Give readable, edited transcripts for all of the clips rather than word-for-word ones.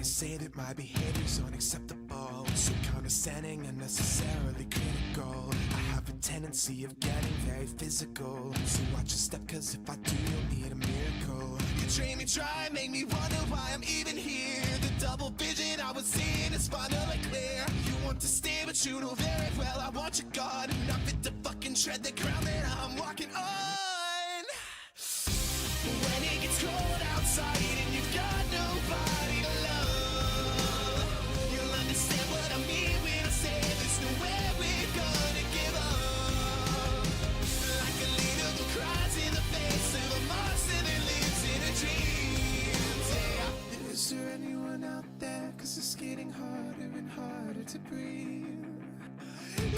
say that my behavior's unacceptable, so condescending, unnecessarily critical. I have a tendency of getting very physical, so watch your step, cause if I do, you'll need a miracle. You drain me dry, make me wonder why I'm even here. The double vision I was seeing is finally clear. You want to stay, but you know very well I want you gone. Not fit to fucking tread the ground that I'm walking on. When it gets cold outside and you've got nobody to love, you'll understand what I mean when I say there's nowhere we're gonna give up. Like a leader who cries in the face of a monster that lives in a dream. Yeah. Is there anyone out there? Cause it's getting harder and harder to breathe.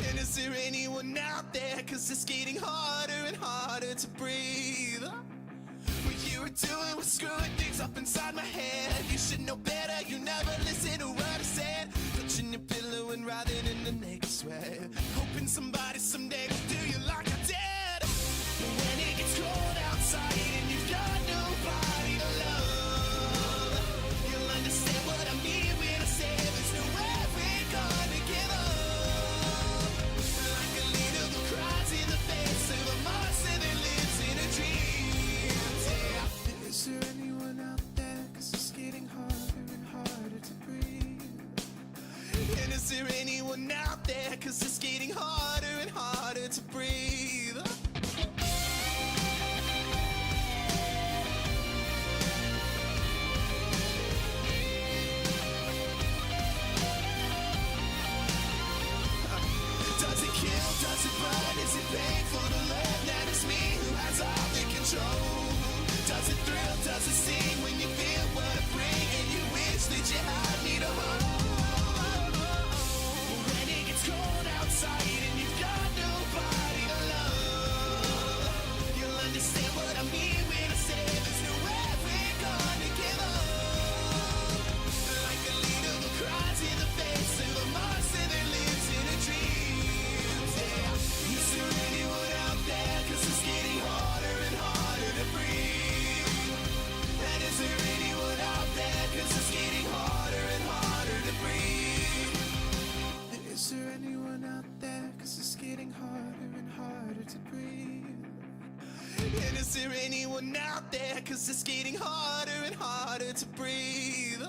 And is there anyone out there? Cause it's getting harder and harder to breathe. What you were doing was screwing things up inside my head. You should know better, you never listen to what I said. Touching your pillow and writhing in the naked sweat, hoping somebody someday will do you like I did. When it gets cold outside and you've got nobody to love, you'll understand what I mean when I say there's nowhere we're gonna give up. Like a leader who cries in the face of a monster that lives in a dream. Yeah. Is there anyone out there? Cause it's getting harder and harder to breathe. And is there anyone out there? Cause it's getting harder and harder to breathe. Does it kill? Does it burn? Is it painful to learn that it's me who has all the control? Does it thrill? Does it sting when you feel what I bring and you wish that you had me to hold? When it gets cold outside and you've got nobody to love, you'll understand what I mean when I say there's nowhere we're gonna give up. Like a leader who cries in the face of a monster that lives in a dream. Yeah. Is there anyone out there? Cause it's getting harder and harder to breathe. And is there anyone out there? Cause it's getting harder and harder to breathe. And is there anyone out there? Cause it's getting harder and harder to breathe. And is there anyone out there? Cause it's getting harder and harder to breathe.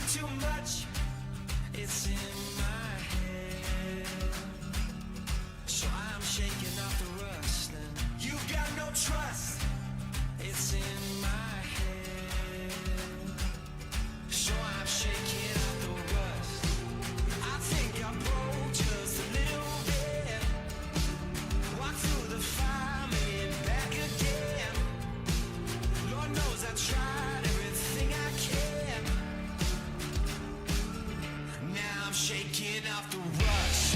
too much, it's in my head. So I'm shaking off the rust, and you got no trust, it's in my head. So I'm shaking off the rust. I think I broke just a little bit. Walk through the fire, made it back again. Lord knows I tried everything I can. Now I'm shaking off the rust.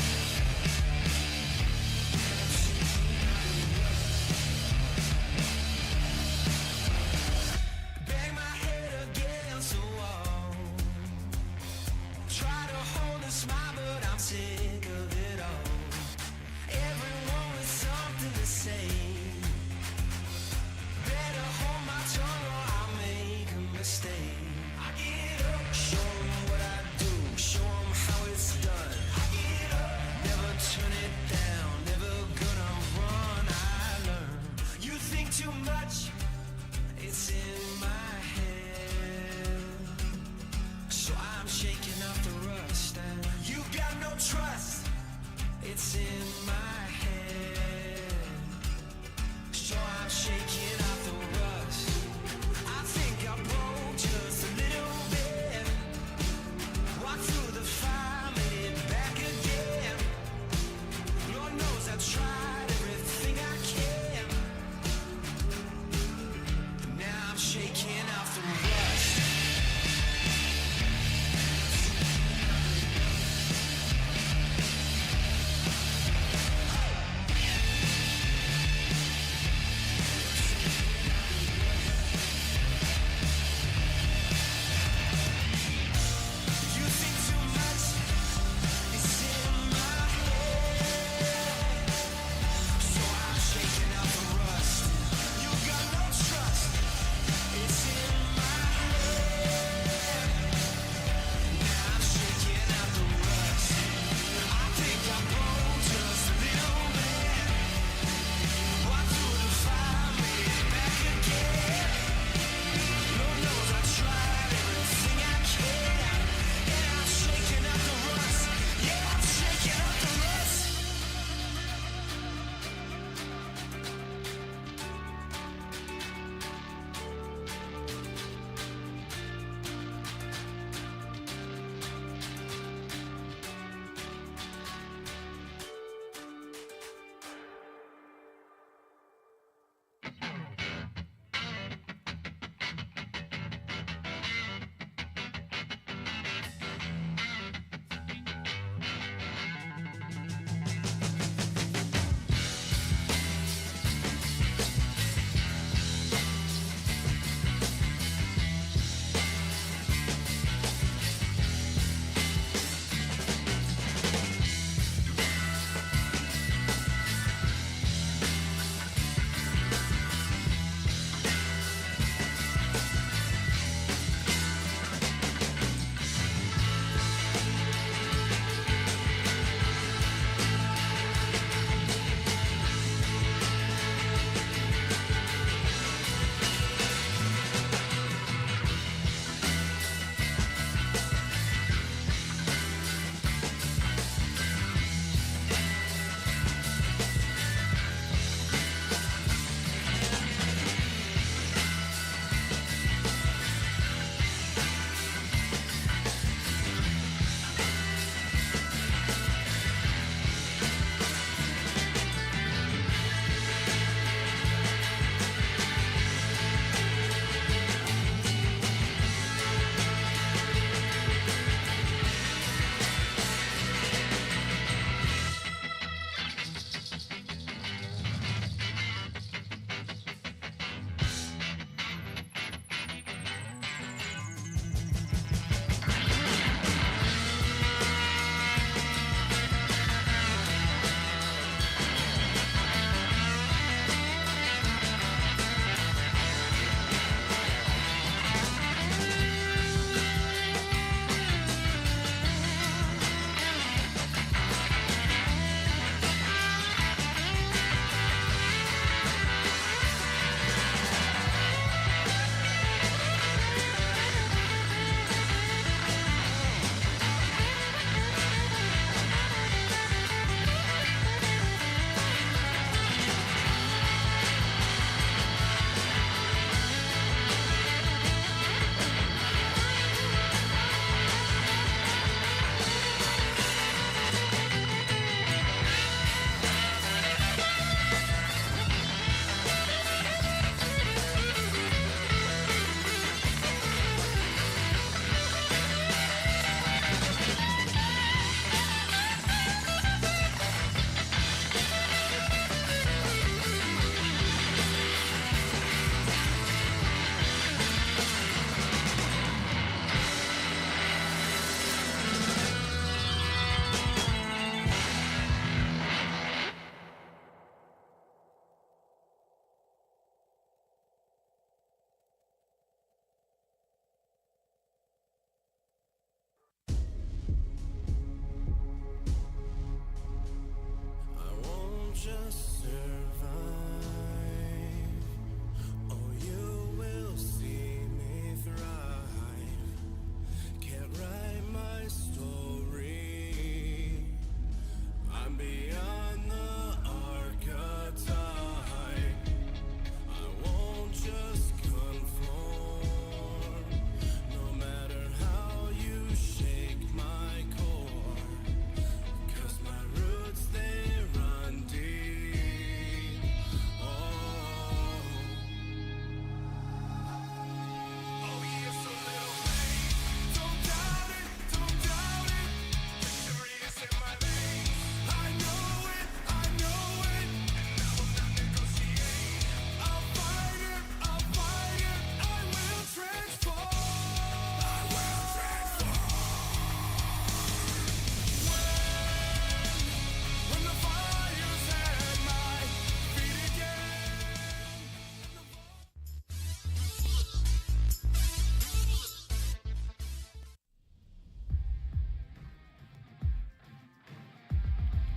Bang my head against the wall. Try to hold a smile, but I'm sick of it all. Everyone with something to say. Better hold my tongue or I'll make a mistake. I get up, show 'em what I do, show 'em how it's done. I get up, never turn it down, never gonna run, I learn. You think too much, it's in my head. So I'm shaking off the rust, and you got no trust, it's in my head. So I'm shaking off the rust. I think I broke just a little bit. Walk through the fire, made it back again. Lord knows I tried everything I can. Now I'm shaking off the rust. You think too much, it's in my head. So I'm shaking off the rust. You got no trust, it's in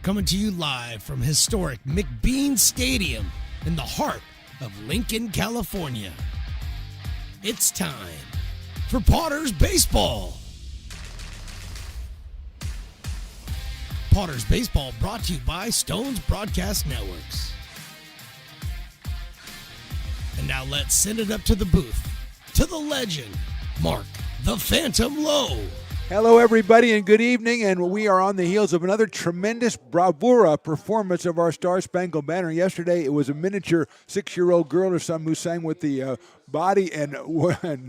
coming to you live from historic McBean Stadium in the heart of Lincoln, California. It's time for Potters Baseball. Potters Baseball brought to you by Stone's Broadcast Networks. And now let's send it up to the booth, to the legend, Mark the Phantom Lowe. Hello, everybody, and good evening. And we are on the heels of another tremendous bravura performance of our Star Spangled Banner. Yesterday, it was a miniature 6-year-old girl or something who sang with the body and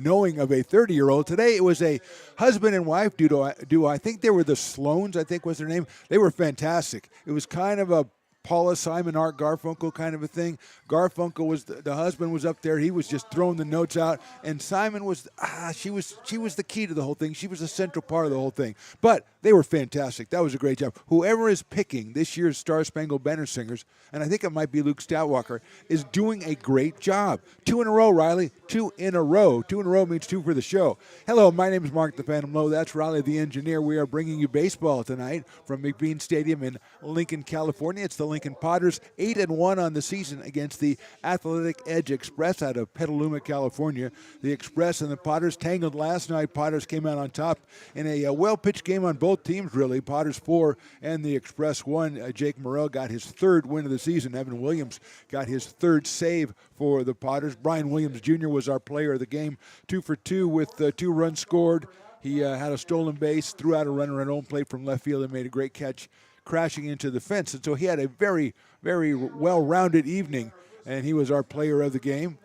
knowing of a 30-year-old. Today, it was a husband and wife duo. I think they were the Sloans, I think was their name. They were fantastic. It was kind of a Paula Simon, Art Garfunkel kind of a thing. Garfunkel was the husband was up there. He was just throwing the notes out, and Simon was she was the key to the whole thing. She was the central part of the whole thing. But they were fantastic. That was a great job. Whoever is picking this year's Star Spangled Banner singers, and I think it might be Luke Stoutwalker, is doing a great job. 2 in a row, Riley. 2 in a row. 2 in a row means 2 for the show. Hello, my name is Mark the Phantom Lowe. That's Riley the engineer. We are bringing you baseball tonight from McBean Stadium in Lincoln, California. It's the Lincoln Potters, 8-1 on the season against the Athletic Edge Express out of Petaluma, California. The Express and the Potters tangled last night. Potters came out on top in a well-pitched game on both teams, really. Potters 4 and the Express 1. Jake Morrell got his 3rd win of the season. Evan Williams got his 3rd save for the Potters. Brian Williams Jr. was our player of the game, 2 for 2 with 2 runs scored. He had a stolen base, threw out a runner at home plate from left field and made a great catch, crashing into the fence. And so he had a very, very well-rounded evening, and he was our player of the game.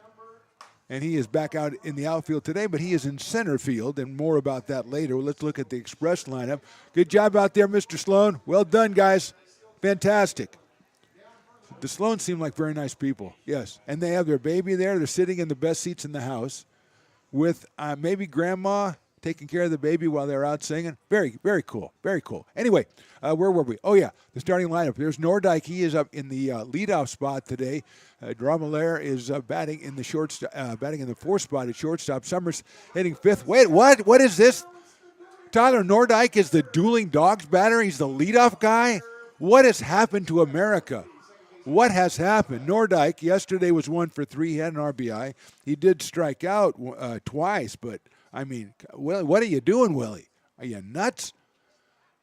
And he is back out in the outfield today, but he is in center field, and more about that later. Let's look at the Express lineup. Good job out there, Mr. Sloan. Well done, guys. Fantastic. The Sloans seem like very nice people, yes. And they have their baby there. They're sitting in the best seats in the house with maybe Grandma taking care of the baby while they're out singing. Very, very cool. Very cool. Anyway, where were we? Oh, yeah, the starting lineup. There's Nordyke. He is up in the leadoff spot today. Dromelaire is batting in the 4th spot at shortstop. Summers hitting 5th. Wait, what? What is this? Tyler Nordyke is the dueling dogs batter. He's the leadoff guy. What has happened to America? What has happened? Nordyke yesterday was 1 for 3. He had an RBI. He did strike out twice, but I mean, Willie, what are you doing, Willie? Are you nuts?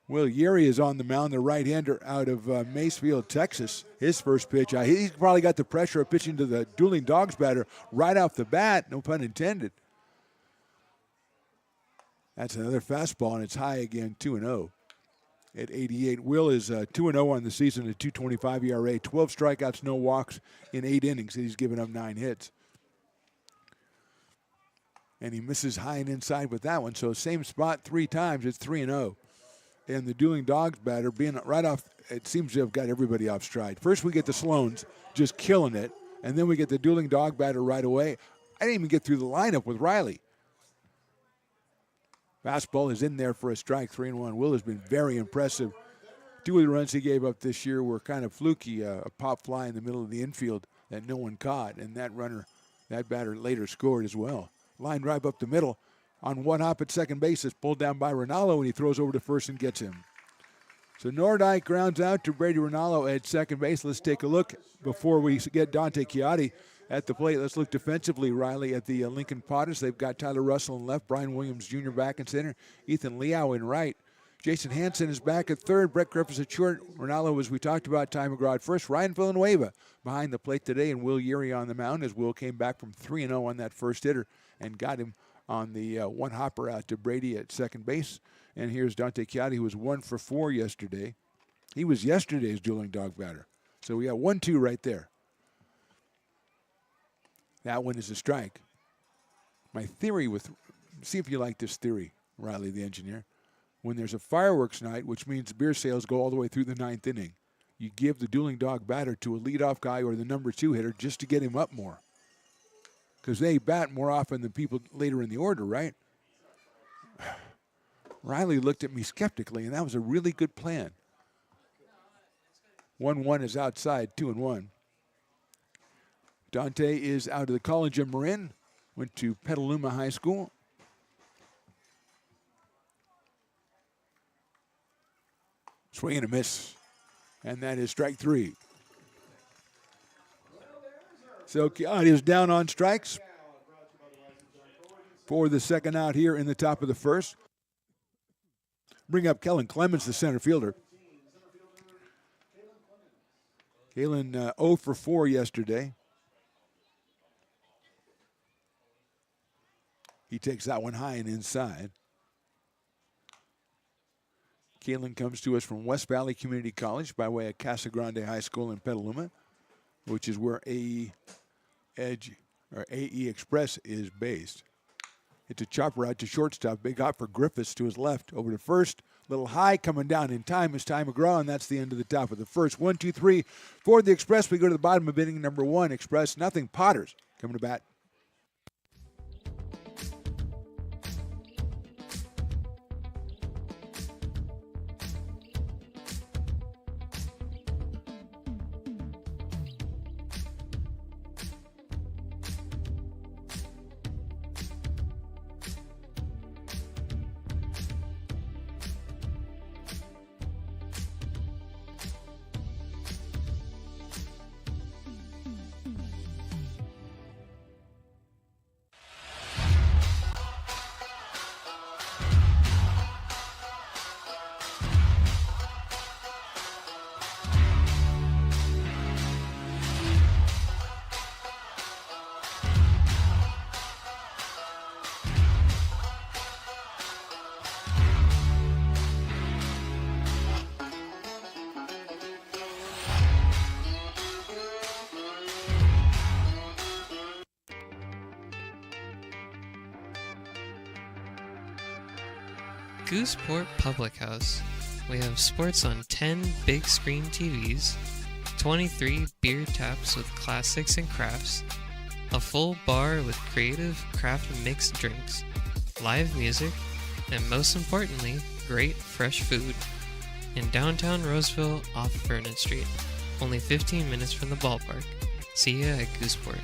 Will Yeri is on the mound, the right-hander out of Macefield, Texas. His first pitch, he's probably got the pressure of pitching to the dueling dogs batter right off the bat, no pun intended. That's another fastball, and it's high again, 2-0 at 88. Will is 2-0 on the season, a 2.25 ERA, 12 strikeouts, no walks in 8 innings. He's given up 9 hits. And he misses high and inside with that one. So same spot 3 times. It's 3-0. And the dueling dogs batter being right off, it seems to have got everybody off stride. First we get the Sloans just killing it, and then we get the dueling dog batter right away. I didn't even get through the lineup with Riley. Fastball is in there for a strike, 3-1. Will has been very impressive. 2 of the runs he gave up this year were kind of fluky, a pop fly in the middle of the infield that no one caught, and that batter later scored as well. Line drive up the middle on one hop at second base. It's pulled down by Rinaldo, and he throws over to first and gets him. So Nordyke grounds out to Brady Rinaldo at second base. Let's take a look before we get Dante Chiatti at the plate. Let's look defensively, Riley, at the Lincoln Potters. They've got Tyler Russell in left, Brian Williams Jr. back in center, Ethan Liao in right. Jason Hansen is back at third. Brett Griffiths at short. Ronaldo, as we talked about, Ty McGraw at first. Ryan Villanueva behind the plate today, and Will Yeri on the mound as Will came back from 3-0 on that first hitter and got him on the one hopper out to Brady at second base. And here's Dante Chiatti, who was 1 for 4 yesterday. He was yesterday's dueling dog batter. So we got 1-2 right there. That one is a strike. My theory see if you like this theory, Riley the engineer. When there's a fireworks night, which means beer sales go all the way through the 9th inning, you give the dueling dog batter to a leadoff guy or the number 2 hitter just to get him up more. Because they bat more often than people later in the order, right? Riley looked at me skeptically, and that was a really good plan. 1-1 is outside, 2-1. Dante is out of the College of Marin, went to Petaluma High School. Swing and a miss. And that is strike 3. So Keon is down on strikes for the second out here in the top of the first. Bring up Kellen Clemens, the center fielder. Kalen 0 for 4 yesterday. He takes that one high and inside. Kalen comes to us from West Valley Community College by way of Casa Grande High School in Petaluma, which is where AE Express is based. It's a chopper out to shortstop. Big hop for Griffiths to his left. Over to first. Little high coming down in time is Ty McGraw, and that's the end of the top of the first. 1, 2, 3 for the Express. We go to the bottom of inning number 1. Express nothing. Potters coming to bat. Gooseport Public House. We have sports on 10 big screen TVs, 23 beer taps with classics and crafts, a full bar with creative craft mixed drinks, live music, and most importantly, great fresh food. In downtown Roseville off Vernon Street, only 15 minutes from the ballpark. See ya at Gooseport.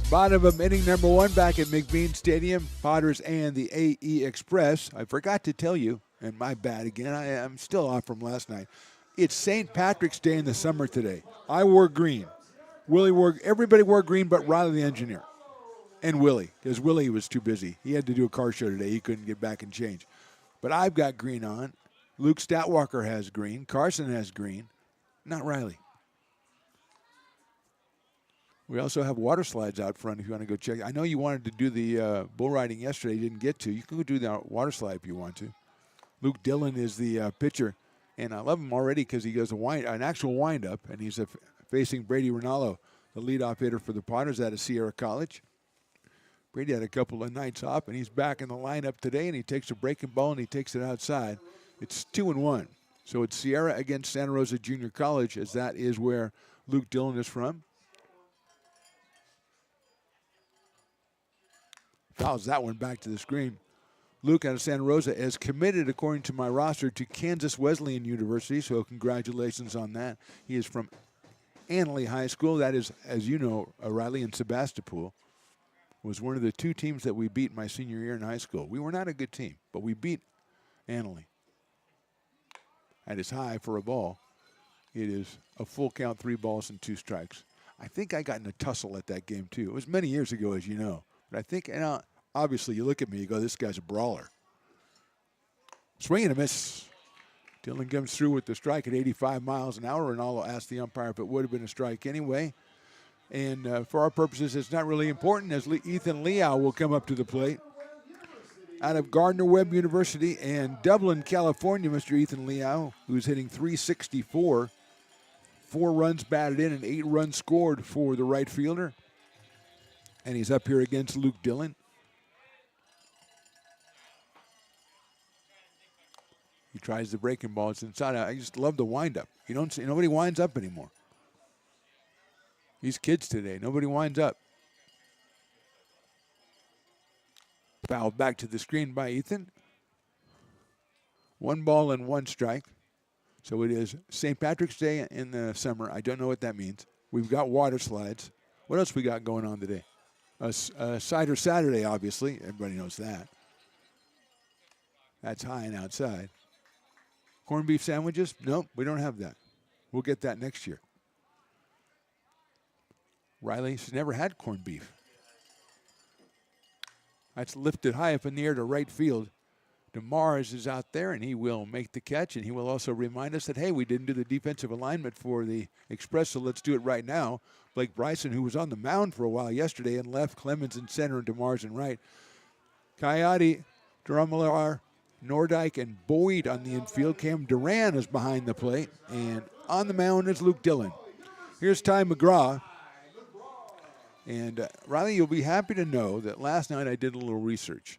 Bottom of inning number 1 back at McBean Stadium. Potters and the AE Express. I forgot to tell you, and my bad again, I'm still off from last night. It's St. Patrick's Day in the summer today. I wore green. Everybody wore green but Riley the engineer. And Willie, because Willie was too busy. He had to do a car show today. He couldn't get back and change. But I've got green on. Luke Statwalker has green. Carson has green. Not Riley. We also have water slides out front if you want to go check. I know you wanted to do the bull riding yesterday. You didn't get to. You can go do the water slide if you want to. Luke Dillon is the pitcher, and I love him already because he does an actual wind-up, and he's facing Brady Rinaldo, the leadoff hitter for the Potters out of Sierra College. Brady had a couple of nights off, and he's back in the lineup today, and he takes a breaking ball, and he takes it outside. It's 2-1. So it's Sierra against Santa Rosa Junior College, as that is where Luke Dillon is from. Fouls that one back to the screen. Luke out of Santa Rosa is committed, according to my roster, to Kansas Wesleyan University, so congratulations on that. He is from Annalee High School. That is, as you know, Riley and Sebastopol. Was one of the 2 teams that we beat my senior year in high school. We were not a good team, but we beat Annalee. That is high for a ball. It is a full count, 3 balls and 2 strikes. I think I got in a tussle at that game, too. It was many years ago, as you know. But I think, obviously, you look at me, you go, this guy's a brawler. Swing and a miss. Dillon comes through with the strike at 85 miles an hour, and I'll ask the umpire if it would have been a strike anyway. And for our purposes, it's not really important, as Ethan Liao will come up to the plate. Out of Gardner-Webb University and Dublin, California, Mr. Ethan Liao, who's hitting .364. 4 runs batted in and 8 runs scored for the right fielder. And he's up here against Luke Dillon. He tries the breaking ball. It's inside. I just love the windup. You don't see, nobody winds up anymore. These kids today, nobody winds up. Fouled back to the screen by Ethan. 1 ball and 1 strike. So it is St. Patrick's Day in the summer. I don't know what that means. We've got water slides. What else we got going on today? Cider Saturday, obviously. Everybody knows that. That's high and outside. Corned beef sandwiches? Nope, we don't have that. We'll get that next year. Riley's never had corned beef. That's lifted high up in the air to right field. DeMars is out there, and he will make the catch, and he will also remind us that, hey, we didn't do the defensive alignment for the Express, so let's do it right now. Blake Bryson, who was on the mound for a while yesterday and left, Clemens in center and DeMars in right. Coyote, Drummler, Nordyke, and Boyd on the infield. Cam Duran is behind the plate, and on the mound is Luke Dillon. Here's Ty McGraw. And Riley, you'll be happy to know that last night I did a little research.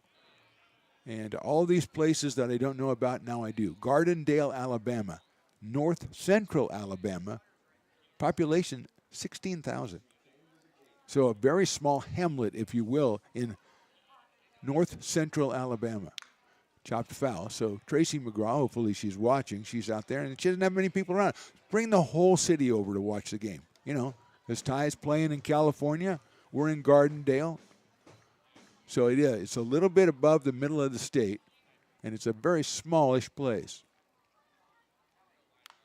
And all these places that I don't know about, now I do. Gardendale, Alabama. North Central Alabama. Population 16,000. So a very small hamlet, if you will, in North Central Alabama. Chopped foul. So Tracy McGraw, hopefully she's watching. She's out there, and she doesn't have many people around. Bring the whole city over to watch the game. You know, as Ty's playing in California, we're in Gardendale. So it is. It's a little bit above the middle of the state, and it's a very smallish place.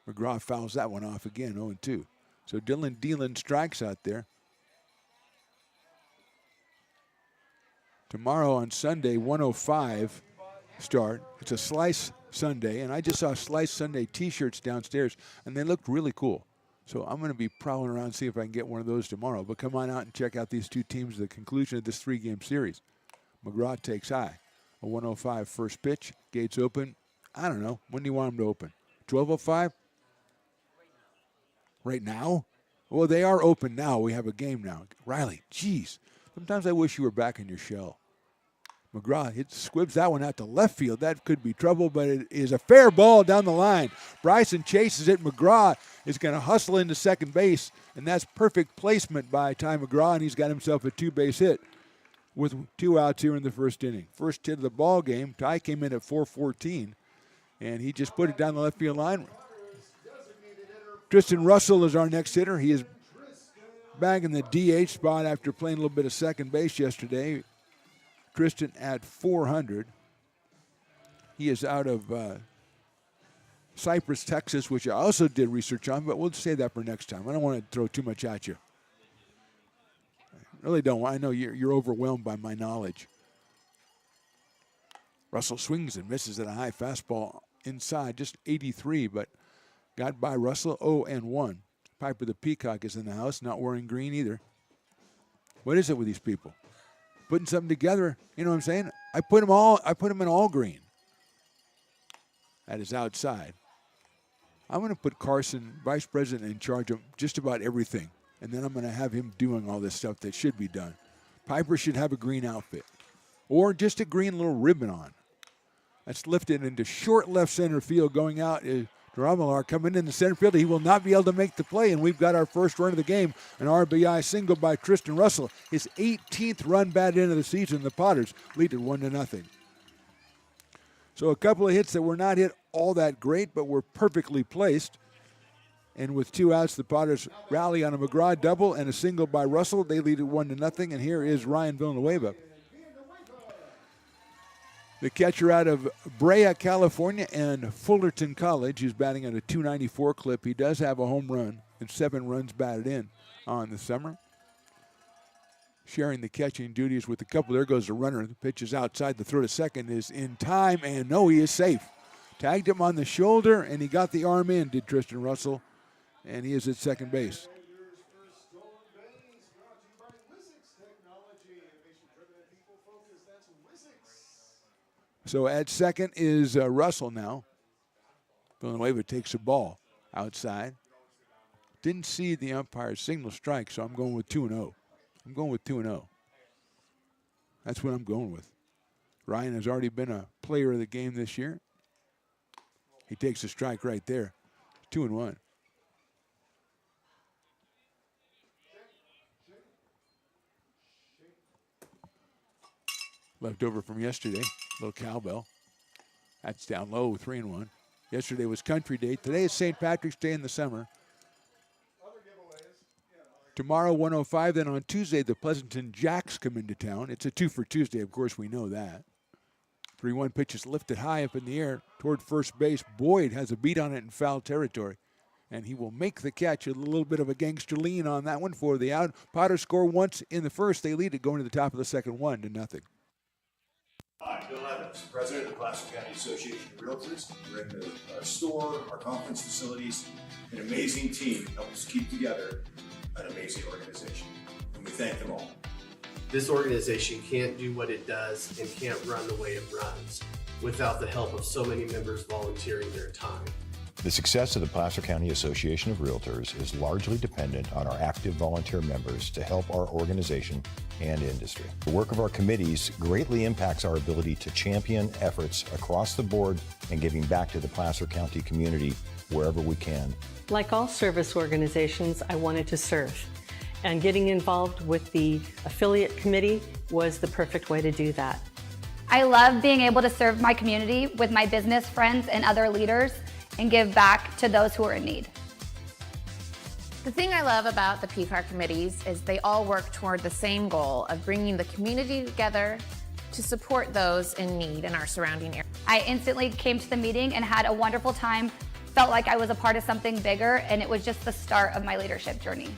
McGraw fouls that one off again, 0-2. So Dylan Dealin strikes out there. Tomorrow on Sunday, 105 start. It's a Slice Sunday, and I just saw Slice Sunday T-shirts downstairs, and they looked really cool. So I'm going to be prowling around and see if I can get one of those tomorrow. But come on out and check out these two teams at the conclusion of this three-game series. McGraw takes high. A 105 first pitch. Gates open. I don't know. When do you want them to open? 12:05? Right now? Well, they are open now. We have a game now. Riley, geez. Sometimes I wish you were back in your shell. McGraw squibs that one out to left field. That could be trouble, but it is a fair ball down the line. Bryson chases it. McGraw is going to hustle into second base, and that's perfect placement by Ty McGraw, and he's got himself a two-base hit with 2 outs here in the first inning. First hit of the ball game. Ty came in at 4:14, and he just put it down the left field line. Tristan Russell is our next hitter. He is back in the DH spot after playing a little bit of second base yesterday. Tristan at 400. He is out of Cypress, Texas, which I also did research on, but we'll say that for next time. I don't want to throw too much at you. I really don't. I know you're overwhelmed by my knowledge. Russell swings and misses at a high fastball inside, just 83, but got by Russell, 0-1. Piper the Peacock is in the house, not wearing green either. What is it with these people? Putting something together, you know what I'm saying? I put them in all green. That is outside. I'm going to put Carson, vice president, in charge of just about everything. And then I'm going to have him doing all this stuff that should be done. Piper should have a green outfit. Or just a green little ribbon on. That's lifted into short left center field. Going out is Drummler coming in the center field. He will not be able to make the play, and we've got our first run of the game, an RBI single by Tristan Russell. His 18th run batted into the season. The Potters lead it 1-0. So a couple of hits that were not hit all that great, but were perfectly placed. And with 2 outs, the Potters rally on a McGraw double and a single by Russell. They lead it 1-0, and here is Ryan Villanueva. The catcher out of Brea, California, and Fullerton College. He's batting at a .294 clip. He does have a home run and 7 runs batted in on the summer. Sharing the catching duties with a couple. There goes the runner. The pitch is outside. The throw to second is in time, and no, he is safe. Tagged him on the shoulder, and he got the arm in, did Tristan Russell, and he is at second base. So at second is Russell now. Villanueva takes the ball outside. Didn't see the umpire's signal strike, so I'm going with 2-0. I'm going with 2-0. That's what I'm going with. Ryan has already been a player of the game this year. He takes a strike right there. 2-1. Left over from yesterday. Little cowbell. That's down low, 3-1. Yesterday was Country Day. Today is St. Patrick's Day in the summer. Tomorrow, 105. Then on Tuesday, the Pleasanton Jacks come into town. It's a 2 for Tuesday. Of course, we know that. 3-1 pitch is lifted high up in the air toward first base. Boyd has a beat on it in foul territory, and he will make the catch. A little bit of a gangster lean on that one for the out. Potters score once in the first. They lead it going to the top of the second, 1-0. Hi, Bill Evans, President of the Placer County Association of Realtors. We're in the store, our conference facilities, an amazing team that helps keep together an amazing organization, and we thank them all. This organization can't do what it does and can't run the way it runs without the help of so many members volunteering their time. The success of the Placer County Association of Realtors is largely dependent on our active volunteer members to help our organization and industry. The work of our committees greatly impacts our ability to champion efforts across the board and giving back to the Placer County community wherever we can. Like all service organizations, I wanted to serve. And getting involved with the affiliate committee was the perfect way to do that. I love being able to serve my community with my business friends and other leaders and give back to those who are in need. The thing I love about the PCAR committees is they all work toward the same goal of bringing the community together to support those in need in our surrounding area. I instantly came to the meeting and had a wonderful time, felt like I was a part of something bigger, and it was just the start of my leadership journey.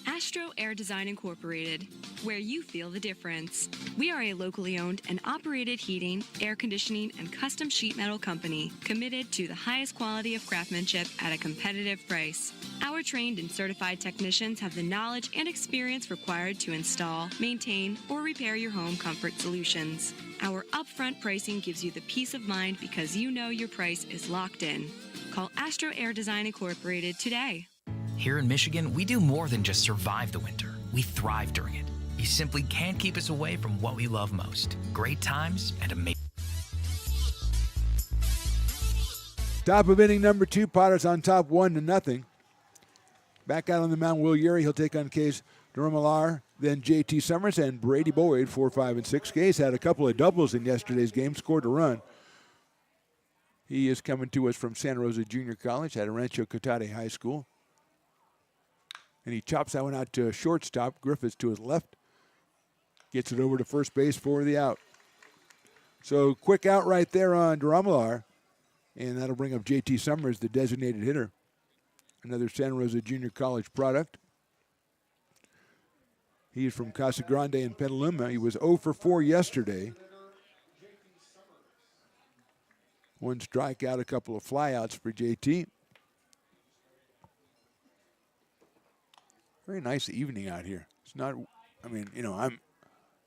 Astro Air Design Incorporated, where you feel the difference. We are a locally owned and operated heating, air conditioning, and custom sheet metal company committed to the highest quality of craftsmanship at a competitive price. Our trained and certified technicians have the knowledge and experience required to install, maintain, or repair your home comfort solutions. Our upfront pricing gives you the peace of mind because you know your price is locked in. Call Astro Air Design Incorporated today. Here in Michigan, we do more than just survive the winter. We thrive during it. You simply can't keep us away from what we love most. Great times and amazing. Top of inning number 2, Potters on top 1-0. Back out on the mound, Will Urey. He'll take on Case Durham-Millar, then J.T. Summers and Brady Boyd, 4, 5, and 6. Case had a couple of doubles in yesterday's game, scored a run. He is coming to us from Santa Rosa Junior College at Rancho Cotate High School. And he chops that one out to shortstop. Griffiths to his left. Gets it over to first base for the out. So quick out right there on Durham-Millar. And that'll bring up J.T. Summers, the designated hitter. Another Santa Rosa Junior College product. He is from Casa Grande in Petaluma. He was 0 for 4 yesterday. 1 strikeout, a couple of flyouts for J.T. Very nice evening out here. It's not, I mean, you know,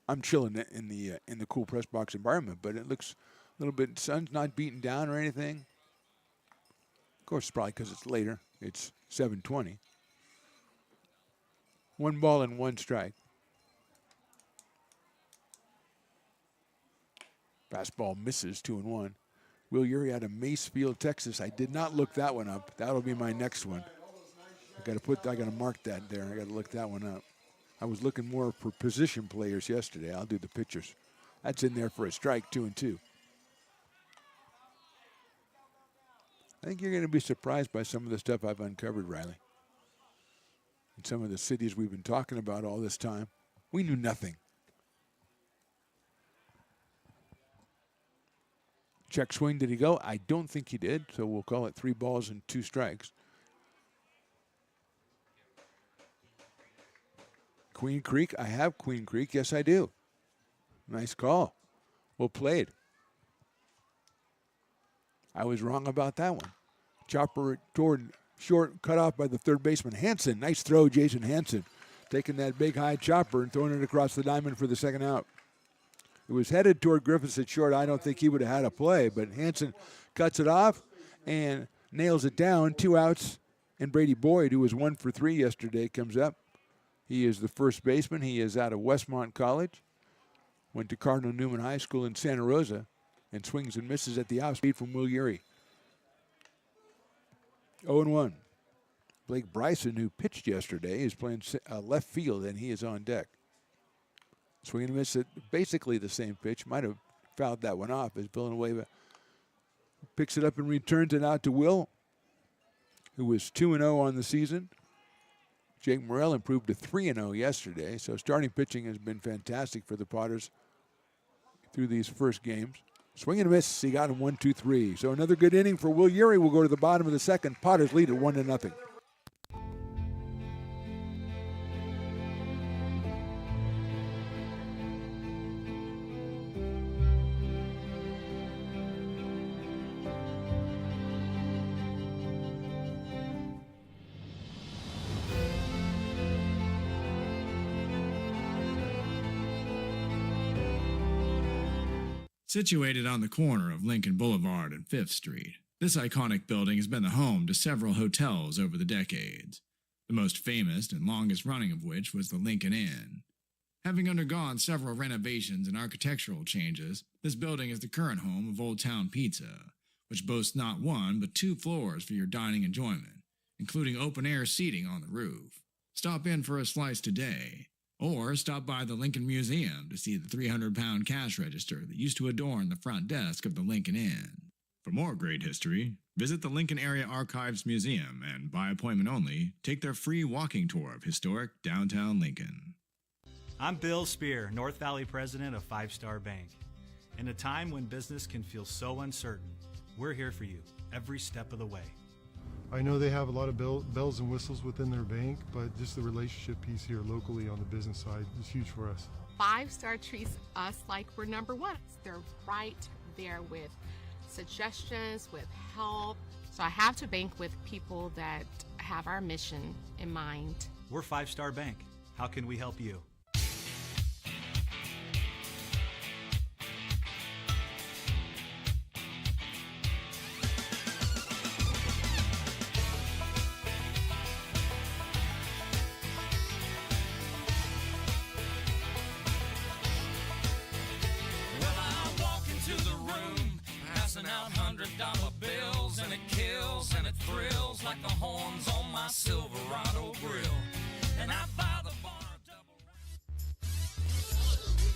I'm chilling in the cool press box environment, but it looks a little bit, sun's not beating down or anything. Of course, it's probably because it's later. It's 7:20. 1 ball and 1 strike. Fastball misses, 2-1. Will Urey out of Macefield, Texas. I did not look that one up. That'll be my next one. I gotta mark that there. I gotta look that one up. I was looking more for position players yesterday. I'll do the pitchers. That's in there for a strike, 2-2. I think you're gonna be surprised by some of the stuff I've uncovered, Riley. In some of the cities we've been talking about all this time. We knew nothing. Check swing, did he go? I don't think he did, so we'll call it 3 balls and 2 strikes. Queen Creek, I have Queen Creek. Yes, I do. Nice call. Well played. I was wrong about that one. Chopper toward short, cut off by the third baseman, Hansen. Nice throw, Jason Hansen. Taking that big high chopper and throwing it across the diamond for the second out. It was headed toward Griffiths at short. I don't think he would have had a play, but Hansen cuts it off and nails it down. 2 outs, and Brady Boyd, who was 1 for 3 yesterday, comes up. He is the first baseman. He is out of Westmont College. Went to Cardinal Newman High School in Santa Rosa and swings and misses at the outspeed from Will Urey. 0-1. Blake Bryson, who pitched yesterday, is playing left field, and he is on deck. Swing and miss at basically the same pitch. Might have fouled that one off as Villanueva picks it up and returns it out to Will, who was 2-0 on the season. Jake Morrell improved to 3-0 yesterday, so starting pitching has been fantastic for the Potters through these first games. Swing and a miss. He got him 1-2-3. So another good inning for Will Urey. We'll go to the bottom of the second. Potters lead at 1-0. Situated on the corner of Lincoln Boulevard and 5th Street, this iconic building has been the home to several hotels over the decades, the most famous and longest running of which was the Lincoln Inn. Having undergone several renovations and architectural changes, this building is the current home of Old Town Pizza, which boasts not one but 2 floors for your dining enjoyment, including open-air seating on the roof. Stop in for a slice today. Or stop by the Lincoln Museum to see the 300-pound cash register that used to adorn the front desk of the Lincoln Inn. For more great history, visit the Lincoln Area Archives Museum and, by appointment only, take their free walking tour of historic downtown Lincoln. I'm Bill Spear, North Valley president of 5 Star Bank. In a time when business can feel so uncertain, we're here for you every step of the way. I know they have a lot of bells and whistles within their bank, but just the relationship piece here locally on the business side is huge for us. 5 Star treats us like we're number one. They're right there with suggestions, with help. So I have to bank with people that have our mission in mind. We're 5 Star Bank. How can we help you?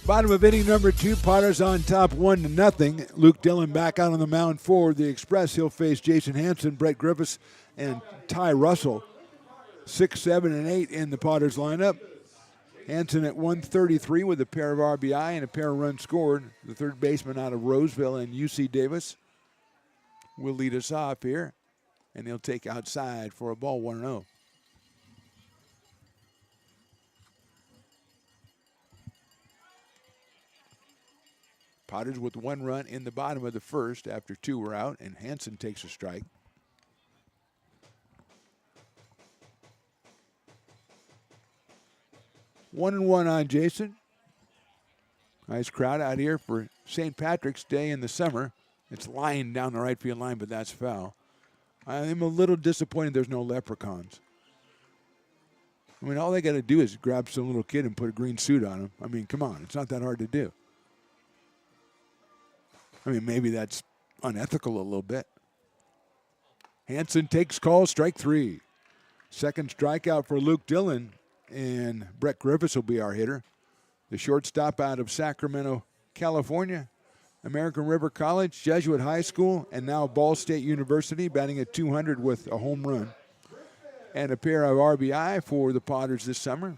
Bottom of inning number 2, Potters on top 1-0. Luke Dillon back out on the mound for the Express. He'll face Jason Hanson, Brett Griffiths, and Ty Russell. 6, 7, and 8 in the Potters lineup. Hanson at 133 with a pair of RBI and a pair of runs scored. The third baseman out of Roseville and UC Davis will lead us off here. And he'll take outside for a ball 1-0. Potters with 1 run in the bottom of the first after 2 were out, and Hanson takes a strike. One and one on Jason. Nice crowd out here for St. Patrick's Day in the summer. It's lying down the right field line, but that's foul. I am a little disappointed there's no leprechauns. I mean, all they got to do is grab some little kid and put a green suit on him. I mean, come on, it's not that hard to do. I mean, maybe that's unethical a little bit. Hanson takes call, strike 3. Second strikeout for Luke Dillon, and Brett Griffiths will be our hitter. The shortstop out of Sacramento, California, American River College, Jesuit High School, and now Ball State University, batting at 200 with a home run. And a pair of RBI for the Potters this summer.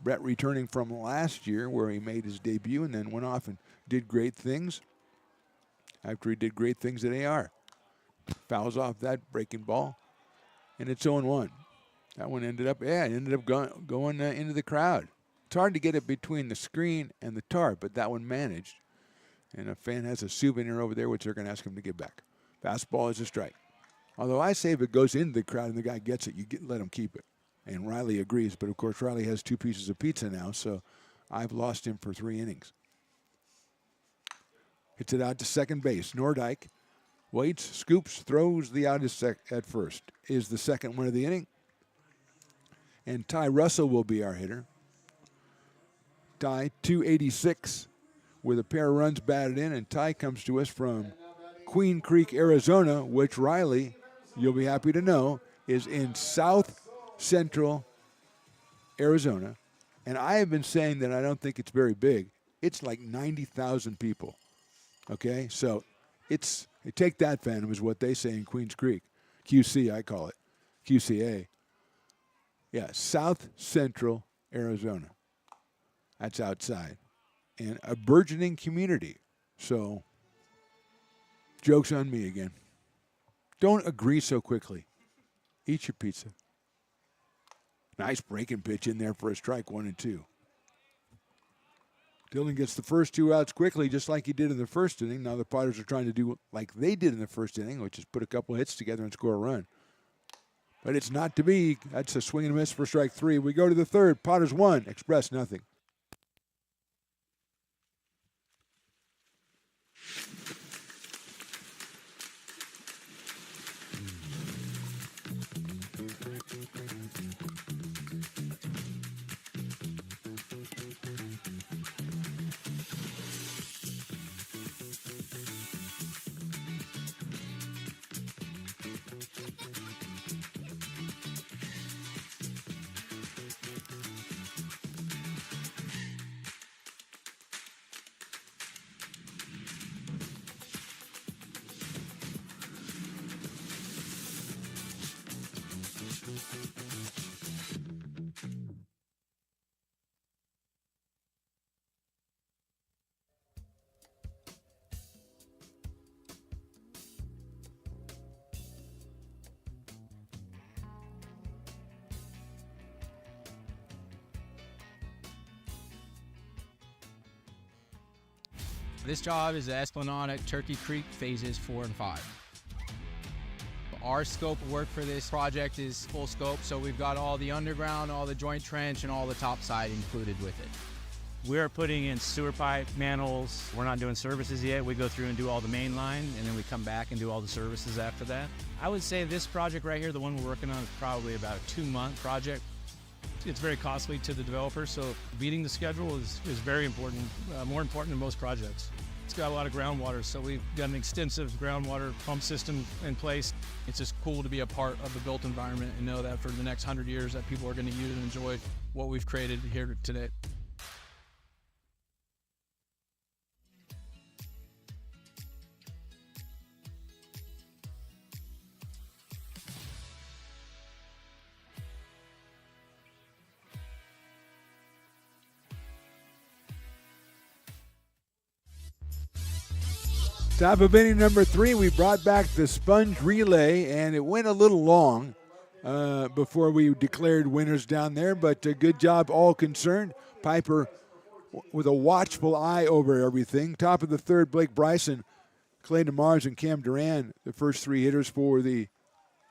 Brett returning from last year where he made his debut and then went off and did great things. After he did great things at AR. Fouls off that breaking ball. And it's 0-1. That one ended up going into the crowd. It's hard to get it between the screen and the tarp, but that one managed. And a fan has a souvenir over there, which they're going to ask him to give back. Fastball is a strike. Although I say if it goes into the crowd and the guy gets it, let him keep it. And Riley agrees, but of course Riley has 2 pieces of pizza now, so I've lost him for 3 innings. Hits it out to second base. Nordyke waits, scoops, throws the out at first. Is the second one of the inning. And Ty Russell will be our hitter. Ty, 286 with a pair of runs batted in, and Ty comes to us from Queen Creek, Arizona, which Riley, you'll be happy to know, is in south central Arizona. And I have been saying that I don't think it's very big. It's like 90,000 people. Okay, so take that, Phantom, is what they say in Queens Creek. QC, I call it. QCA. Yeah, South Central Arizona. That's outside. And a burgeoning community. So, joke's on me again. Don't agree so quickly. Eat your pizza. Nice breaking pitch in there for a strike, 1-2. Dillon gets the first 2 outs quickly, just like he did in the first inning. Now the Potters are trying to do like they did in the first inning, which is put a couple hits together and score a run. But it's not to be. That's a swing and a miss for strike 3. We go to the third. Potters 1, Express nothing. This job is the Esplanade at Turkey Creek phases 4 and 5. Our scope of work for this project is full scope, so we've got all the underground, all the joint trench, and all the topside included with it. We're putting in sewer pipe, manholes. We're not doing services yet. We go through and do all the main line, and then we come back and do all the services after that. I would say this project right here, the one we're working on, is probably about a 2-month project. It's very costly to the developer, so beating the schedule is very important, more important than most projects. It's got a lot of groundwater, so we've got an extensive groundwater pump system in place. It's just cool to be a part of the built environment and know that for the next 100 years that people are going to use and enjoy what we've created here today. Top of inning number 3, we brought back the sponge relay, and it went a little long before we declared winners down there, but good job all concerned. Piper with a watchful eye over everything. Top of the third, Blake Bryson, Clay DeMars, and Cam Duran, the first 3 hitters for the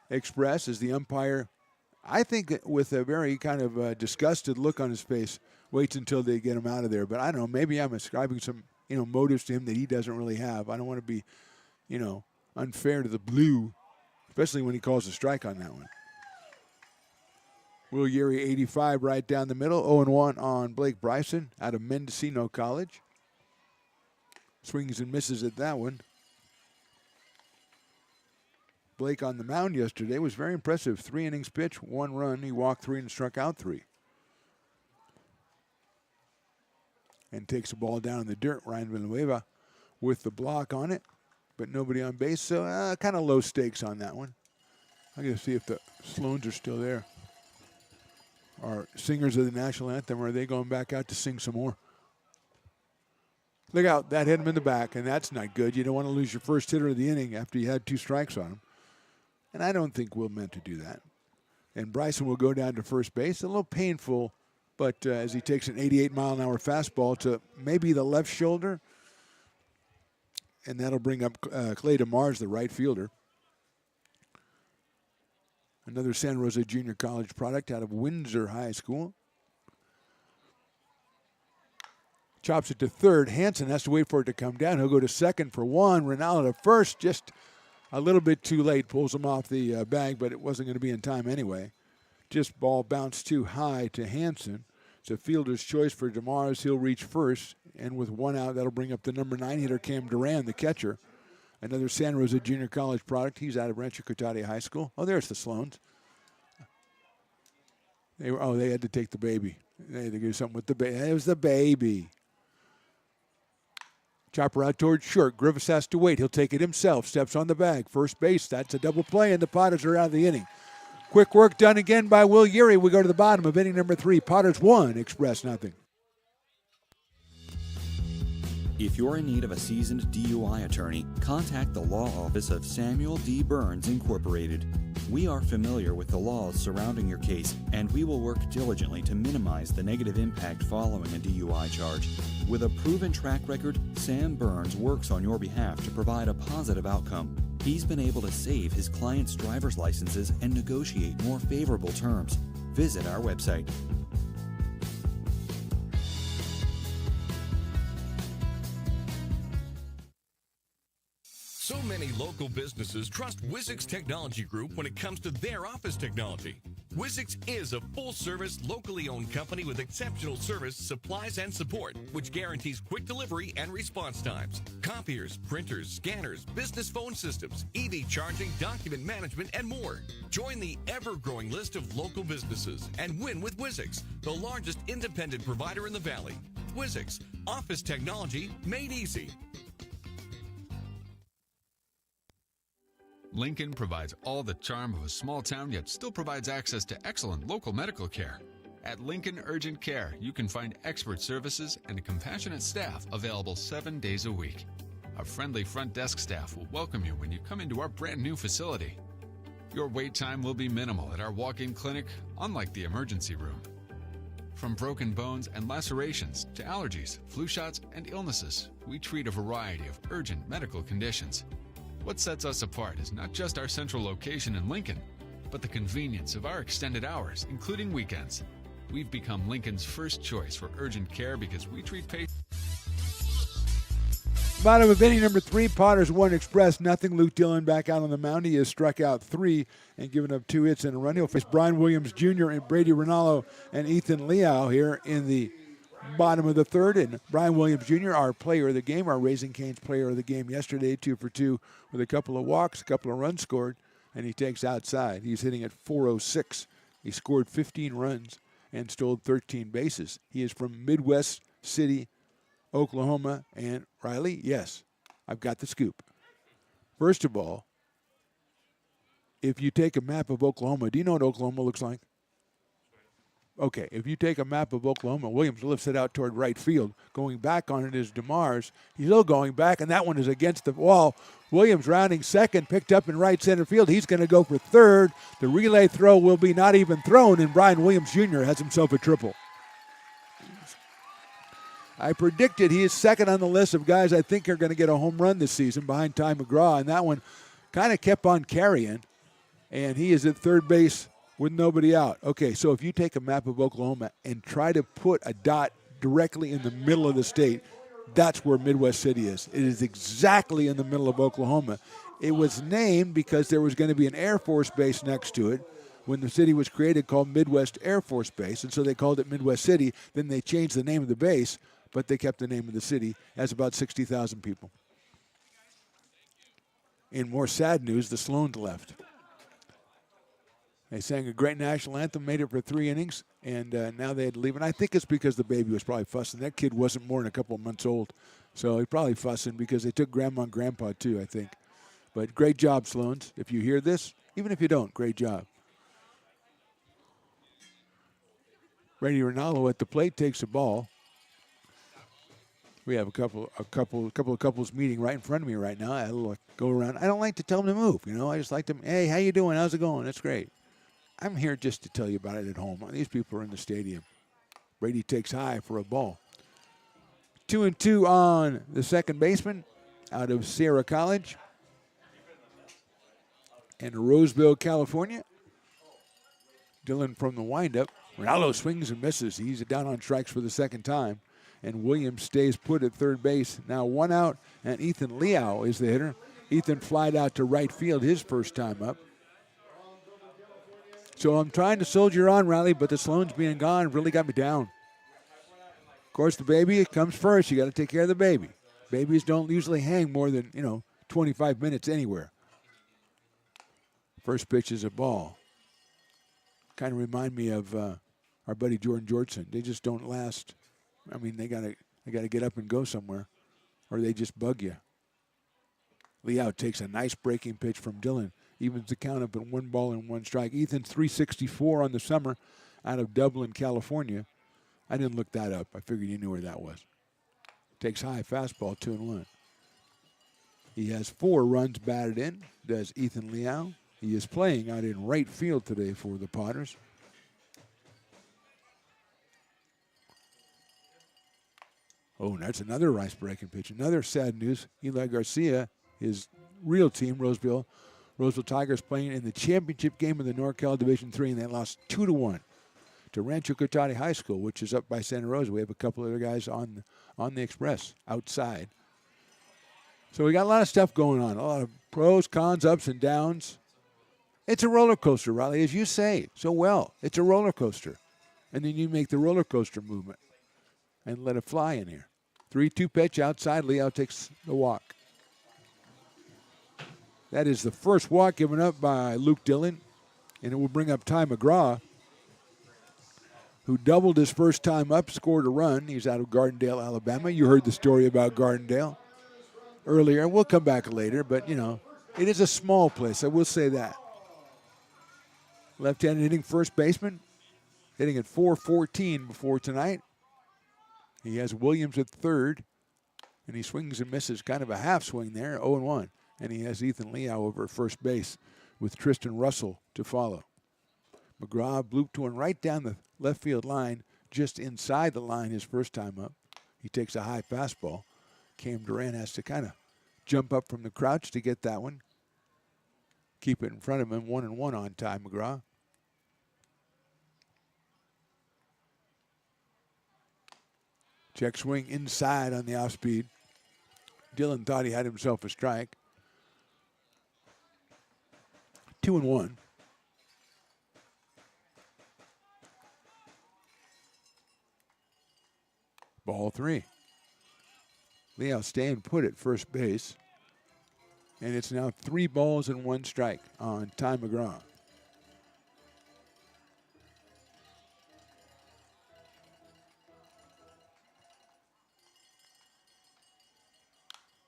Express, as the umpire, I think with a very kind of disgusted look on his face, waits until they get him out of there. But I don't know, maybe I'm ascribing some motives to him that he doesn't really have. I don't want to be, unfair to the blue, especially when he calls a strike on that one. Will Yeri, 85, right down the middle. 0-1 on Blake Bryson out of Mendocino College. Swings and misses at that one. Blake on the mound yesterday was very impressive. 3 innings pitch, 1 run. He walked 3 and struck out 3. And takes the ball down in the dirt. Ryan Villanueva with the block on it, but nobody on base, so kind of low stakes on that one. I'm going to see if the Sloans are still there. Are singers of the national anthem, or are they going back out to sing some more? Look out, that hit him in the back, and that's not good. You don't want to lose your first hitter of the inning after you had 2 strikes on him. And I don't think Will meant to do that. And Bryson will go down to first base. A little painful, but as he takes an 88-mile-an-hour fastball to maybe the left shoulder, and that'll bring up Clay DeMars, the right fielder. Another San Jose Junior College product out of Windsor High School. Chops it to third. Hansen has to wait for it to come down. He'll go to second for 1. Ronaldo to first, just a little bit too late. Pulls him off the bag, but it wasn't going to be in time anyway. Just ball bounced too high to Hansen. It's a fielder's choice for DeMars. He'll reach first, and with 1 out, that'll bring up the number 9 hitter, Cam Duran, the catcher. Another San Jose Junior College product. He's out of Rancho Cotati High School. Oh, there's the Sloans. They had to take the baby. They had to do something with the baby. It was the baby. Chopper out towards short. Griffiths has to wait. He'll take it himself. Steps on the bag. First base. That's a double play, and the Potters are out of the inning. Quick work done again by Will Urey. We go to the bottom of inning number 3. Potters 1, Express nothing. If you're in need of a seasoned DUI attorney, contact the law office of Samuel D. Burns Incorporated. We are familiar with the laws surrounding your case, and we will work diligently to minimize the negative impact following a DUI charge. With a proven track record, Sam Burns works on your behalf to provide a positive outcome. He's been able to save his clients' driver's licenses and negotiate more favorable terms. Visit our website. So many local businesses trust Wizix Technology Group when it comes to their office technology. Wizix is a full-service, locally owned company with exceptional service, supplies, and support, which guarantees quick delivery and response times. Copiers, printers, scanners, business phone systems, EV charging, document management, and more. Join the ever-growing list of local businesses and win with Wizix, the largest independent provider in the Valley. Wizix, office technology made easy. Lincoln provides all the charm of a small town, yet still provides access to excellent local medical care. At Lincoln Urgent Care, you can find expert services and a compassionate staff available 7 days a week. Our friendly front desk staff will welcome you when you come into our brand new facility. Your wait time will be minimal at our walk-in clinic, unlike the emergency room. From broken bones and lacerations to allergies, flu shots, and illnesses, we treat a variety of urgent medical conditions. What sets us apart is not just our central location in Lincoln, but the convenience of our extended hours, including weekends. We've become Lincoln's first choice for urgent care because we treat patients. Bottom of inning number 3, Potters 1, Express nothing. Luke Dillon back out on the mound. He has struck out 3 and given up 2 hits in a run. He'll face Brian Williams Jr. and Brady Rinaldo and Ethan Liao here in the bottom of the 3rd, and Brian Williams Jr., our player of the game, our Raising Cane's player of the game yesterday, 2 for 2 with a couple of walks, a couple of runs scored, and he takes outside. He's hitting at .406. He scored 15 runs and stole 13 bases. He is from Midwest City, Oklahoma, and Riley, yes, I've got the scoop. First of all, if you take a map of Oklahoma, do you know what Oklahoma looks like? Okay, if you take a map of Oklahoma, Williams lifts it out toward right field. Going back on it is DeMars. He's still going back, and that one is against the wall. Williams rounding second, picked up in right center field. He's going to go for third. The relay throw will be not even thrown, and Brian Williams Jr. has himself a triple. I predicted he is second on the list of guys I think are going to get a home run this season behind Ty McGraw, and that one kind of kept on carrying, and he is at third base with nobody out. Okay, so if you take a map of Oklahoma and try to put a dot directly in the middle of the state, that's where Midwest City is. It is exactly in the middle of Oklahoma. It was named because there was going to be an Air Force base next to it when the city was created, called Midwest Air Force Base, and so they called it Midwest City. Then they changed the name of the base, but they kept the name of the city. Has about 60,000 people. In more sad news, the Sloans left. They sang a great national anthem, made it for 3 innings, and now they had to leave. And I think it's because the baby was probably fussing. That kid wasn't more than a couple of months old, so he's probably fussing because they took Grandma and Grandpa too, I think. But great job, Sloans. If you hear this, even if you don't, great job. Brady Rinaldo at the plate takes the ball. We have a couple of couples meeting right in front of me right now. I'll go around. I don't like to tell them to move, you know. I just like them. Hey, how you doing? How's it going? That's great. I'm here just to tell you about it at home. These people are in the stadium. Brady takes high for a ball. 2-2 on the second baseman out of Sierra College in Roseville, California. Dillon from the windup. Ronaldo swings and misses. He's down on strikes for the second time. And Williams stays put at third base. Now 1 out, and Ethan Liao is the hitter. Ethan flied out to right field his first time up. So I'm trying to soldier on, Riley, but the Sloans being gone really got me down. Of course, the baby comes first. You got to take care of the baby. Babies don't usually hang more than, 25 minutes anywhere. First pitch is a ball. Kind of remind me of our buddy Jordan Georgeson. They just don't last. I mean, they gotta get up and go somewhere, or they just bug you. Liao takes a nice breaking pitch from Dillon. Evens the count up at 1 strike. Ethan's 364 on the summer out of Dublin, California. I didn't look that up. I figured you knew where that was. Takes high fastball, 2-1. He has 4 runs batted in, does Ethan Liao. He is playing out in right field today for the Potters. Oh, that's another ice-breaking pitch. Another sad news. Eli Garcia, his real team, Roseville Tigers, playing in the championship game of the NorCal Division III, and they lost 2-1 to Rancho Cotati High School, which is up by Santa Rosa. We have a couple other guys on the Express outside. So we got a lot of stuff going on, a lot of pros, cons, ups, and downs. It's a roller coaster, Riley, as you say so well. It's a roller coaster. And then you make the roller coaster movement and let it fly in here. 3-2 pitch outside. Liao takes the walk. That is the first walk given up by Luke Dillon, and it will bring up Ty McGraw, who doubled his first time up, scored a run. He's out of Gardendale, Alabama. You heard the story about Gardendale earlier. We'll come back later, but, you know, it is a small place. I will say that. Left-handed hitting first baseman, hitting at .414 before tonight. He has Williams at third, and he swings and misses, kind of a half swing there, 0-1. And he has Ethan Liao over at first base with Tristan Russell to follow. McGraw blooped one right down the left field line, just inside the line his first time up. He takes a high fastball. Cam Duran has to kind of jump up from the crouch to get that one. Keep it in front of him, 1-1 on Ty McGraw. Check swing inside on the off speed. Dillon thought he had himself a strike. 2-1. Ball 3. Liao staying put at first base. And it's now 3 balls and 1 strike on Ty McGraw.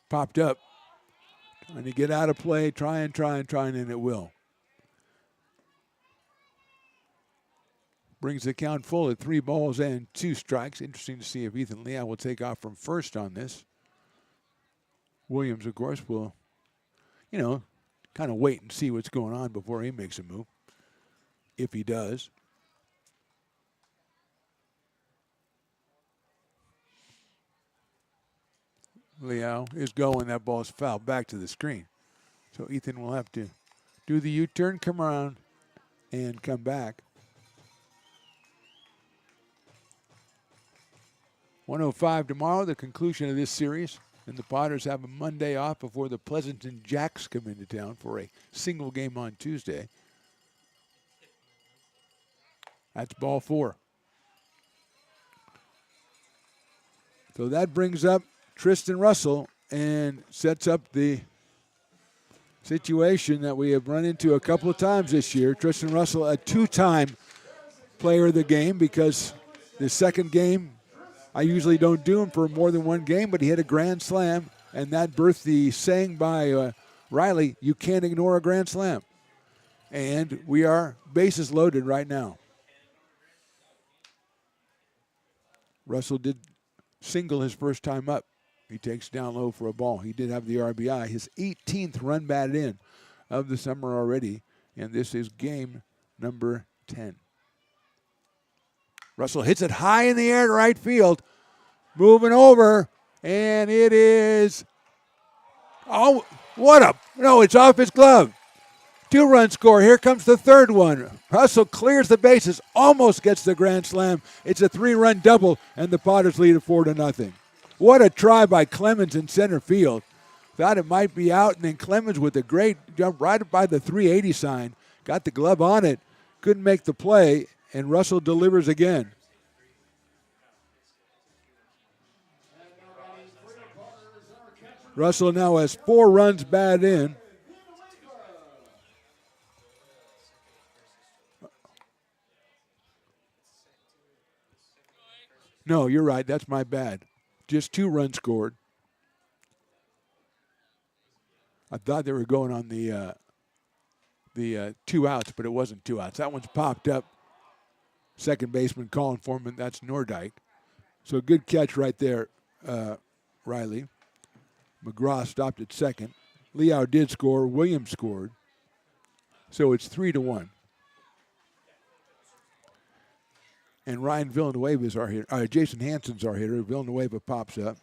Popped up. Trying to get out of play, trying, and it will. Brings the count full at 3 balls and 2 strikes. Interesting to see if Ethan Liao will take off from first on this. Williams, of course, will, you know, kind of wait and see what's going on before he makes a move, if he does. Liao is going. That ball is fouled back to the screen. So Ethan will have to do the U-turn, come around, and come back. 1:05 tomorrow, the conclusion of this series. And the Potters have a Monday off before the Pleasanton Jacks come into town for a single game on Tuesday. That's ball 4. So that brings up Tristan Russell and sets up the situation that we have run into a couple of times this year. Tristan Russell, a 2-time player of the game, because the second game, I usually don't do him for more than 1 game, but he hit a grand slam, and that birthed the saying by Riley, you can't ignore a grand slam. And we are bases loaded right now. Russell did single his first time up. He takes down low for a ball. He did have the RBI. His 18th run batted in of the summer already, and this is game number 10. Russell hits it high in the air to right field. Moving over, and it is, oh, it's off his glove. 2-run score. Here comes the third one. Russell clears the bases, almost gets the grand slam. It's a 3-run double, and the Potters lead it 4-0. What a try by Clemens in center field. Thought it might be out, and then Clemens with a great jump right by the 380 sign. Got the glove on it, couldn't make the play, and Russell delivers again. Russell now has 4 runs batted in. No, you're right. That's my bad. Just 2 runs scored. I thought they were going on the the 2 outs, but it wasn't 2 outs. That one's popped up. Second baseman calling for him, and that's Nordyke. So good catch right there, Riley. McGraw stopped at second. Liao did score. Williams scored. So it's 3-1. And Ryan Villanueva is our hitter. Jason Hansen's our hitter. Villanueva pops up.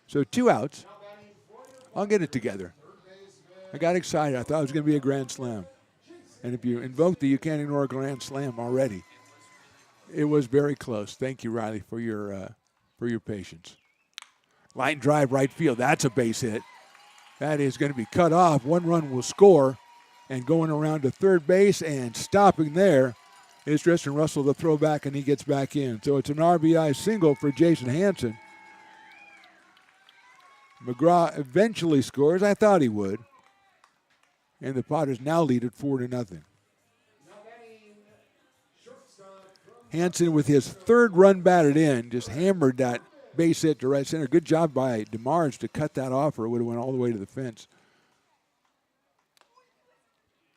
So 2 outs. I'll get it together. I got excited. I thought it was going to be a grand slam. And if you invoke you can't ignore a grand slam already. It was very close. Thank you, Riley, for your patience. Line drive right field. That's a base hit. That is going to be cut off. 1 run will score. And going around to third base and stopping there is Tristan Russell, the throwback, and he gets back in. So it's an RBI single for Jason Hansen. McGraw eventually scores. I thought he would. And the Potters now lead it 4-0. Hansen, with his 3rd run batted in, just hammered that base hit to right center. Good job by DeMars to cut that off, or it would have went all the way to the fence.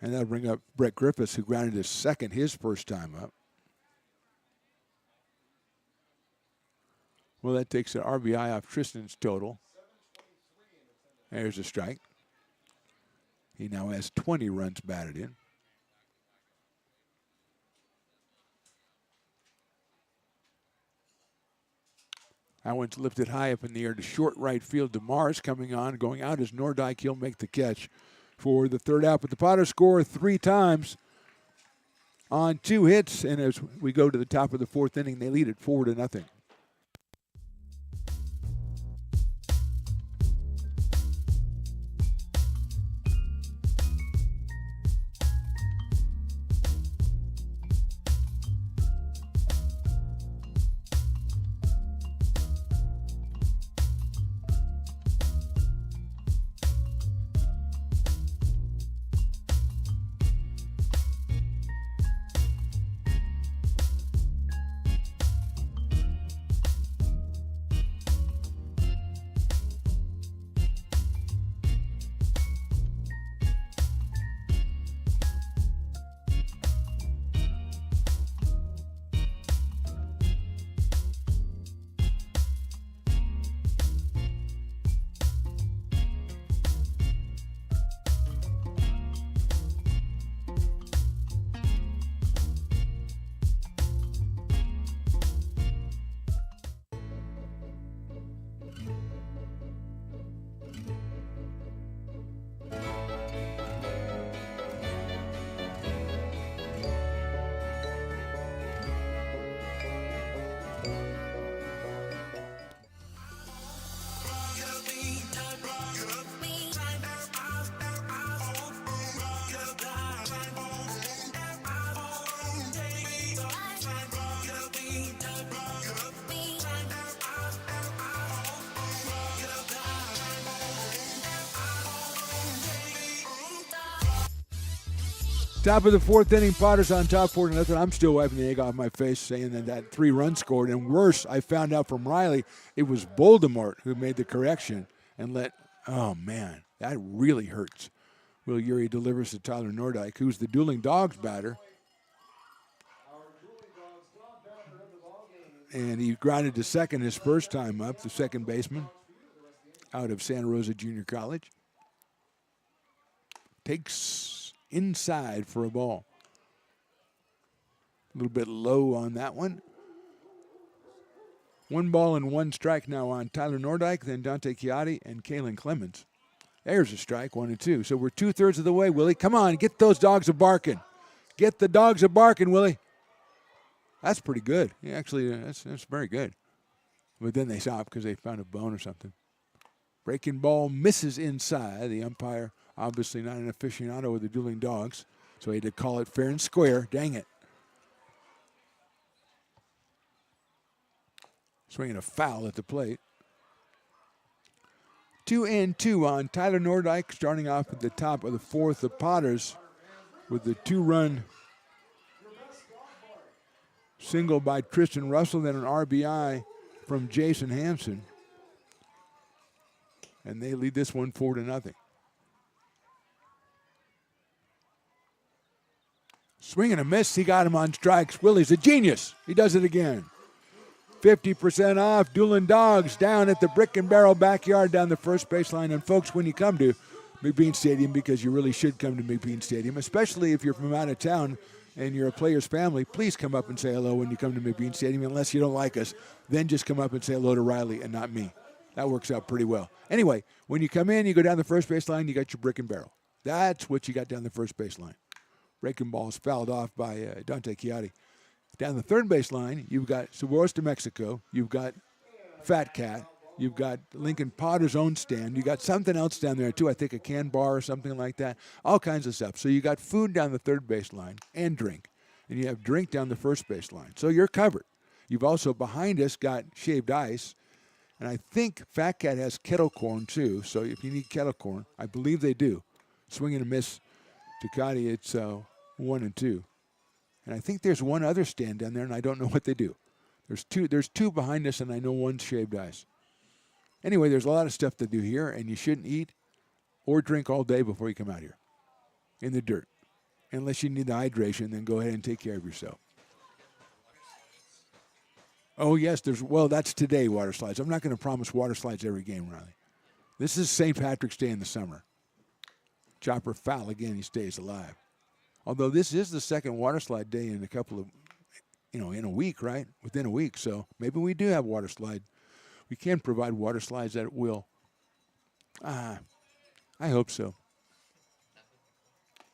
And that'll bring up Brett Griffiths, who grounded his second, his first time up. Well, that takes an RBI off Tristan's total. There's a strike. He now has 20 runs batted in. That one's lifted high up in the air to short right field. DeMars coming on, going out as Nordyke. He'll make the catch for the 3rd out. But the Potters score 3 times on 2 hits. And as we go to the top of the 4th inning, they lead it 4-0. Top of the 4th inning, Potters on top 4-0. I'm still wiping the egg off my face saying that 3-run scored. And worse, I found out from Riley, it was Voldemort who made the correction and oh man, that really hurts. Will Urey delivers to Tyler Nordyke, who's the Dueling Dogs batter. And he grounded to second his first time up, the second baseman out of Santa Rosa Junior College. Takes inside for a ball. A little bit low on that one. 1 ball and 1 strike now on Tyler Nordyke, then Dante Chiatti and Kalen Clemens. There's a strike, 1-2. So we're 2/3 of the way, Willie. Come on, get those dogs a-barking. Get the dogs a-barking, Willie. That's pretty good. Yeah, actually, that's very good. But then they stopped because they found a bone or something. Breaking ball misses inside. The umpire, obviously not an aficionado of the Dueling Dogs, so he had to call it fair and square. Dang it. Swinging a foul at the plate. 2-2 on Tyler Nordyke, starting off at the top of the 4th. The Potters with the 2-run single by Tristan Russell, then an RBI from Jason Hansen. And they lead this one 4-0. Swing and a miss. He got him on strikes. Willie's a genius. He does it again. 50% off. Doolin Dogs down at the Brick and Barrel backyard down the first baseline. And folks, when you come to McBean Stadium, because you really should come to McBean Stadium, especially if you're from out of town and you're a player's family, please come up and say hello when you come to McBean Stadium. Unless you don't like us, then just come up and say hello to Riley and not me. That works out pretty well. Anyway, when you come in, you go down the first baseline, you got your Brick and Barrel. That's what you got down the first baseline. Breaking balls fouled off by Dante Chiatti. Down the third baseline, you've got Sabores de Mexico. You've got Fat Cat. You've got Lincoln Potter's own stand. You got something else down there, too. I think a can bar or something like that. All kinds of stuff. So you got food down the third baseline and drink. And you have drink down the first baseline. So you're covered. You've also, behind us, got shaved ice. And I think Fat Cat has kettle corn, too. So if you need kettle corn, I believe they do. Swing and a miss. Ducati, it's 1 and 2. And I think there's one other stand down there, and I don't know what they do. There's two behind us, and I know one's shaved ice. Anyway, there's a lot of stuff to do here, and you shouldn't eat or drink all day before you come out here in the dirt. Unless you need the hydration, then go ahead and take care of yourself. Oh, yes, that's today, water slides. I'm not going to promise water slides every game, Riley. This is St. Patrick's Day in the summer. Chopper foul again, he stays alive. Although this is the second water slide day in a couple of, in a week, right? Within a week. So maybe we do have water slide. We can provide water slides at will. I hope so.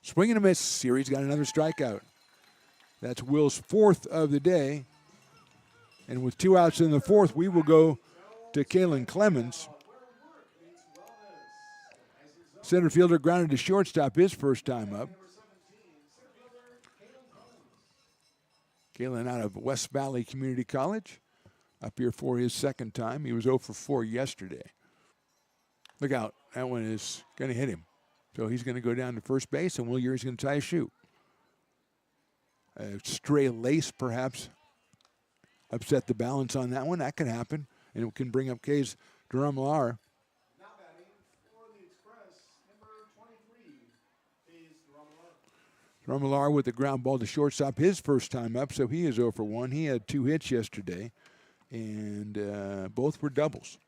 Swing and a miss. Series got another strikeout. That's Will's fourth of the day. And with 2 outs in the fourth, we will go to Kalen Clemens. Center fielder grounded to shortstop his first time up. Kalen out of West Valley Community College, up here for his second time. He was 0 for 4 yesterday. Look out. That one is going to hit him. So he's going to go down to first base, and Will Urey's going to tie a shoe. A stray lace, perhaps, upset the balance on that one. That can happen, and it can bring up K's Drummlar. Drummlar with the ground ball to shortstop, his first time up, so he is 0 for 1. He had 2 hits yesterday, and both were doubles.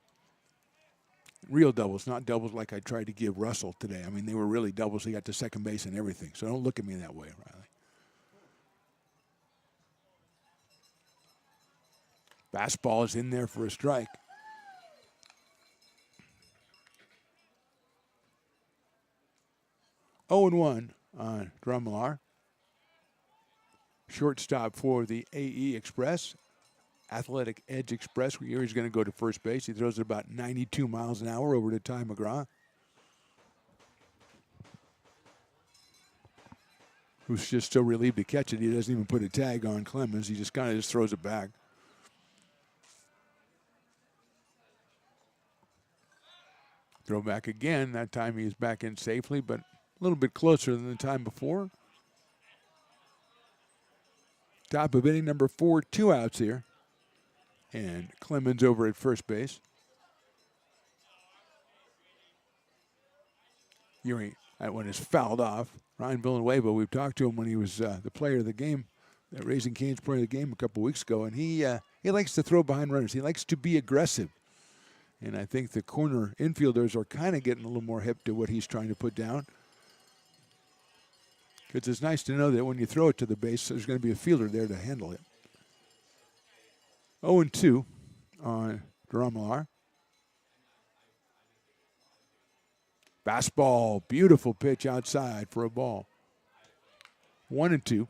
Real doubles, not doubles like I tried to give Russell today. I mean, they were really doubles. He got to second base and everything, so don't look at me that way, Riley. Fastball is in there for a strike. Oh and 1 on Drummlar. Shortstop for the AE Express, Athletic Edge Express. He's going to go to first base. He throws it about 92 miles an hour over to Ty McGraw, who's just so relieved to catch it. He doesn't even put a tag on Clemens. He just kind of throws it back. Throw back again. That time he's back in safely, but a little bit closer than the time before. Top of inning number 4, 2 outs here. And Clemens over at first base. Urey, that one is fouled off. Ryan Villanueva, we've talked to him when he was the player of the game, Raising Cane's player of the game a couple weeks ago, and he likes to throw behind runners. He likes to be aggressive. And I think the corner infielders are kind of getting a little more hip to what he's trying to put down. Because it's nice to know that when you throw it to the base, there's going to be a fielder there to handle it. 0-2 on Drummlar. Fastball, beautiful pitch outside for a ball. 1-2.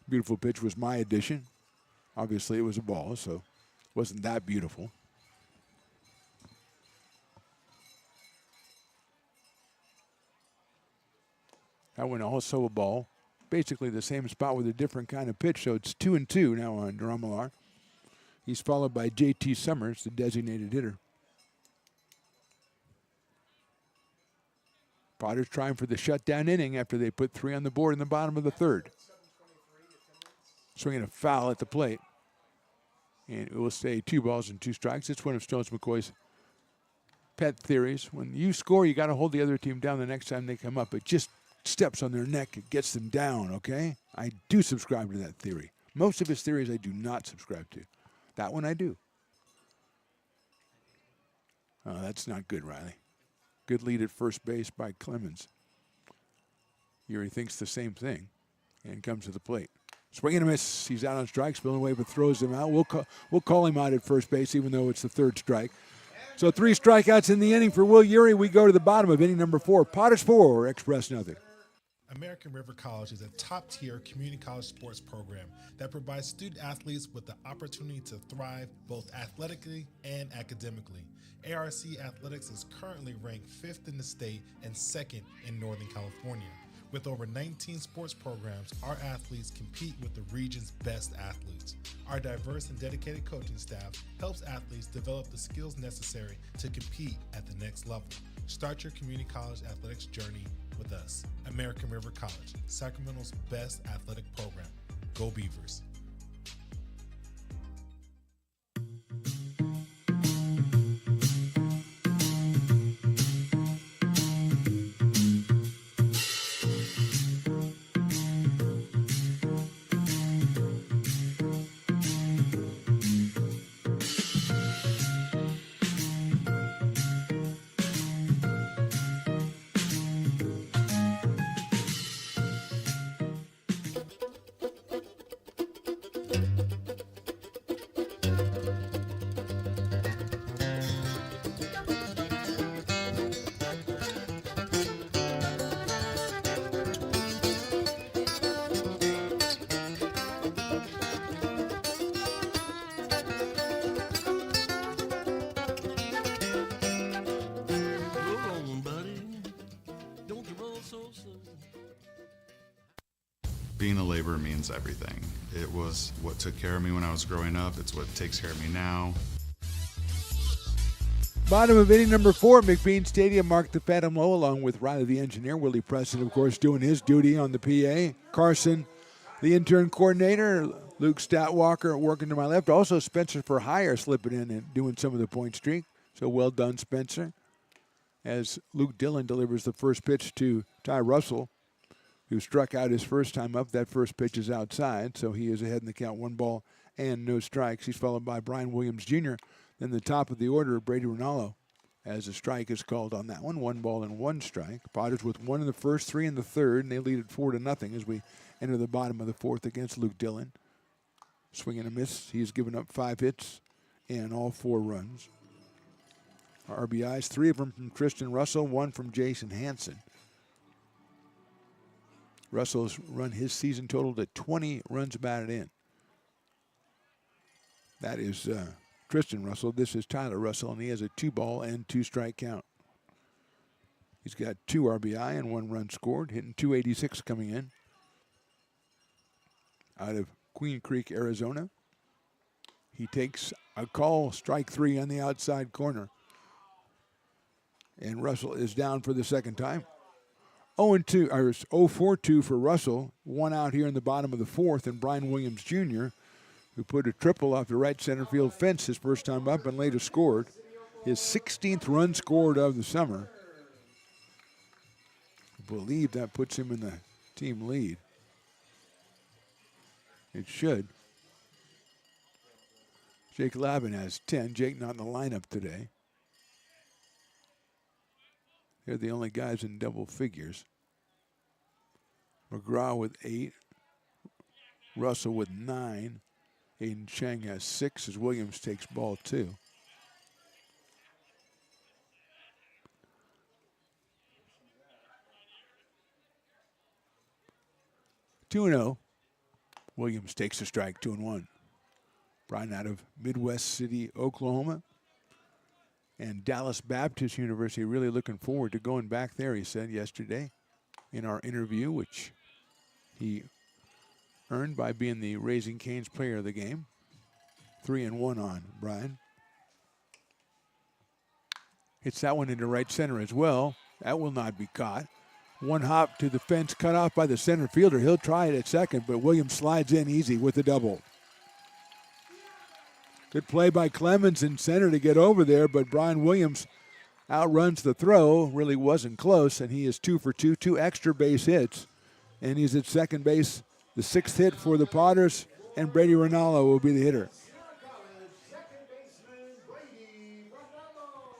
Beautiful pitch was my addition. Obviously, it was a ball, so it wasn't that beautiful. That one also a ball. Basically the same spot with a different kind of pitch, so it's 2-2 now on Drummlar. He's followed by J.T. Summers, the designated hitter. Potter's trying for the shutdown inning after they put 3 on the board in the bottom of the third. Swinging a foul at the plate. And it will stay 2 balls and 2 strikes. It's one of Stones McCoy's pet theories. When you score, you got to hold the other team down the next time they come up. But just steps on their neck, it gets them down, okay? I do subscribe to that theory. Most of his theories I do not subscribe to. That one I do. Oh, that's not good, Riley. Good lead at first base by Clemens. Here he thinks the same thing and comes to the plate. Swing and a miss. He's out on strike, spilling away, but throws him out. We'll call him out at first base, even though it's the third strike. So 3 strikeouts in the inning for Will Urey. We go to the bottom of inning number 4. Potters 4, Express nothing. American River College is a top-tier community college sports program that provides student-athletes with the opportunity to thrive both athletically and academically. ARC Athletics is currently ranked 5th in the state and 2nd in Northern California. With over 19 sports programs, our athletes compete with the region's best athletes. Our diverse and dedicated coaching staff helps athletes develop the skills necessary to compete at the next level. Start your community college athletics journey with us. American River College, Sacramento's best athletic program. Go Beavers. Being a laborer means everything. It was what took care of me when I was growing up. It's what takes care of me now. Bottom of inning number 4, McBean Stadium. Mark the Phantom Low along with Riley the engineer. Willie Preston, of course, doing his duty on the PA. Carson, the intern coordinator. Luke Statwalker working to my left. Also Spencer for hire slipping in and doing some of the point streak. So well done, Spencer. As Luke Dillon delivers the first pitch to Ty Russell, who struck out his first time up. That first pitch is outside, so he is ahead in the count, 1 ball and no strikes. He's followed by Brian Williams Jr. Then the top of the order, Brady Rinaldo, as a strike is called on that one. 1 ball and 1 strike. Potters with 1 in the first, 3 in the third, and they lead it 4-0 as we enter the bottom of the 4th against Luke Dillon. Swing and a miss. He's given up 5 hits and all 4 runs. RBIs, 3 of them from Tristan Russell, 1 from Jason Hansen. Russell's run his season total to 20 runs batted in. That is Tristan Russell. This is Tyler Russell, and he has a 2 ball and 2 strike count. He's got 2 RBI and 1 run scored, hitting .286 coming in. Out of Queen Creek, Arizona. He takes a call, strike 3 on the outside corner. And Russell is down for the second time. 0-4-2 for Russell. 1 out here in the bottom of the 4th, and Brian Williams Jr., who put a triple off the right center field fence his first time up and later scored. His 16th run scored of the summer. I believe that puts him in the team lead. It should. Jake Lavin has 10. Jake not in the lineup today. They're the only guys in double figures. McGraw with 8. Russell with 9. Aiden Chang has 6 as Williams takes ball 2. (2-0). Williams takes a strike, 2-1. Brian out of Midwest City, Oklahoma. And Dallas Baptist University, really looking forward to going back there, he said yesterday in our interview, which he earned by being the Raising Cane's player of the game. 3-1 on Brian. Hits that one into right center as well. That will not be caught. 1 hop to the fence, cut off by the center fielder. He'll try it at second, but Williams slides in easy with the double. Good play by Clemens in center to get over there, but Brian Williams outruns the throw. Really wasn't close, and he is 2 for 2, 2 extra base hits. And he's at second base, the 6th hit for the Potters, and Brady Rinaldo will be the hitter.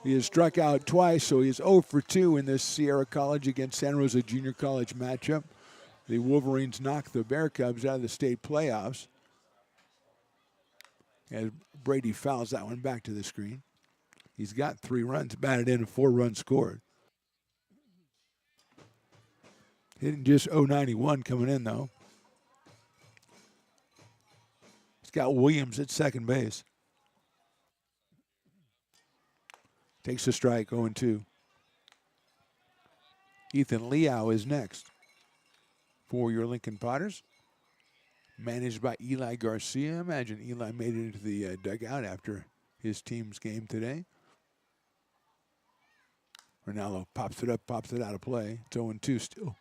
He has struck out twice, so he's 0 for 2 in this Sierra College against San Rosa Junior College matchup. The Wolverines knocked the Bear Cubs out of the state playoffs. As Brady fouls that one back to the screen. He's got 3 runs batted in and 4 runs scored. Hitting just .091 coming in, though. He's got Williams at second base. Takes a strike, 0-2. Ethan Liao is next for your Lincoln Potters. Managed by Eli Garcia. Imagine Eli made it into the dugout after his team's game today. Ronaldo pops it up, pops it out of play. It's 0-2 still.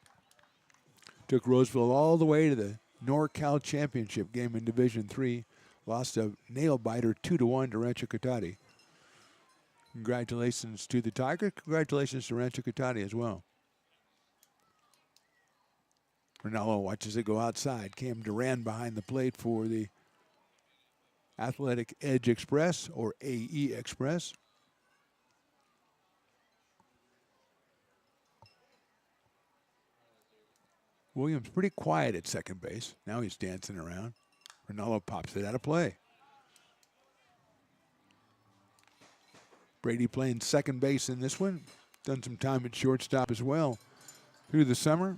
Took Roseville all the way to the NorCal Championship game in Division III. Lost a nail-biter 2-1 to Rancho Cotati. Congratulations to the Tiger. Congratulations to Rancho Cotati as well. Ronaldo watches it go outside. Cam Duran behind the plate for the Athletic Edge Express, or AE Express. Williams pretty quiet at second base. Now he's dancing around. Ronaldo pops it out of play. Brady playing second base in this one. Done some time at shortstop as well through the summer.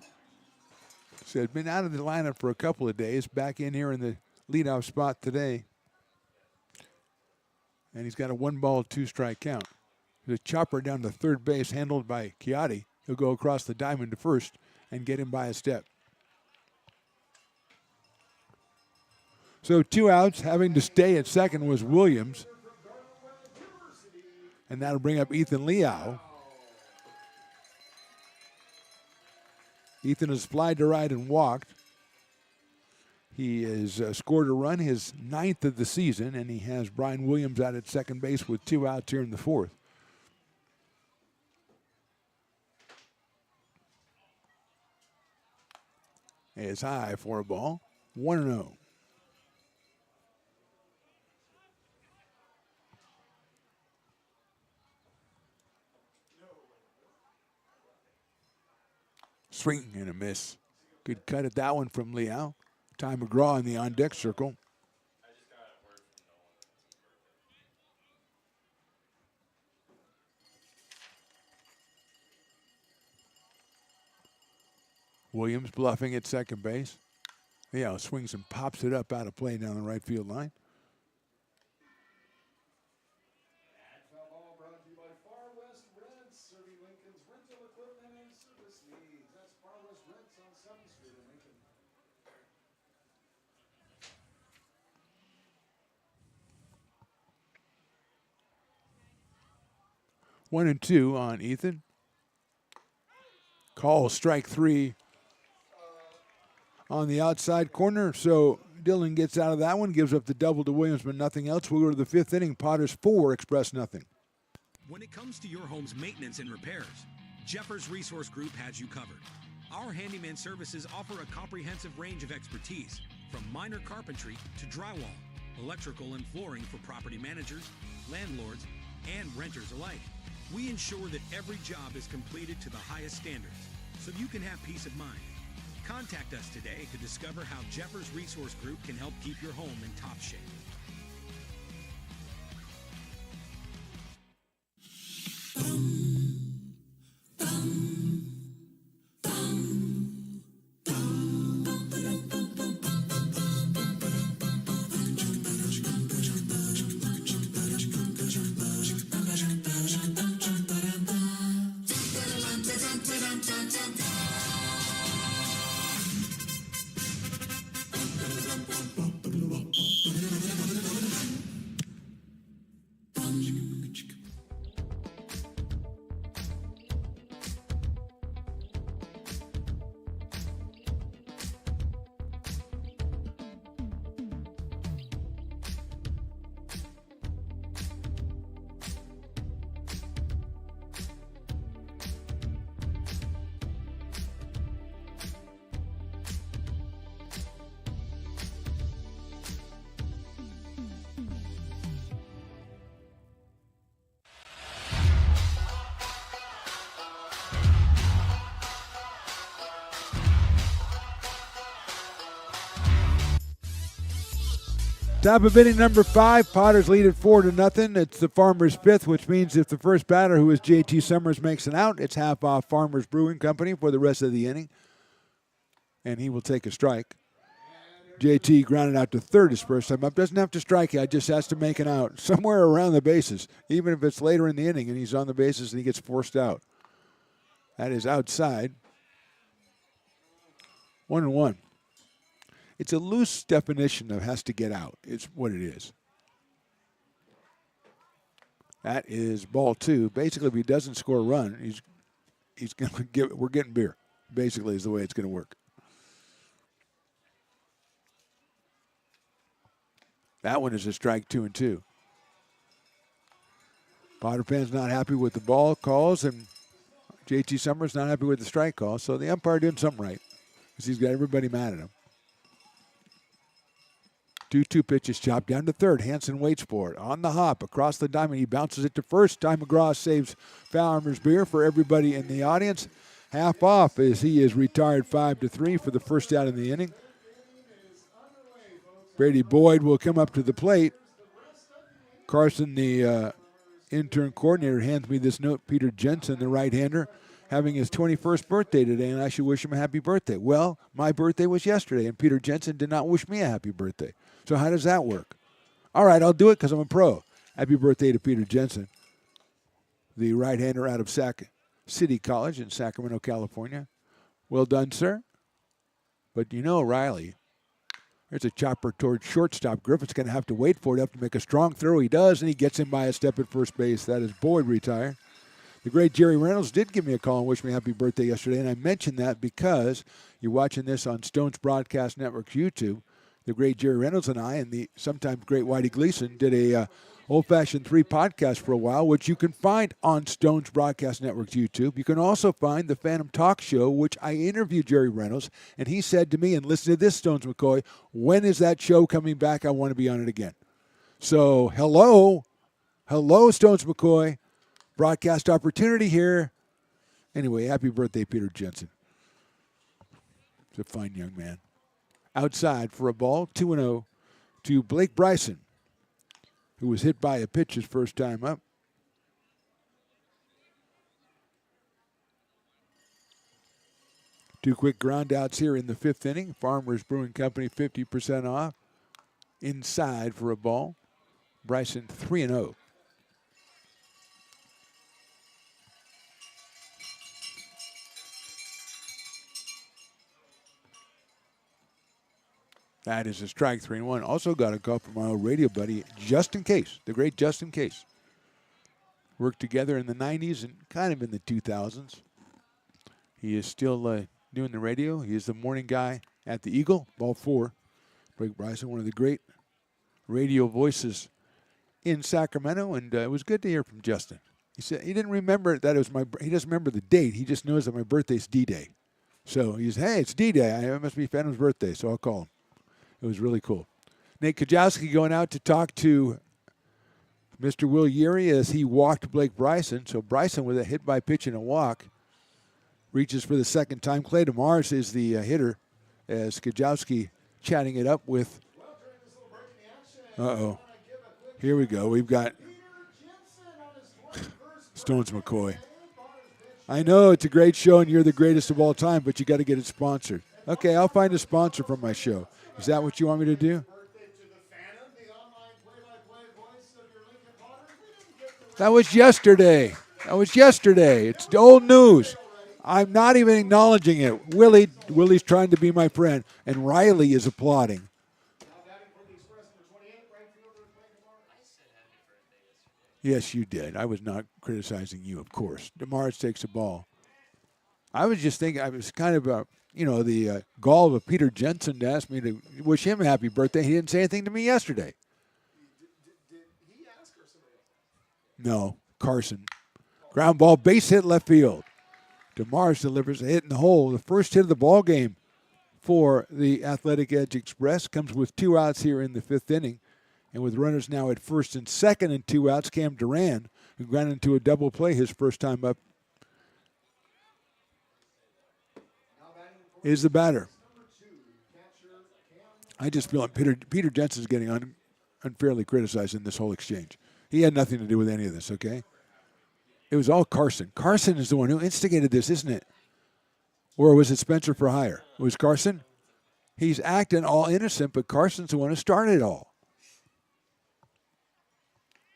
So had been out of the lineup for a couple of days. Back in here in the leadoff spot today. And he's got a 1-ball, 2-strike count. There's a chopper down to third base handled by Chiatti. He'll go across the diamond to first and get him by a step. So 2 outs. Having to stay at second was Williams. And that'll bring up Ethan Liao. Ethan has flied to right and walked. He has scored a run, his 9th of the season, and he has Brian Williams out at second base with 2 outs here in the 4th. It's high for a ball. 1-0. Swing and a miss. Good cut at that one from Liao. Ty McGraw in the on-deck circle. Williams bluffing at second base. Liao swings and pops it up out of play down the right field line. One and two on Ethan. Call strike 3 on the outside corner. So Dillon gets out of that one, gives up the double to Williams, but nothing else. We'll go to the 5th inning. Potters 4, Express nothing. When it comes to your home's maintenance and repairs, Jeffers Resource Group has you covered. Our handyman services offer a comprehensive range of expertise, from minor carpentry to drywall, electrical and flooring for property managers, landlords, and renters alike. We ensure that every job is completed to the highest standards, so you can have peace of mind. Contact us today to discover how Jeffers Resource Group can help keep your home in top shape. Top of inning number 5. Potters lead it 4-0. It's the Farmers' 5th, which means if the first batter, who is J.T. Summers, makes an out, it's half off Farmers Brewing Company for the rest of the inning. And he will take a strike. J.T. grounded out to third his first time up. Doesn't have to strike out, just has to make an out somewhere around the bases, even if it's later in the inning and he's on the bases and he gets forced out. That is outside. 1-1. It's a loose definition of has to get out. It's what it is. That is ball 2. Basically, if he doesn't score a run, he's going to give. We're getting beer. Basically, is the way it's going to work. That one is a strike, 2-2. Potter fans not happy with the ball calls, and J.T. Summers not happy with the strike call. So the umpire doing something right because he's got everybody mad at him. 2-2 pitches chopped down to third. Hansen waits for it. On the hop, across the diamond. He bounces it to first. Ty McGraw saves Farmers beer for everybody in the audience. Half off as he is retired 5-3 for the first out in the inning. Brady Boyd will come up to the plate. Carson, the intern coordinator, hands me this note. Peter Jensen, the right-hander, having his 21st birthday today, and I should wish him a happy birthday. Well, my birthday was yesterday, and Peter Jensen did not wish me a happy birthday. So how does that work? All right, I'll do it because I'm a pro. Happy birthday to Peter Jensen, the right-hander out of Sac City College in Sacramento, California. Well done, sir. But you know, Riley, there's a chopper towards shortstop. Griffin's going to have to wait for it. Have to make a strong throw. He does, and he gets him by a step at first base. That is Boyd retired. The great Jerry Reynolds did give me a call and wish me a happy birthday yesterday, and I mentioned that because you're watching this on Stone's Broadcast Network's YouTube. The great Jerry Reynolds and I and the sometimes great Whitey Gleason did a Old-Fashioned 3 podcast for a while, which you can find on Stone's Broadcast Network's YouTube. You can also find the Phantom Talk Show, which I interviewed Jerry Reynolds, and he said to me, and listen to this, Stones McCoy, when is that show coming back? I want to be on it again. So, hello, Stones McCoy. Broadcast opportunity here. Anyway, happy birthday, Peter Jensen. He's a fine young man. Outside for a ball, 2-0 to Blake Bryson, who was hit by a pitch his first time up. Two quick ground outs here in the 5th inning. Farmers Brewing Company 50% off. Inside for a ball. Bryson 3-0. That is a strike, 3-1. Also got a call from my old radio buddy, Justin Case, the great Justin Case. Worked together in the 90s and kind of in the 2000s. He is still doing the radio. He is the morning guy at the Eagle, ball 4. Blake Bryson, one of the great radio voices in Sacramento, and it was good to hear from Justin. He said he didn't remember that it was he doesn't remember the date. He just knows that my birthday's D-Day. So he said, hey, it's D-Day. It must be Phantom's birthday, so I'll call him. It was really cool. Nate Kajowski going out to talk to Mr. Will Yeary as he walked Blake Bryson. So Bryson with a hit by pitch and a walk reaches for the second time. Clay DeMars is the hitter as Kajowski chatting it up with. Here we go. We've got Stones McCoy. I know it's a great show and you're the greatest of all time, but you got to get it sponsored. Okay, I'll find a sponsor for my show. Is that what you want me to do? That was yesterday. It's old news. I'm not even acknowledging it. Willie's trying to be my friend, and Riley is applauding. Yes, you did. I was not criticizing you, of course. DeMars takes the ball. I was just thinking, I was kind of the gall of Peter Jensen to ask me to wish him a happy birthday. He didn't say anything to me yesterday. Did he ask or somebody else? No, Carson. Ground ball, base hit left field. DeMars delivers a hit in the hole. The first hit of the ball game for the Athletic Edge Express comes with 2 outs here in the 5th inning. And with runners now at first and second and 2 outs, Cam Duran, who grounded into a double play his first time up, is the batter. I just feel like Peter Jensen's getting unfairly criticized in this whole exchange. He had nothing to do with any of this, okay? It was all Carson. Carson is the one who instigated this, isn't it? Or was it Spencer for hire? It was Carson? He's acting all innocent, but Carson's the one who started it all.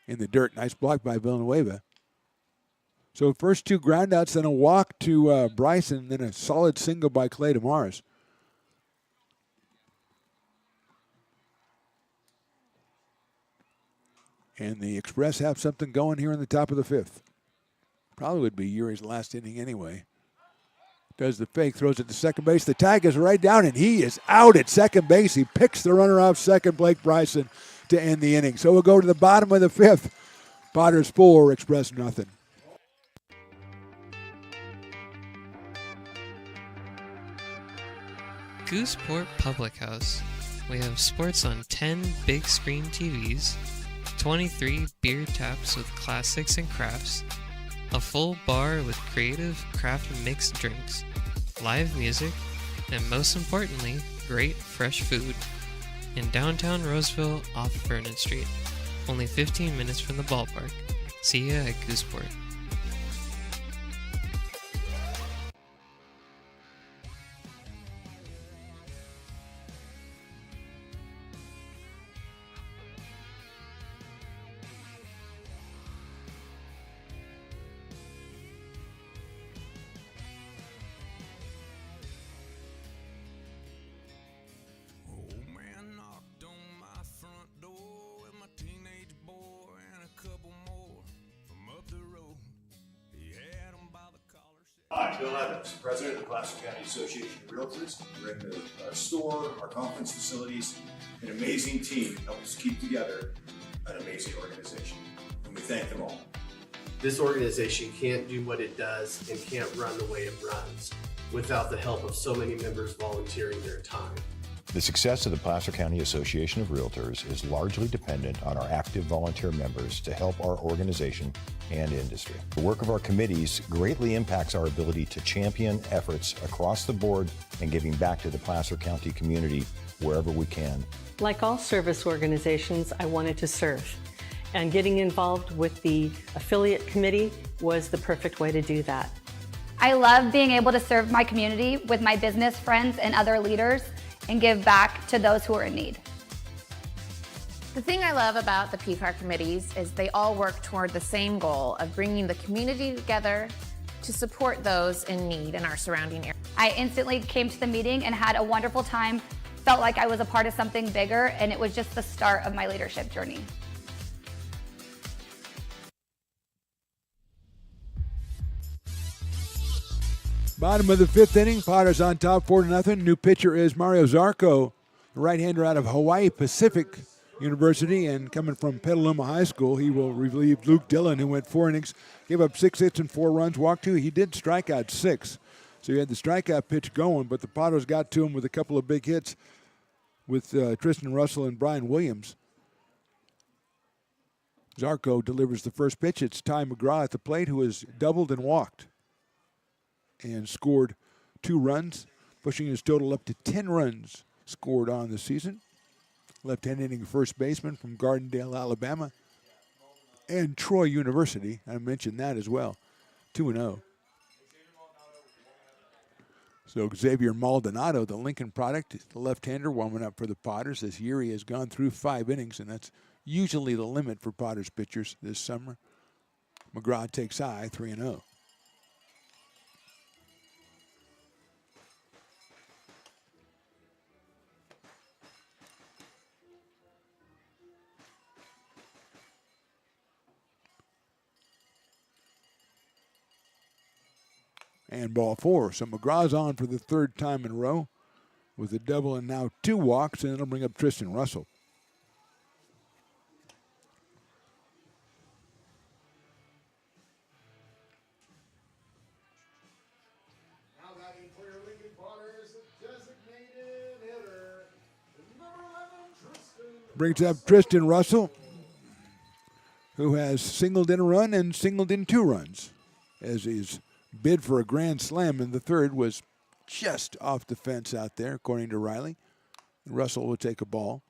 In the dirt, nice block by Villanueva. So first 2 groundouts, then a walk to Bryson, then a solid single by Clay to Mars. And the Express have something going here in the top of the 5th. Probably would be Uri's last inning anyway. Does the fake, throws it to second base. The tag is right down, and he is out at second base. He picks the runner off second, Blake Bryson, to end the inning. So we'll go to the bottom of the 5th. Potters 4, Express nothing. Gooseport Public House. We have sports on 10 big screen TVs, 23 beer taps with classics and crafts, a full bar with creative craft mixed drinks, live music, and most importantly, great fresh food. In downtown Roseville off Vernon Street, only 15 minutes from the ballpark. See ya at Gooseport. Hi, Bill Evans, President of the Placer County Association of Realtors. We're in our store, our conference facilities, an amazing team that helps keep together an amazing organization. And we thank them all. This organization can't do what it does and can't run the way it runs without the help of so many members volunteering their time. The success of the Placer County Association of Realtors is largely dependent on our active volunteer members to help our organization and industry. The work of our committees greatly impacts our ability to champion efforts across the board and giving back to the Placer County community wherever we can. Like all service organizations, I wanted to serve. And getting involved with the affiliate committee was the perfect way to do that. I love being able to serve my community with my business friends and other leaders and give back to those who are in need. The thing I love about the PCAR committees is they all work toward the same goal of bringing the community together to support those in need in our surrounding area. I instantly came to the meeting and had a wonderful time, felt like I was a part of something bigger, and it was just the start of my leadership journey. Bottom of the 5th inning, Potters on top 4-0. New pitcher is Mario Zarco, the right-hander out of Hawaii Pacific University, and coming from Petaluma High School. He will relieve Luke Dillon, who went 4 innings, gave up 6 hits and 4 runs, walked 2. He did strike out 6. So he had the strikeout pitch going, but the Potters got to him with a couple of big hits with Tristan Russell and Brian Williams. Zarco delivers the first pitch. It's Ty McGraw at the plate, who has doubled and walked and scored 2 runs, pushing his total up to 10 runs scored on the season. Left-hand inning first baseman from Gardendale, Alabama, and Troy University. I mentioned that as well. 2-0. So Xavier Maldonado, the Lincoln product, the left-hander, warming up for the Potters. This year he has gone through 5 innings, and that's usually the limit for Potters pitchers this summer. McGraw takes high, 3-0. And ball 4. So McGraw's on for the 3rd time in a row with a double and now 2 walks, and it'll bring up Tristan Russell. Now batting for your Lincoln Potters, designated hitter, number 11, Tristan. Brings up Tristan Russell, who has singled in a run and singled in 2 runs, as his bid for a grand slam in the 3rd was just off the fence out there, according to Riley. Russell will take a ball.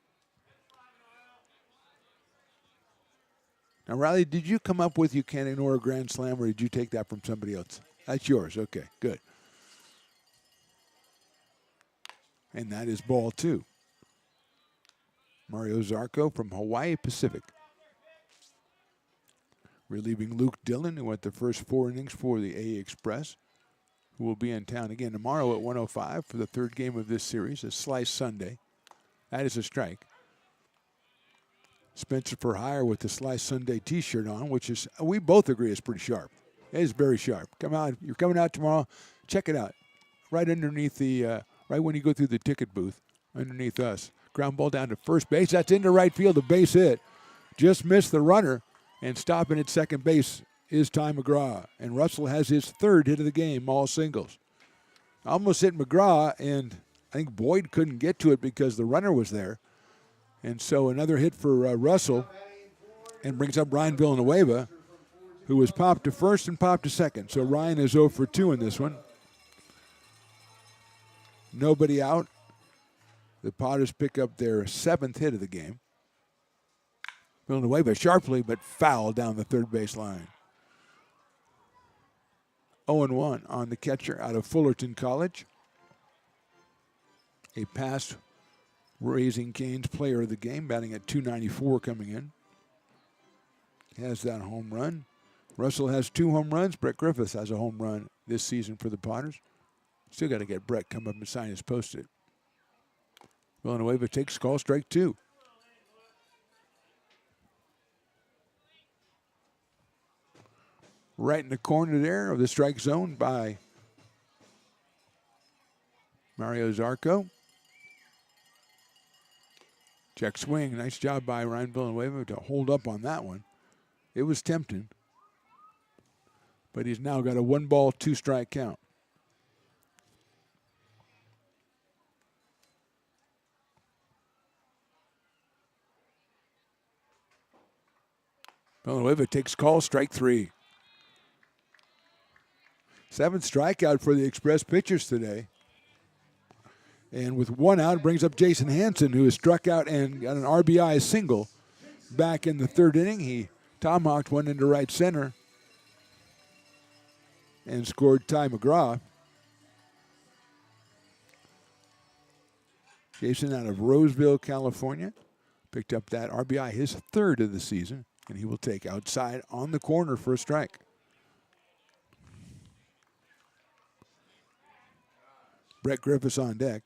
Now, Riley, did you come up with you can't ignore a grand slam, or did you take that from somebody else? That's yours. Okay, good. And that is ball 2. Mario Zarco from Hawaii Pacific. Relieving Luke Dillon, who went the first 4 innings for the A Express, who will be in town again tomorrow at 1:05 for the 3rd game of this series, a Slice Sunday. That is a strike. Spencer for hire with the Slice Sunday T-shirt on, which is, we both agree, is pretty sharp. It is very sharp. Come out, you're coming out tomorrow. Check it out. Right underneath the, right when you go through the ticket booth, underneath us. Ground ball down to first base. That's into right field. A base hit. Just missed the runner, and stopping at second base is Ty McGraw. And Russell has his 3rd hit of the game, all singles. Almost hit McGraw, and I think Boyd couldn't get to it because the runner was there. And so another hit for Russell, and brings up Ryan Villanueva, who was popped to first and popped to second. So Ryan is 0 for 2 in this one. Nobody out. The Potters pick up their 7th hit of the game. Villanueva sharply, but foul down the third base line. 0-1 on the catcher out of Fullerton College. A past Raising Cane's player of the game, batting at .294 coming in. Has that home run. Russell has 2 home runs. Brett Griffiths has a home run this season for the Potters. Still got to get Brett come up and sign his post-it. Villanueva takes call, strike 2. Right in the corner there of the strike zone by Mario Zarco. Check swing. Nice job by Ryan Villanueva to hold up on that one. It was tempting. But he's now got a 1-ball, 2-strike count. Villanueva takes call, strike 3. 7th strikeout for the Express pitchers today. And with 1 out, brings up Jason Hansen, who has struck out and got an RBI single back in the 3rd inning. He tomahawked one into right center and scored Ty McGraw. Jason out of Roseville, California, picked up that RBI, his 3rd of the season, and he will take outside on the corner for a strike. Brett Griffiths on deck.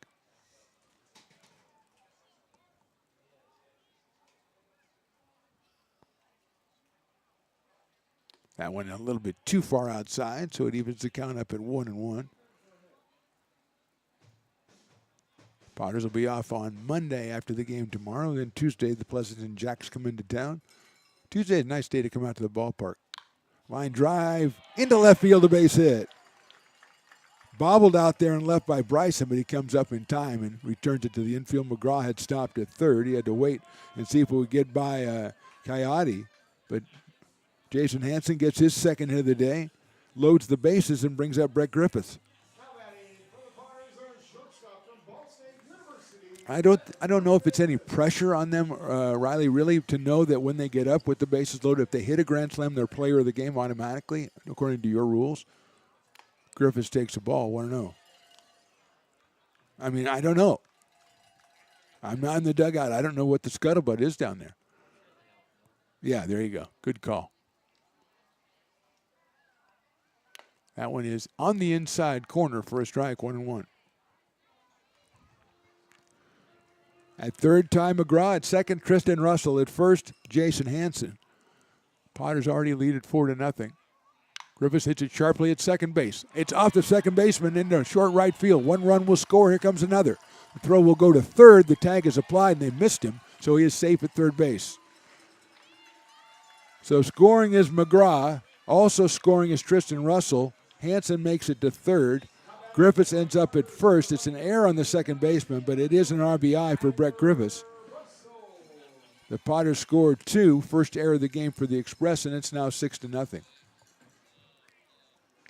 That went a little bit too far outside, so it evens the count up at 1-1. Potters will be off on Monday after the game tomorrow. Then Tuesday, the Pleasanton Jacks come into town. Tuesday is a nice day to come out to the ballpark. Line drive into left field, a base hit. Bobbled out there and left by Bryson, but he comes up in time and returns it to the infield. McGraw had stopped at 3rd. He had to wait and see if it would get by Coyote. But Jason Hansen gets his 2nd hit of the day, loads the bases, and brings up Brett Griffiths. I don't know if it's any pressure on them, Riley, really, to know that when they get up with the bases loaded, if they hit a grand slam, they're player of the game automatically, according to your rules. Griffiths takes the ball, 1-0. I mean, I don't know. I'm not in the dugout. I don't know what the scuttlebutt is down there. Yeah, there you go. Good call. That one is on the inside corner for a strike, 1-1. At 3rd, Ty McGraw. At 2nd, Tristan Russell. At 1st, Jason Hansen. Potters already lead at 4-0. Griffiths hits it sharply at second base. It's off the second baseman into short right field. 1 run will score. Here comes another. The throw will go to 3rd. The tag is applied, and they missed him, so he is safe at 3rd base. So scoring is McGraw. Also scoring is Tristan Russell. Hansen makes it to 3rd. Griffiths ends up at 1st. It's an error on the second baseman, but it is an RBI for Brett Griffiths. The Potters scored 2. First error of the game for the Express, and it's now 6-0.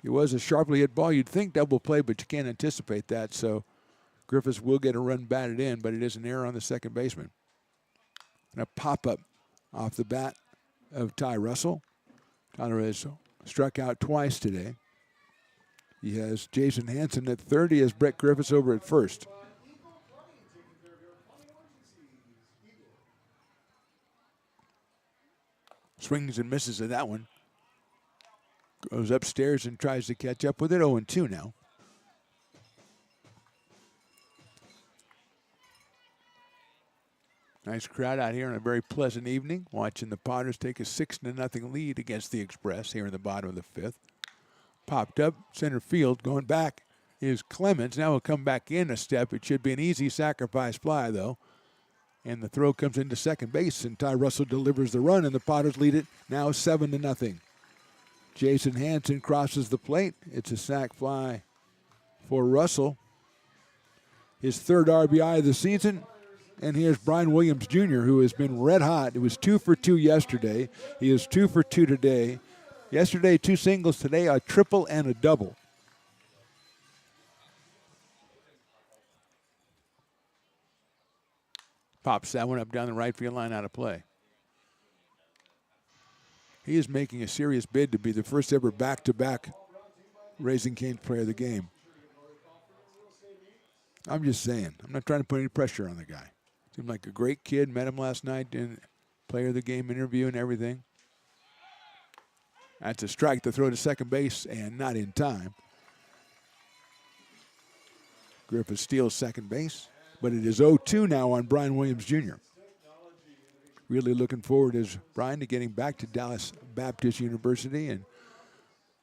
It was a sharply hit ball. You'd think double play, but you can't anticipate that. So Griffiths will get a run batted in, but it is an error on the second baseman. And a pop-up off the bat of Ty Russell. Tyler has struck out twice today. He has Jason Hansen at third. He has Brett Griffiths over at first. Swings and misses at that one. Goes upstairs and tries to catch up with it. 0-2 now. Nice crowd out here on a very pleasant evening, watching the Potters take a 6-0 lead against the Express here in the bottom of the fifth. Popped up, center field, going back is Clemens. Now he'll come back in a step. It should be an easy sacrifice fly, though. And the throw comes into second base, and Ty Russell delivers the run, and the Potters lead it now 7-0. Jason Hansen crosses the plate. It's a sac fly for Russell. His third RBI of the season. And here's Brian Williams Jr., who has been red hot. It was 2 for 2 yesterday. He is 2 for 2 today. Yesterday, 2 singles. Today, a triple and a double. Pops that one up down the right field line, out of play. He is making a serious bid to be the first ever back-to-back Raising Cane's player of the game. I'm just saying. I'm not trying to put any pressure on the guy. Seemed like a great kid. Met him last night in player of the game interview and everything. That's a strike to throw to second base and not in time. Griffith steals second base, but it is 0-2 now on Brian Williams Jr. Really looking forward as Brian to getting back to Dallas Baptist University and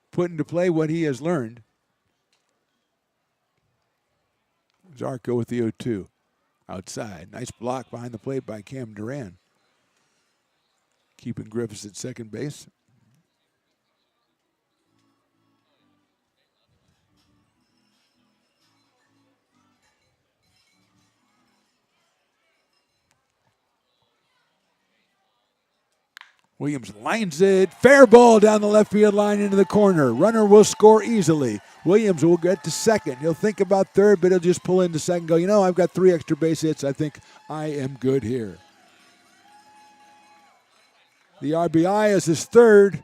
putting to play what he has learned. Zarco with the 0-2. Outside. Nice block behind the plate by Cam Duran. Keeping Griffiths at second base. Williams lines it. Fair ball down the left field line into the corner. Runner will score easily. Williams will get to second. He'll think about third, but he'll just pull into second. Go, I've got 3 extra base hits. I think I am good here. The RBI is his third.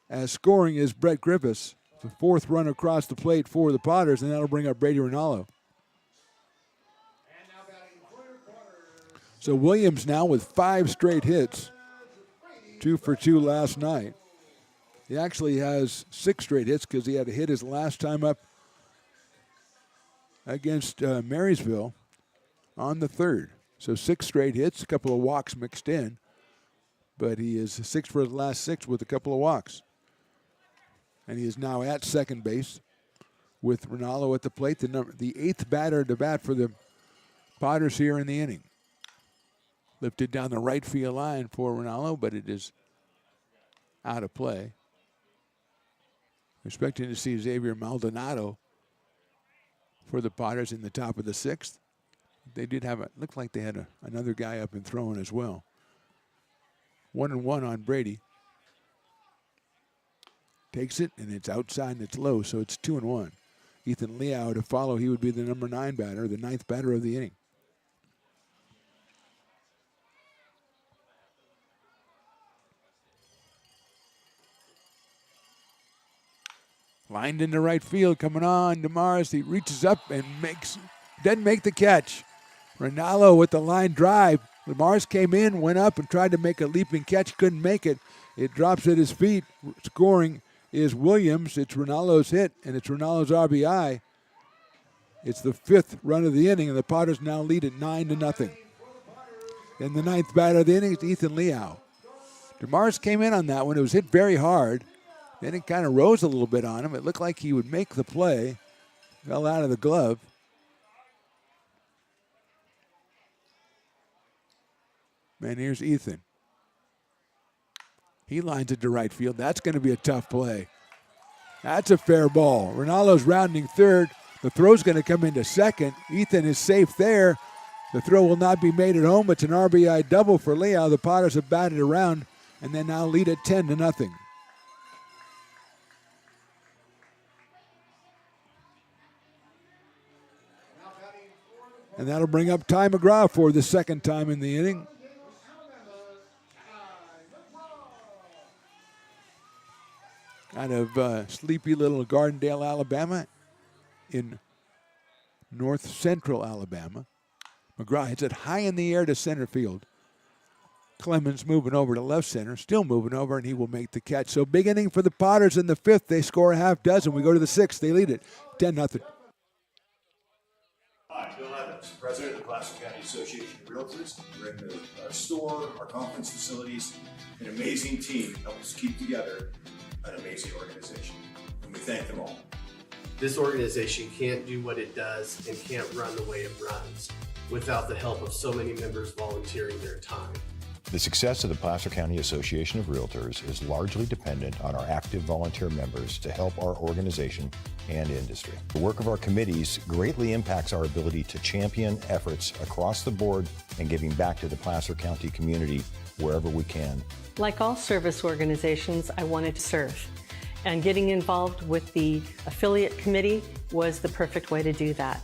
As scoring is Brett Griffiths. The 4th run across the plate for the Potters, and that'll bring up Brady Rinaldo. So Williams now with 5 straight hits, 2 for 2 last night. He actually has 6 straight hits because he had a hit his last time up against Marysville on the 3rd. So 6 straight hits, a couple of walks mixed in, but he is 6 for his last 6 with a couple of walks. And he is now at second base with Rinaldo at the plate, the 8th batter to bat for the Potters here in the inning. Lifted down the right field line for Rinaldo, but it is out of play. Expecting to see Xavier Maldonado for the Potters in the top of the 6th. They did have looked like they had another guy up and throwing as well. 1-1 on Brady. Takes it, and it's outside and it's low, so it's 2-1. Ethan Liao to follow. He would be the number 9 batter, the 9th batter of the inning. Lined into right field, coming on. DeMars, he reaches up and doesn't make the catch. Rinaldo with the line drive. DeMars came in, went up, and tried to make a leaping catch. Couldn't make it. It drops at his feet. Scoring is Williams. It's Rinaldo's hit, and it's Rinaldo's RBI. It's the 5th run of the inning, and the Potters now lead at 9-0. Then the 9th batter of the inning is Ethan Liao. DeMars came in on that one. It was hit very hard. Then it kind of rose a little bit on him. It looked like he would make the play. Fell out of the glove. And here's Ethan. He lines it to right field. That's going to be a tough play. That's a fair ball. Rinaldo's rounding third. The throw's going to come into second. Ethan is safe there. The throw will not be made at home. It's an RBI double for Liao. The Potters have batted around and then now lead at 10-0. And that'll bring up Ty McGraw for the 2nd time in the inning. out of sleepy little Gardendale, Alabama, in north central Alabama. McGraw hits it high in the air to center field. Clemens moving over to left center, still moving over, and he will make the catch. So big inning for the Potters in the fifth. They score a half dozen. We go to the sixth. They lead it 10-0. Hi, Bill Evans, President of the Placer County Association of Realtors. We're in the store, our conference facilities, an amazing team that helps keep together an amazing organization. And we thank them all. This organization can't do what it does and can't run the way it runs without the help of so many members volunteering their time. The success of the Placer County Association of Realtors is largely dependent on our active volunteer members to help our organization and industry. The work of our committees greatly impacts our ability to champion efforts across the board and giving back to the Placer County community wherever we can. Like all service organizations, I wanted to serve. And getting involved with the affiliate committee was the perfect way to do that.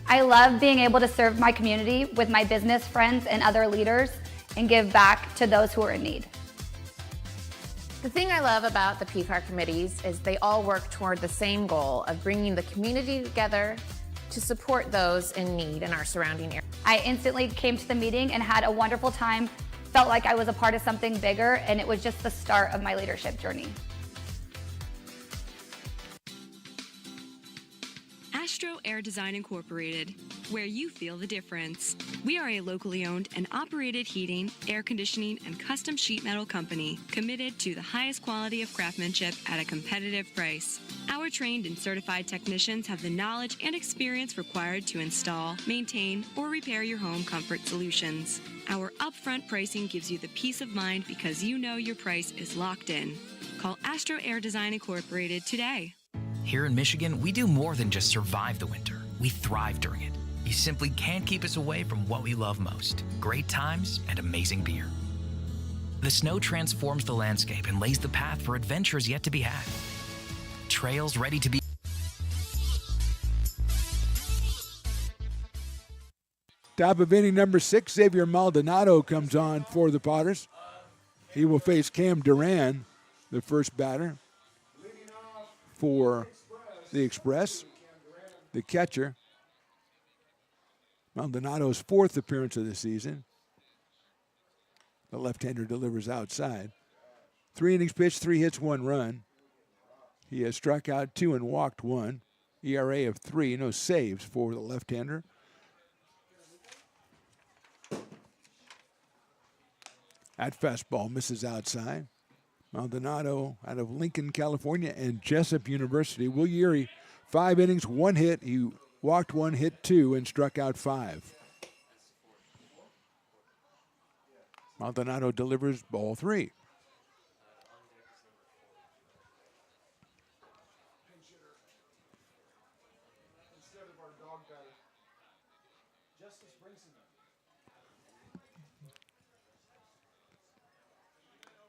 I love being able to serve my community with my business friends and other leaders and give back to those who are in need. The thing I love about the PCAR committees is they all work toward the same goal of bringing the community together to support those in need in our surrounding area. I instantly came to the meeting and had a wonderful time, felt like I was a part of something bigger, and it was just the start of my leadership journey. Astro Air Design Incorporated, where you feel the difference. We are a locally owned and operated heating, air conditioning, and custom sheet metal company committed to the highest quality of craftsmanship at a competitive price. Our trained and certified technicians have the knowledge and experience required to install, maintain, or repair your home comfort solutions. Our upfront pricing gives you the peace of mind because you know your price is locked in. Call Astro Air Design Incorporated today. Here in Michigan, we do more than just survive the winter. We thrive during it. You simply can't keep us away from what we love most: great times and amazing beer. The snow transforms the landscape and lays the path for adventures yet to be had. Trails ready to be. Top of inning number 6, Xavier Maldonado comes on for the Potters. He will face Cam Duran, the first batter for the Express, the catcher. Maldonado's 4th appearance of the season. The left-hander delivers outside. 3 innings pitched, 3 hits, 1 run. He has struck out 2 and walked 1. ERA of 3, no saves for the left-hander. That fastball misses outside. Maldonado out of Lincoln, California, and Jessup University. Will Yeary, 5 innings, 1 hit. He walked 1, hit 2, and struck out 5. Maldonado delivers ball 3.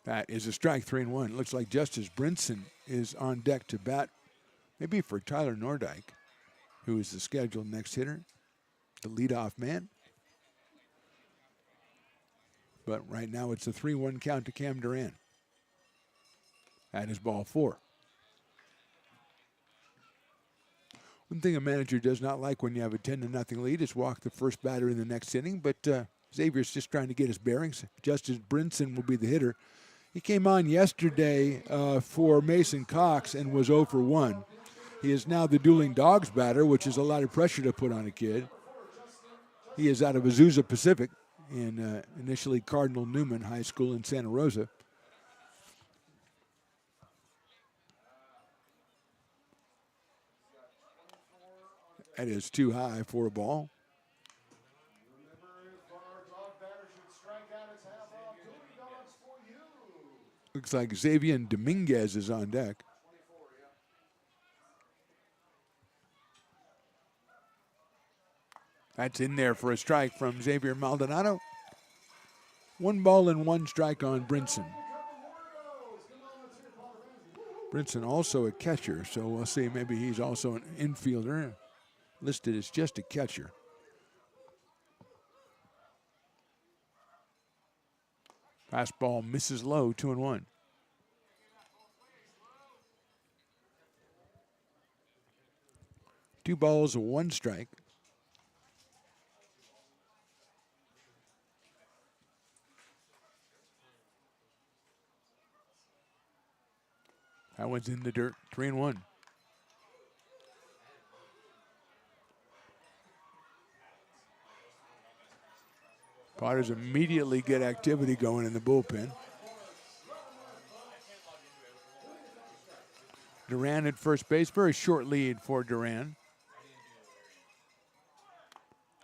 That is a strike, 3-1. Looks like Justice Brinson is on deck to bat, maybe for Tyler Nordyke, who is the scheduled next hitter, the leadoff man. But right now it's a 3-1 count to Cam Duran. That is ball 4. One thing a manager does not like when you have a 10-0 lead is walk the first batter in the next inning, but Xavier's just trying to get his bearings. Justice Brinson will be the hitter. He came on yesterday for Mason Cox and was 0 for 1. He is now the dueling dogs batter, which is a lot of pressure to put on a kid. He is out of Azusa Pacific in initially Cardinal Newman High School in Santa Rosa. That is too high for a ball. Looks like Xavier Dominguez is on deck. That's in there for a strike from Xavier Maldonado. 1 ball and 1 strike on Brinson. Brinson also a catcher, so we'll see. Maybe he's also an infielder, listed as just a catcher. Fastball misses low, 2-1. 2 balls, 1 strike. That one's in the dirt, 3-1. Potters immediately get activity going in the bullpen. Duran at first base, very short lead for Duran.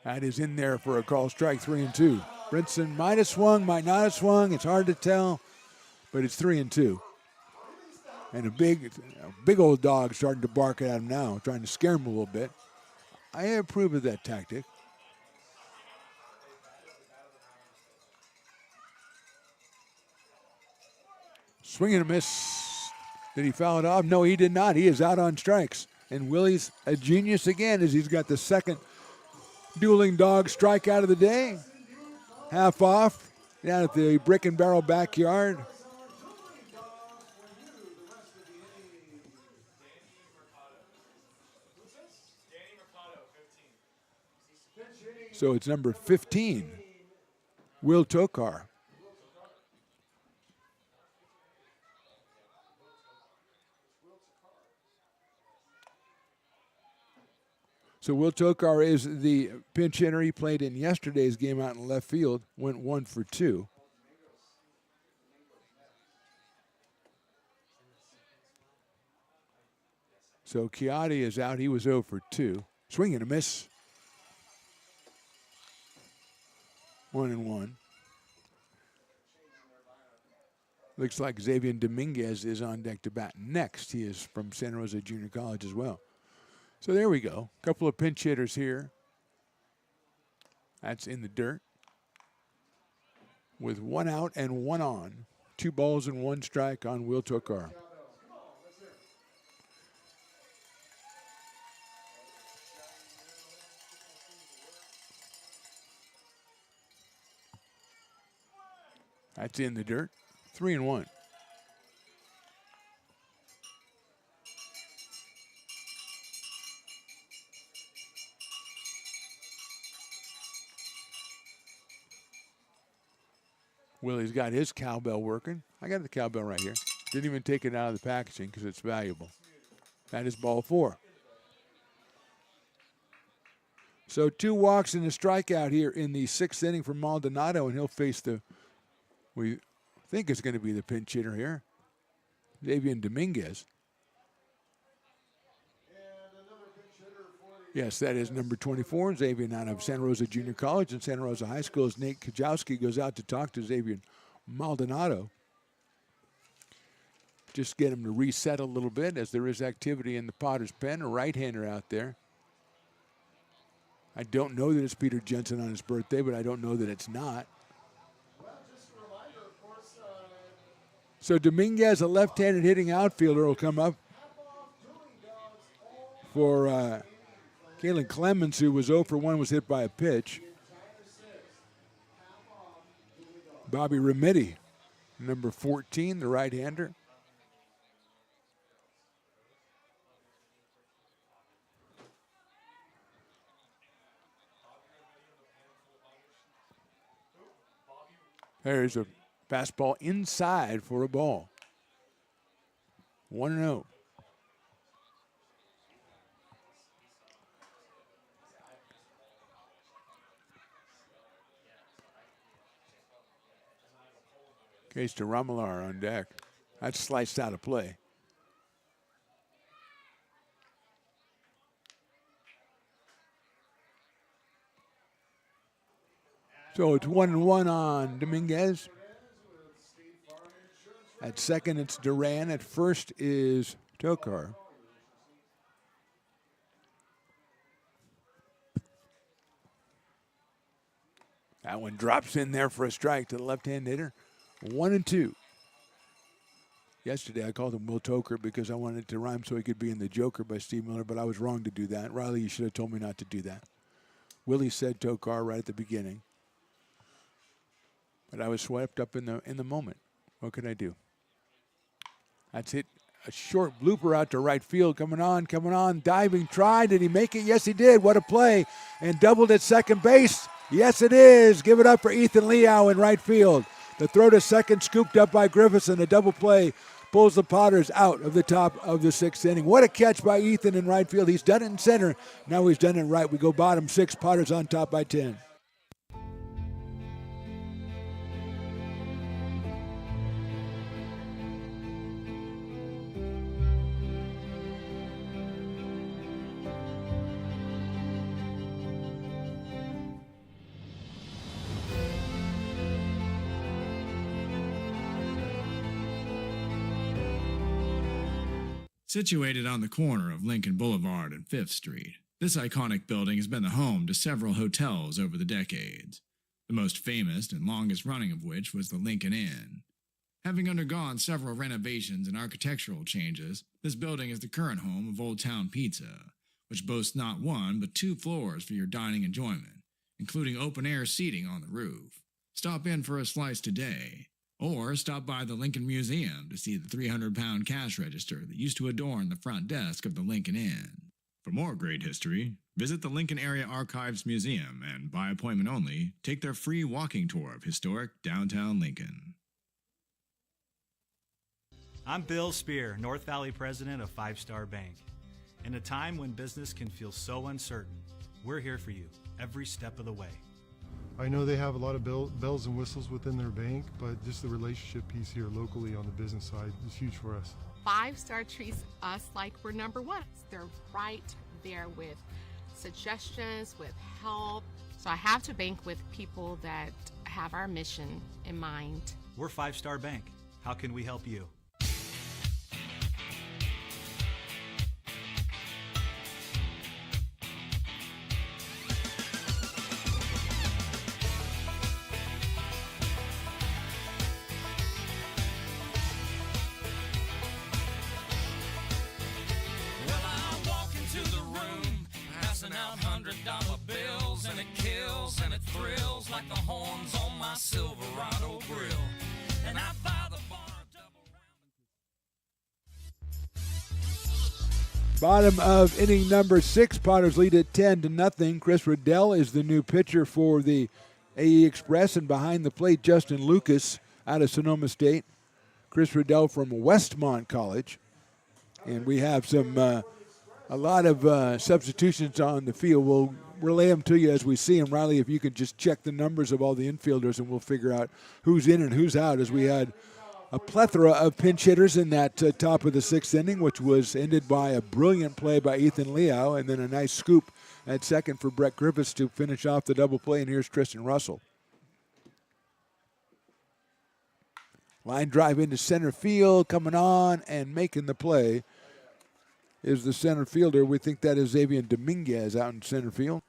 That is in there for a call strike, 3-2. Brinson might have swung, might not have swung. It's hard to tell, but it's 3-2. And a big old dog starting to bark at him now, trying to scare him a little bit. I approve of that tactic. Swing and a miss. Did he foul it off? No, he did not. He is out on strikes. And Willie's a genius again as he's got the second dueling dog strikeout of the day. Half off down at the Brick and Barrel backyard. So it's number 15, Will Tokar. So Will Tokar is the pinch hitter. He played in yesterday's game out in left field, went 1 for 2. So Chiatti is out. He was 0 for 2. Swing and a miss. 1-1. Looks like Xavier Dominguez is on deck to bat next. He is from Santa Rosa Junior College as well. So there we go. A couple of pinch hitters here. That's in the dirt. With 1 out and 1 on. 2 balls and 1 strike on Will Tokar. That's in the dirt. 3-1. Willie's got his cowbell working. I got the cowbell right here. Didn't even take it out of the packaging because it's valuable. That is ball 4. So 2 walks and a strikeout here in the 6th inning for Maldonado, and he'll face we think it's going to be the pinch hitter here, Xavier Dominguez. Yes, that is number 24, Xavier out of Santa Rosa Junior College and Santa Rosa High School. As Nate Kajowski goes out to talk to Xavier Maldonado. Just get him to reset a little bit as there is activity in the Potter's pen. A right-hander out there. I don't know that it's Peter Jensen on his birthday, but I don't know that it's not. So Dominguez, a left-handed hitting outfielder, will come up for Kalen Clemens, who was 0 for 1, was hit by a pitch. Bobby Remedi, number 14, the right-hander. There's a fastball inside for a ball. 1-0. Case to Romelar on deck. That's sliced out of play. So it's 1-1 on Dominguez. At second, it's Duran. At first is Tokar. That one drops in there for a strike to the left-hand hitter. 1-2. Yesterday I called him Will Toker because I wanted it to rhyme so he could be in The Joker by Steve Miller, but I was wrong to do that. Riley, you should have told me not to do that. Willie said Tokar right at the beginning. But I was swept up in the moment. What could I do? That's hit a short blooper out to right field. Coming on, diving, try. Did he make it? Yes, he did. What a play. And doubled at second base. Yes, it is. Give it up for Ethan Liao in right field. The throw to second scooped up by Griffiths, and a double play pulls the Potters out of the top of the sixth inning. What a catch by Ethan in right field. He's done it in center. Now he's done it right. We go bottom six. Potters on top by 10. Situated on the corner of Lincoln Boulevard and 5th Street, this iconic building has been the home to several hotels over the decades, the most famous and longest running of which was the Lincoln Inn. Having undergone several renovations and architectural changes, this building is the current home of Old Town Pizza, which boasts not one but 2 floors for your dining enjoyment, including open-air seating on the roof. Stop in for a slice today. Or stop by the Lincoln Museum to see the 300-pound cash register that used to adorn the front desk of the Lincoln Inn. For more great history, visit the Lincoln Area Archives Museum and, by appointment only, take their free walking tour of historic downtown Lincoln. I'm Bill Spear, North Valley president of 5 Star Bank. In a time when business can feel so uncertain, we're here for you every step of the way. I know they have a lot of bells and whistles within their bank, but just the relationship piece here locally on the business side is huge for us. 5 Star treats us like we're number one. They're right there with suggestions, with help. So I have to bank with people that have our mission in mind. We're 5 Star Bank. How can we help you? Bottom of inning number 6, Potters lead at 10-0. Chris Riddell is the new pitcher for the AE Express, and behind the plate, Justin Lucas out of Sonoma State. Chris Riddell from Westmont College. And we have a lot of substitutions on the field. We'll relay them to you as we see them. Riley, if you could just check the numbers of all the infielders, and we'll figure out who's in and who's out, as we had a plethora of pinch hitters in that top of the 6th inning, which was ended by a brilliant play by Ethan Liao, and then a nice scoop at second for Brett Griffiths to finish off the double play, and here's Tristan Russell. Line drive into center field, coming on and making the play is the center fielder. We think that is Xavier Dominguez out in center field.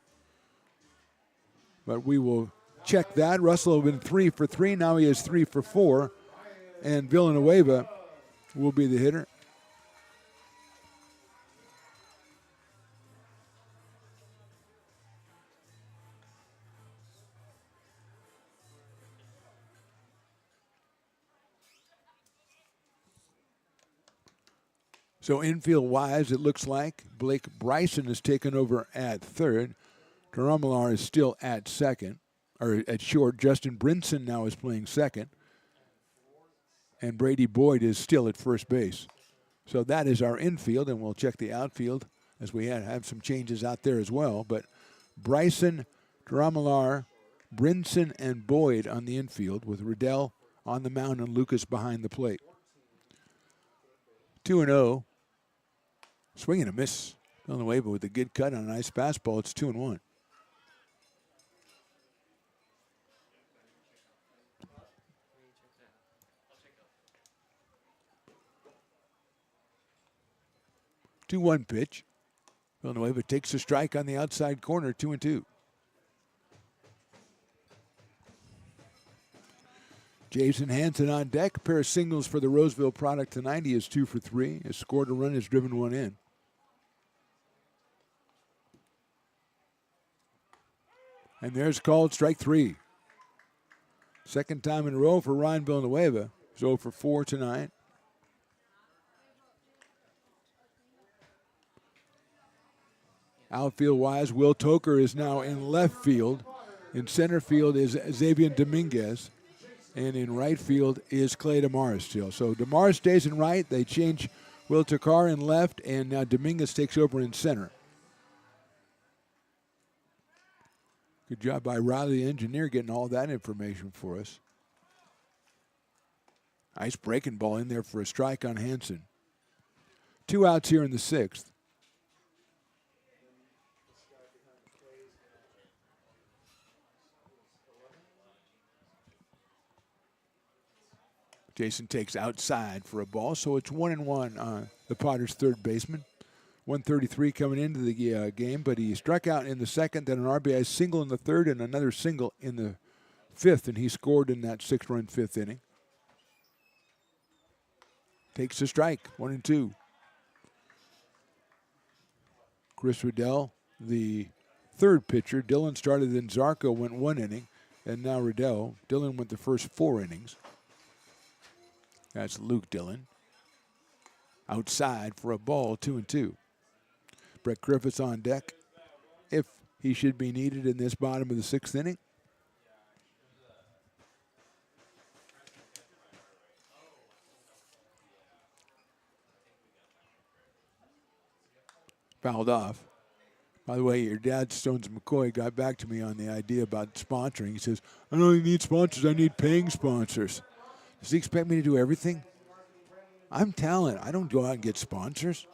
But we will check that. Russell has been 3 for 3. Now he is 3 for 4. And Villanueva will be the hitter. So infield-wise, it looks like Blake Bryson has taken over at third. Karamelar is still at second, or at short. Justin Brinson now is playing second. And Brady Boyd is still at first base. So that is our infield, and we'll check the outfield as we have some changes out there as well. But Bryson, Karamelar, Brinson, and Boyd on the infield, with Riddell on the mound and Lucas behind the plate. 2-0. Swing and a miss on the way, but with a good cut on a nice fastball, it's 2-1. Two-one pitch. Villanueva takes a strike on the outside corner, 2-2. Jason Hansen on deck. A pair of singles for the Roseville product tonight. He is 2 for 3. Has scored a run, has driven one in. And there's called strike 3. Second time in a row for Ryan Villanueva. He's 0 for 4 tonight. Outfield-wise, Will Toker is now in left field. In center field is Xavier Dominguez. And in right field is Clay DeMars still. So DeMars stays in right. They change Will Toker in left, and now Dominguez takes over in center. Good job by Riley, the engineer, getting all that information for us. Nice breaking ball in there for a strike on Hansen. 2 outs here in the 6th. Jason takes outside for a ball, so it's 1-1 on the Potters' third baseman. 133 coming into the game, but he struck out in the second, then an RBI single in the third, and another single in the fifth, and he scored in that 6-run fifth inning. Takes the strike, 1-2. Chris Riddell, the third pitcher. Dillon started, then Zarco went 1 inning, and now Riddell. Dillon went the first 4 innings. That's Luke Dillon. Outside for a ball, 2-2. Brett Griffiths on deck if he should be needed in this bottom of the 6th inning. Fouled off. By the way, your dad, Stones McCoy, got back to me on the idea about sponsoring. He says, I don't need sponsors, I need paying sponsors. Does he expect me to do everything? I'm talent. I don't go out and get sponsors.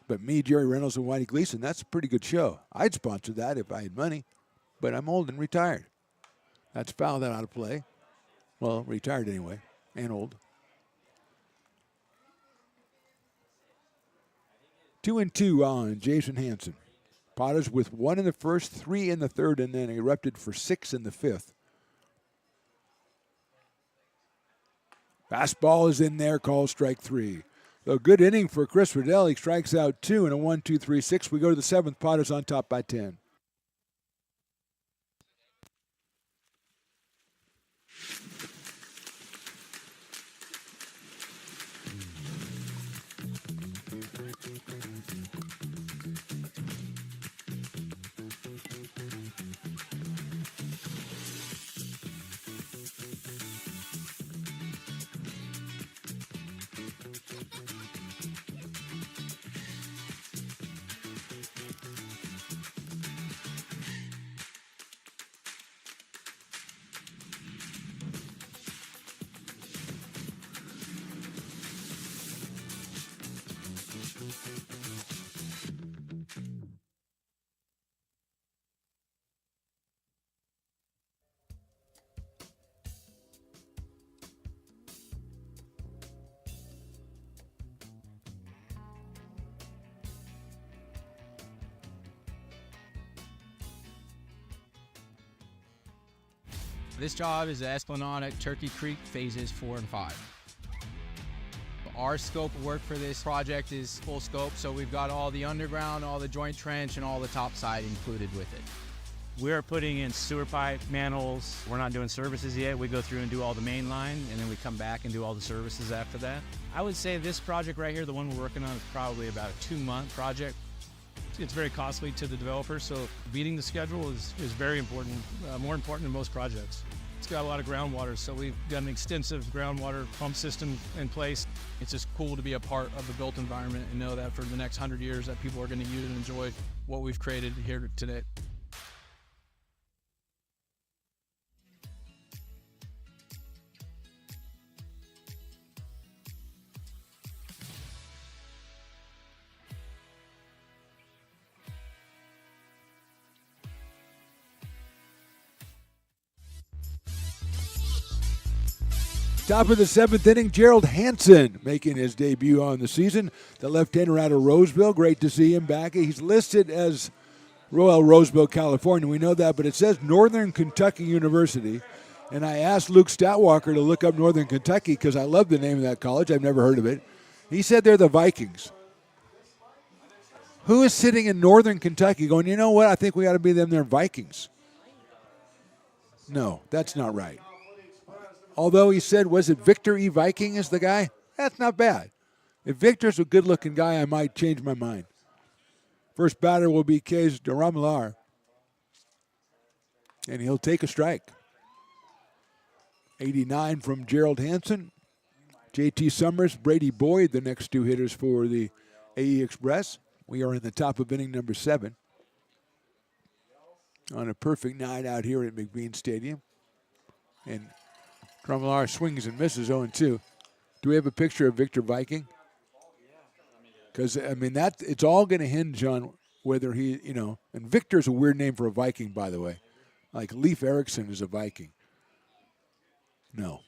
But me, Jerry Reynolds, and Whitey Gleason, that's a pretty good show. I'd sponsor that if I had money. But I'm old and retired. That's foul, that out of play. Well, retired anyway, and old. 2-2 on Jason Hansen. Potters with 1 in the first, 3 in the third, and then erupted for 6 in the 5th. Fastball is in there, called strike 3. So good inning for Chris Riddell. He strikes out 2 in a 1-2-3-6. We go to the 7th. Potters on top by 10. This job is the Esplanade at Turkey Creek phases 4 and 5. Our scope of work for this project is full scope, so we've got all the underground, all the joint trench, and all the topside included with it. We're putting in sewer pipe, manholes. We're not doing services yet. We go through and do all the main line, and then we come back and do all the services after that. I would say this project right here, the one we're working on, is probably about a 2-month project. It's very costly to the developer, so beating the schedule is very important, more important than most projects. It's got a lot of groundwater, so we've got an extensive groundwater pump system in place. It's just cool to be a part of the built environment and know that for the next 100 years that people are going to use and enjoy what we've created here today. Top of the 7th inning, Gerald Hansen making his debut on the season. The left-hander out of Roseville. Great to see him back. He's listed as Royal Roseville, California. We know that, but it says Northern Kentucky University. And I asked Luke Stoutwalker to look up Northern Kentucky because I love the name of that college. I've never heard of it. He said they're the Vikings. Who is sitting in Northern Kentucky going, you know what, I think we ought to be them, they're Vikings? No, that's not right. Although he said, was it Victor E. Viking is the guy? That's not bad. If Victor's a good-looking guy, I might change my mind. First batter will be Kez Duramalar. And he'll take a strike. 89 from Gerald Hansen. J.T. Summers, Brady Boyd, the next two hitters for the AE Express. We are in the top of inning number 7 on a perfect night out here at McBean Stadium. And Drumlar swings and misses 0-2. Do we have a picture of Victor Viking? Because, I mean, it's all going to hinge on whether he, and Victor's a weird name for a Viking, by the way. Like Leif Erikson is a Viking. No.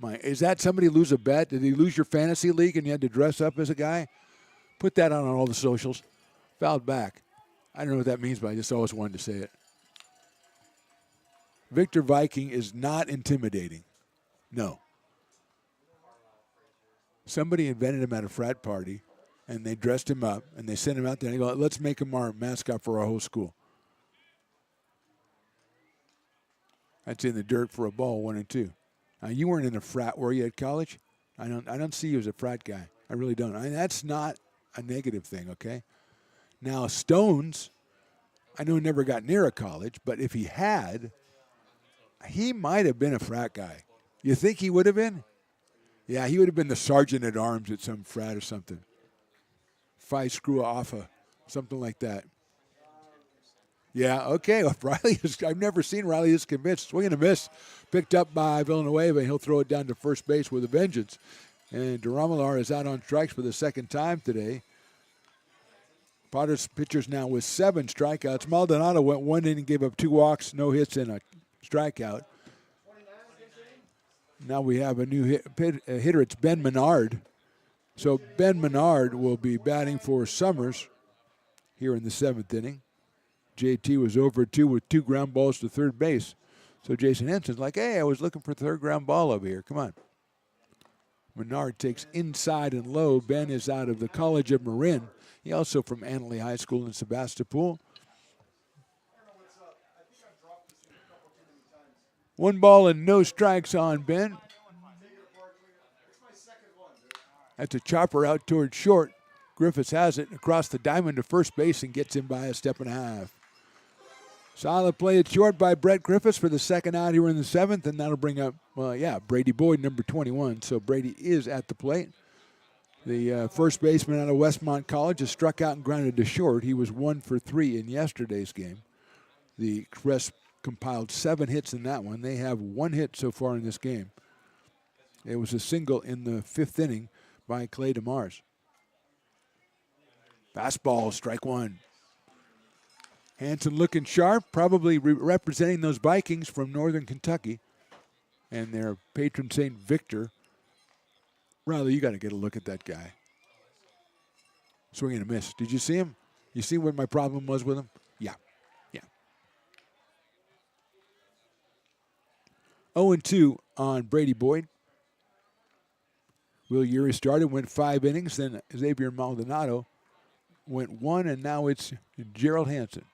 Is that somebody lose a bet? Did he lose your fantasy league and you had to dress up as a guy? Put that on all the socials. Fouled back. I don't know what that means, but I just always wanted to say it. Victor Viking is not intimidating. No. Somebody invented him at a frat party, and they dressed him up, and they sent him out there, and they go, let's make him our mascot for our whole school. That's in the dirt for a ball, 1-2. Now, you weren't in a frat, were you, at college? I don't see you as a frat guy. I really don't. That's not a negative thing, okay? Now, Stones, I know never got near a college, but if he had, he might have been a frat guy. You think he would have been? Yeah, he would have been the sergeant at arms at some frat or something. Phi Screw Alpha, something like that. Yeah, okay. I've never seen Riley this convinced. Swing and a miss. Picked up by Villanueva, and he'll throw it down to first base with a vengeance. And Duramalar is out on strikes for the second time today. Potter's pitchers now with 7 strikeouts. Maldonado went 1 inning, gave up 2 walks, no hits, and a strikeout. Now we have a new hitter. It's Ben Menard. So Ben Menard will be batting for Summers here in the 7th inning. JT was over 2 with 2 ground balls to third base. So Jason Henson's like, hey, I was looking for third ground ball over here. Come on. Menard takes inside and low. Ben is out of the College of Marin. He also from Annalee High School in Sebastopol. 1 ball and no strikes on Ben. That's a chopper out towards short. Griffiths has it across the diamond to first base and gets him by a step and a half. Solid play at short by Brett Griffiths for the second out here in the 7th, and that'll bring up, Brady Boyd, number 21. So Brady is at the plate. The first baseman out of Westmont College has struck out and grounded to short. He was 1 for 3 in yesterday's game. The Express compiled 7 hits in that one. They have 1 hit so far in this game. It was a single in the 5th inning by Clay DeMars. Fastball, strike 1. Hanson looking sharp, probably representing those Vikings from northern Kentucky and their patron saint Victor. Riley, you got to get a look at that guy. Swing and a miss. Did you see him? You see what my problem was with him? Yeah. 0-2 on Brady Boyd. Will Urey started, went 5 innings. Then Xavier Maldonado went 1, and now it's Gerald Hansen.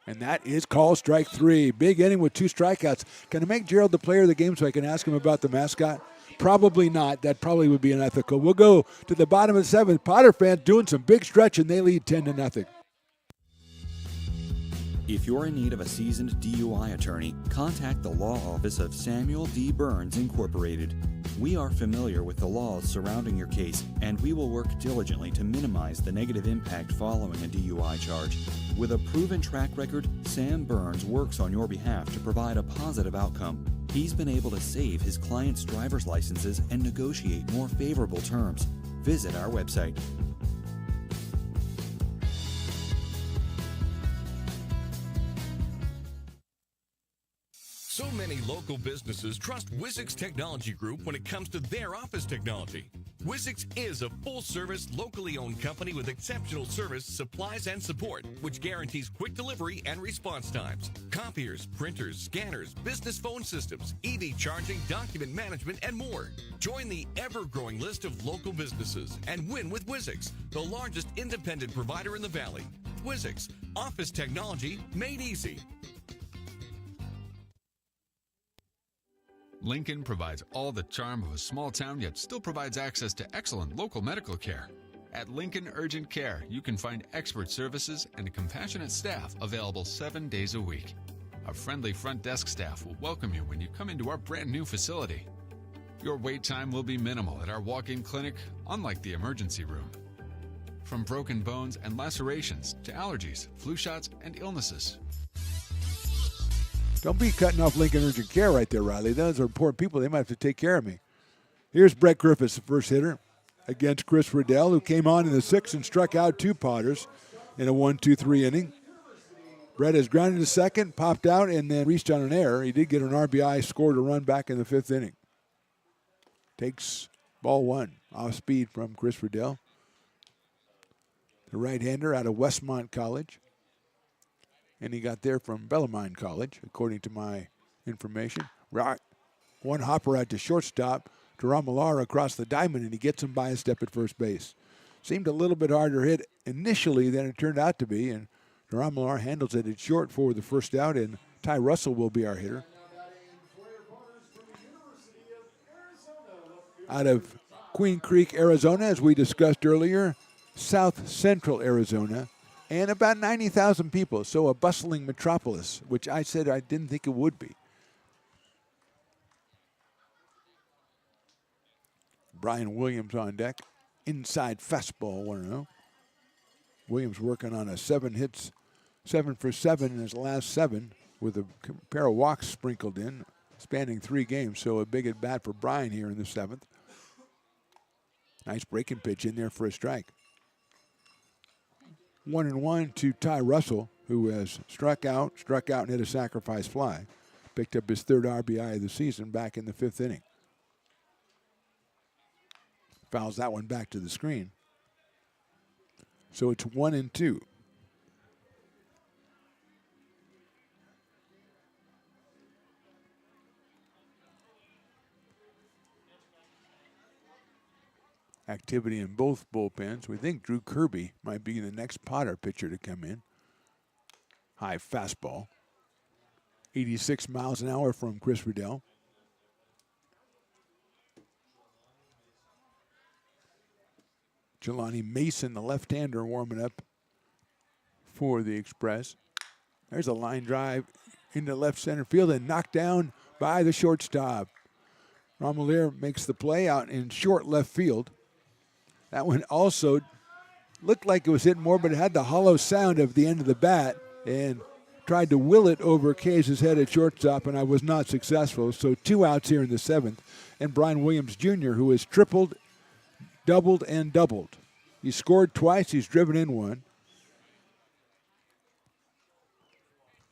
And that is called strike 3. Big inning with 2 strikeouts. Can I make Gerald the player of the game so I can ask him about the mascot? Probably not. That probably would be unethical. We'll go to the bottom of the 7th. Potter fans doing some big stretching. They lead 10-0. If you're in need of a seasoned DUI attorney, contact the law office of Samuel D. Burns Incorporated. We are familiar with the laws surrounding your case, and we will work diligently to minimize the negative impact following a DUI charge. With a proven track record, Sam Burns works on your behalf to provide a positive outcome. He's been able to save his clients' driver's licenses and negotiate more favorable terms. Visit our website. So many local businesses trust Wizix Technology Group when it comes to their office technology. Wizix is a full-service, locally owned company with exceptional service, supplies, and support, which guarantees quick delivery and response times. Copiers, printers, scanners, business phone systems, EV charging, document management, and more. Join the ever-growing list of local businesses and win with Wizix, the largest independent provider in the Valley. Wizix, office technology made easy. Lincoln provides all the charm of a small town, yet still provides access to excellent local medical care. At Lincoln Urgent Care, you can find expert services and a compassionate staff available 7 days a week. Our friendly front desk staff will welcome you when you come into our brand new facility. Your wait time will be minimal at our walk-in clinic, unlike the emergency room. From broken bones and lacerations to allergies, flu shots, and illnesses. Don't be cutting off Lincoln Urgent Care right there, Riley. Those are important people. They might have to take care of me. Here's Brett Griffiths, the first hitter, against Chris Riddell, who came on in the 6th and struck out 2 Potters in a 1-2-3 inning. Brett has grounded to second, popped out, and then reached on an error. He did get an RBI, scored a run back in the 5th inning. Takes ball 1 off speed from Chris Riddell, the right-hander out of Westmont College. And he got there from Bellarmine College, according to my information. One hopper out to shortstop, to Romillar across the diamond, and he gets him by a step at first base. Seemed a little bit harder hit initially than it turned out to be, and Romillar handles it at short for the first out, and Ty Russell will be our hitter. Out of Queen Creek, Arizona, as we discussed earlier, South Central Arizona, and about 90,000 people, so a bustling metropolis, which I said I didn't think it would be. Brian Williams on deck. Inside fastball, 1-0. Williams working on a 7 hits, 7 for 7 in his last 7, with a pair of walks sprinkled in, spanning 3 games, so a big at bat for Brian here in the 7th. Nice breaking pitch in there for a strike. 1-1 to Ty Russell, who has struck out and hit a sacrifice fly. Picked up his 3rd RBI of the season back in the 5th inning. Fouls that one back to the screen. So it's 1-2. Activity in both bullpens. We think Drew Kirby might be the next Potter pitcher to come in. High fastball. 86 miles an hour from Chris Riddell. Jelani Mason, the left-hander, warming up for the Express. There's a line drive into left center field and knocked down by the shortstop. Romillier makes the play out in short left field. That one also looked like it was hit more, but it had the hollow sound of the end of the bat and tried to will it over Case's head at shortstop, and I was not successful. So 2 outs here in the 7th. And Brian Williams Jr., who has tripled, doubled, and doubled. He scored twice. He's driven in 1.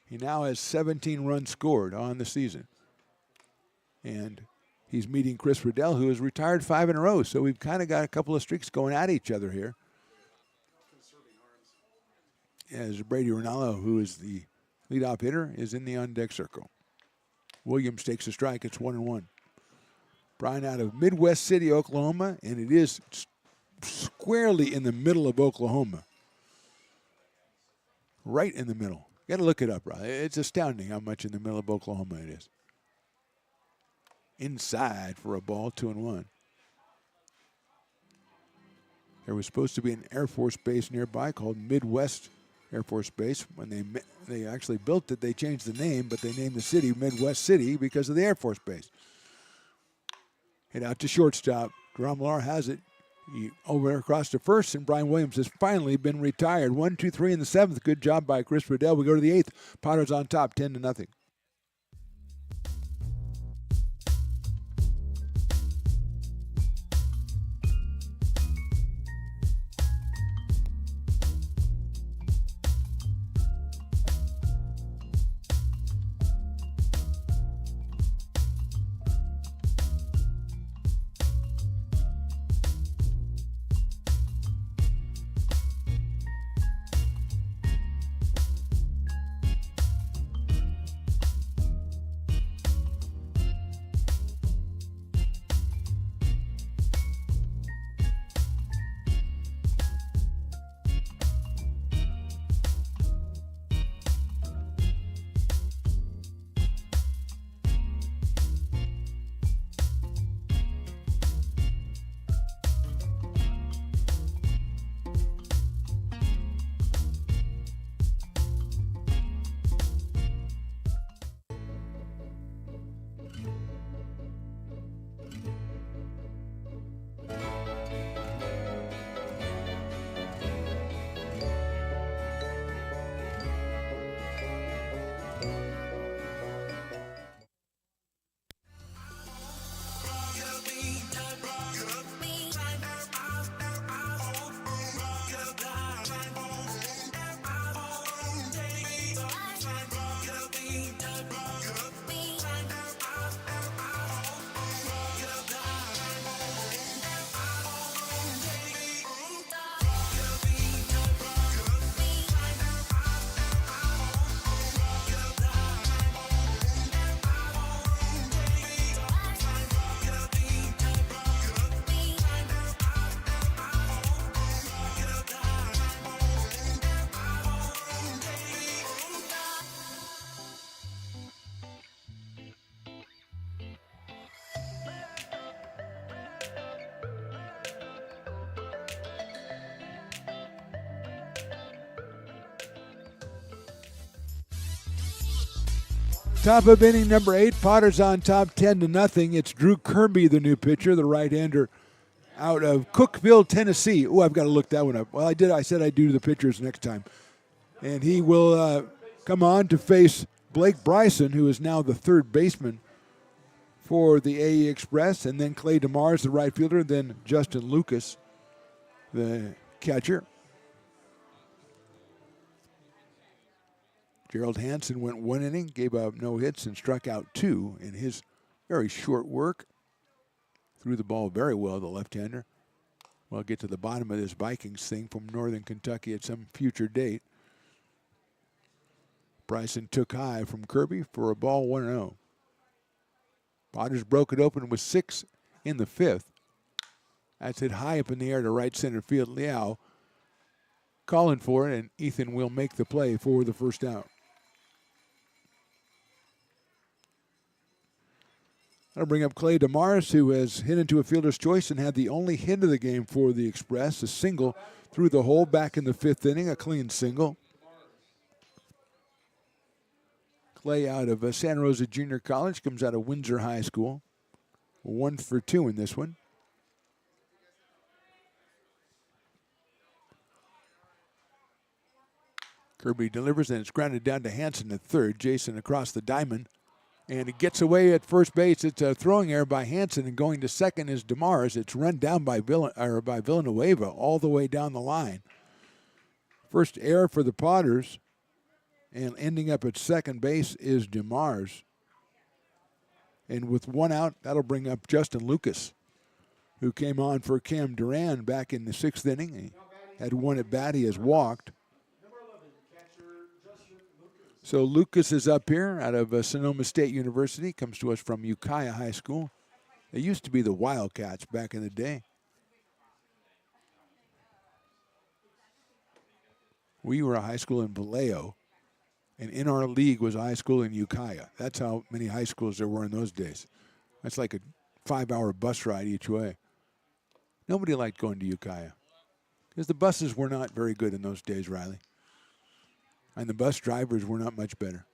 He now has 17 runs scored on the season. And he's meeting Chris Riddell, who has retired 5 in a row. So we've kind of got a couple of streaks going at each other here. As Brady Ronaldo, who is the leadoff hitter, is in the on-deck circle. Williams takes a strike. It's 1-1. Brian out of Midwest City, Oklahoma, and it is squarely in the middle of Oklahoma. Right in the middle. Got to look it up, Brian. It's astounding how much in the middle of Oklahoma it is. Inside for a ball, 2-1. There was supposed to be an Air Force base nearby called Midwest Air Force Base. When they actually built it, they changed the name, but they named the city Midwest City because of the Air Force Base. Hit out to shortstop. Romillar has it. Over across to first, and Brian Williams has finally been retired. 1-2-3 in the 7th. Good job by Chris Riddell. We go to the 8th. Potter's on top, 10-0. Top of inning number 8, Potters on top 10-0. It's Drew Kirby, the new pitcher, the right-hander out of Cookeville, Tennessee. Oh, I've got to look that one up. Well, I said I'd do the pitchers next time. And he will come on to face Blake Bryson, who is now the third baseman for the AE Express, and then Clay DeMars, the right fielder, then Justin Lucas, the catcher. Gerald Hansen went 1 inning, gave up no hits, and struck out 2 in his very short work. Threw the ball very well, the left-hander. We'll get to the bottom of this Vikings thing from Northern Kentucky at some future date. Bryson took high from Kirby for a ball 1-0. Potters broke it open with 6 in the 5th. That's hit high up in the air to right center field. Liao calling for it, and Ethan will make the play for the first out. That'll bring up Clay DeMars, who has hit into a fielder's choice and had the only hit of the game for the Express, a single through the hole back in the 5th inning, a clean single. Clay out of Santa Rosa Junior College, comes out of Windsor High School. 1 for 2 in this one. Kirby delivers, and it's grounded down to Hansen at third. Jason across the diamond. And it gets away at first base. It's a throwing error by Hansen, and going to second is DeMars. It's run down by Villanueva all the way down the line. First error for the Potters, and ending up at second base is DeMars. And with 1 out, that'll bring up Justin Lucas, who came on for Cam Duran back in the 6th inning. He had 1 at bat. He has walked. So Lucas is up here out of Sonoma State University, comes to us from Ukiah High School. They used to be the Wildcats back in the day. We were a high school in Vallejo, and in our league was a high school in Ukiah. That's how many high schools there were in those days. That's like a 5-hour bus ride each way. Nobody liked going to Ukiah because the buses were not very good in those days, Riley. And the bus drivers were not much better.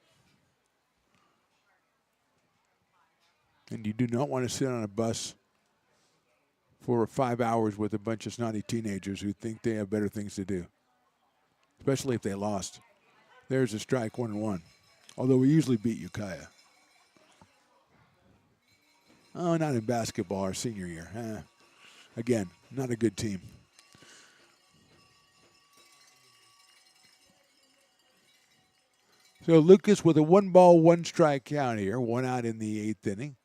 And you do not want to sit on a bus for 5 hours with a bunch of snotty teenagers who think they have better things to do, especially if they lost. There's a strike, 1-1. Although we usually beat Ukiah. Oh, not in basketball our senior year. Again, not a good team. So Lucas with a 1-ball, 1-strike count here. 1 out in the 8th inning.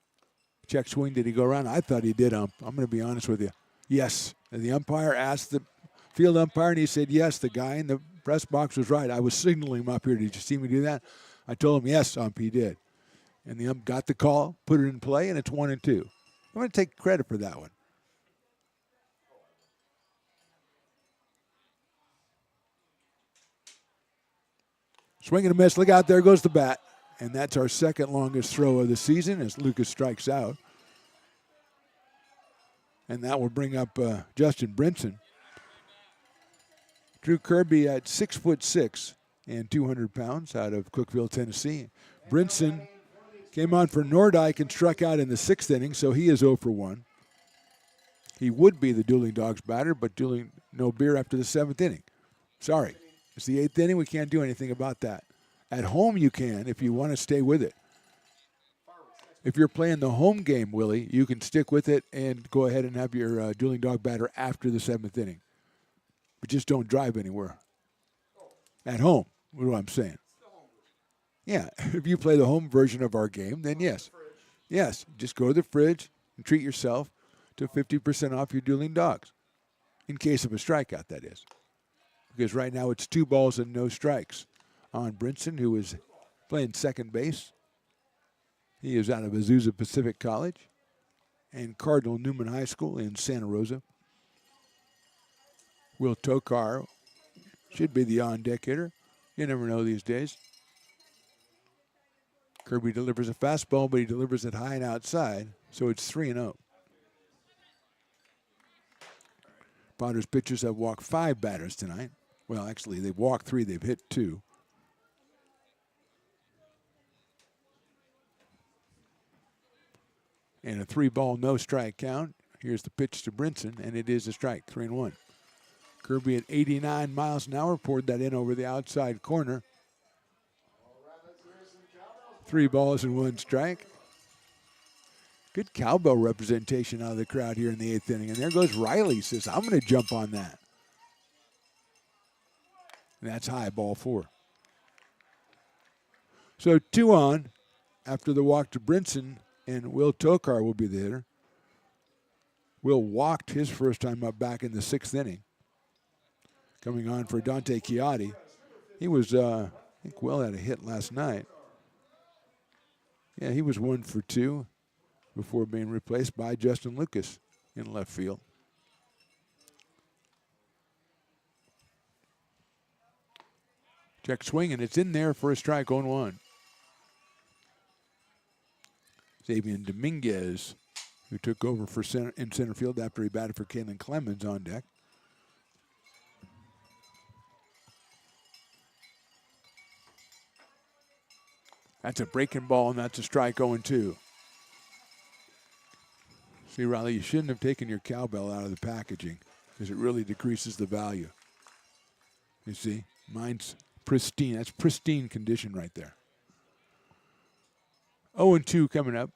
Check swing, did he go around? I thought he did, ump. I'm going to be honest with you. Yes. And the umpire asked the field umpire, and he said yes. The guy in the press box was right. I was signaling him up here. Did you see me do that? I told him, yes, ump, he did. And the ump got the call, put it in play, and it's 1-2. I'm going to take credit for that one. Swing and a miss. Look out, there goes the bat. And that's our second longest throw of the season as Lucas strikes out. And that will bring up Justin Brinson. Drew Kirby at 6'6" and 200 pounds out of Cookeville, Tennessee. Brinson came on for Nordyke and struck out in the 6th inning, so he is 0 for 1. He would be the Dueling Dogs batter, but Dueling no beer after the 7th inning. Sorry. It's the 8th inning. We can't do anything about that. At home you can if you want to stay with it. If you're playing the home game, Willie, you can stick with it and go ahead and have your Dueling Dog batter after the 7th inning. But just don't drive anywhere. At home, what I'm saying. Yeah, if you play the home version of our game, then yes. Yes, just go to the fridge and treat yourself to 50% off your Dueling Dogs. In case of a strikeout, that is. Because right now it's 2 balls and no strikes on Brinson, who is playing second base. He is out of Azusa Pacific College and Cardinal Newman High School in Santa Rosa. Will Tokar should be the on-deck hitter. You never know these days. Kirby delivers a fastball, but he delivers it high and outside, so it's 3-0. Potters pitchers have walked 5 batters tonight. Well, actually, they've walked 3. They've hit 2. And a 3-ball, no strike count. Here's the pitch to Brinson, and it is a strike, 3-1. Kirby at 89 miles an hour poured that in over the outside corner. 3 balls and 1 strike. Good cowbell representation out of the crowd here in the 8th inning. And there goes Riley, says, I'm going to jump on that. And that's high, ball 4. So 2 on after the walk to Brinson, and Will Tokar will be the hitter. Will walked his first time up back in the 6th inning. Coming on for Dante Chiotti. He was, I think Will had a hit last night. Yeah, he was 1 for 2 before being replaced by Justin Lucas in left field. Check swing, and it's in there for a strike, 0-1. Xavier Dominguez, who took over for in center field after he batted for Kalen Clemens, on deck. That's a breaking ball, and that's a strike, 0-2. See, Riley, you shouldn't have taken your cowbell out of the packaging because it really decreases the value. You see, mine's pristine. That's pristine condition right there. 0-2 coming up.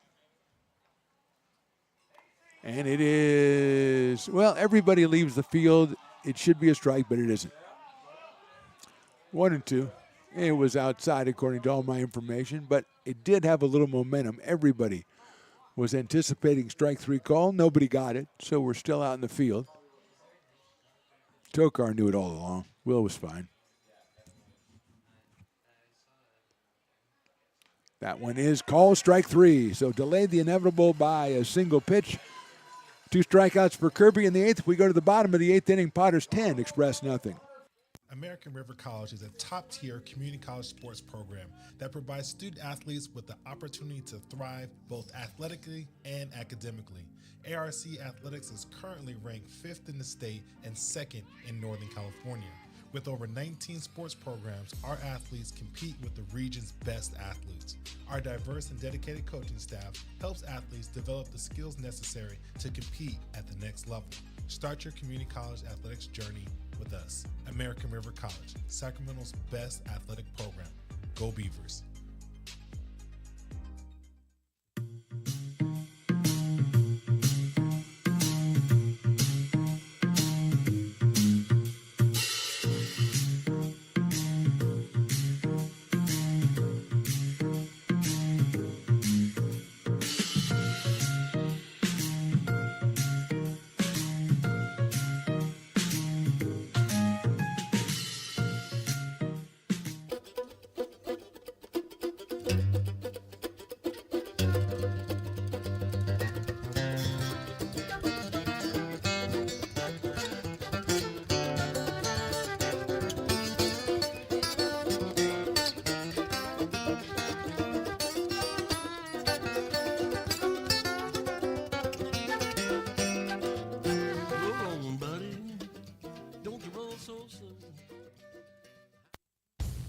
And it is, well, everybody leaves the field. It should be a strike, but it isn't. 1-2. It was outside according to all my information, but it did have a little momentum. Everybody was anticipating strike 3 call. Nobody got it, so we're still out in the field. Tokar knew it all along. Will was fine. That one is called strike 3, so delayed the inevitable by a single pitch. 2 strikeouts for Kirby in the 8th. We go to the bottom of the 8th inning. Potters 10, Express nothing. American River College is a top-tier community college sports program that provides student athletes with the opportunity to thrive both athletically and academically. ARC Athletics is currently ranked 5th in the state and 2nd in Northern California. With over 19 sports programs, our athletes compete with the region's best athletes. Our diverse and dedicated coaching staff helps athletes develop the skills necessary to compete at the next level. Start your community college athletics journey with us. American River College, Sacramento's best athletic program. Go Beavers.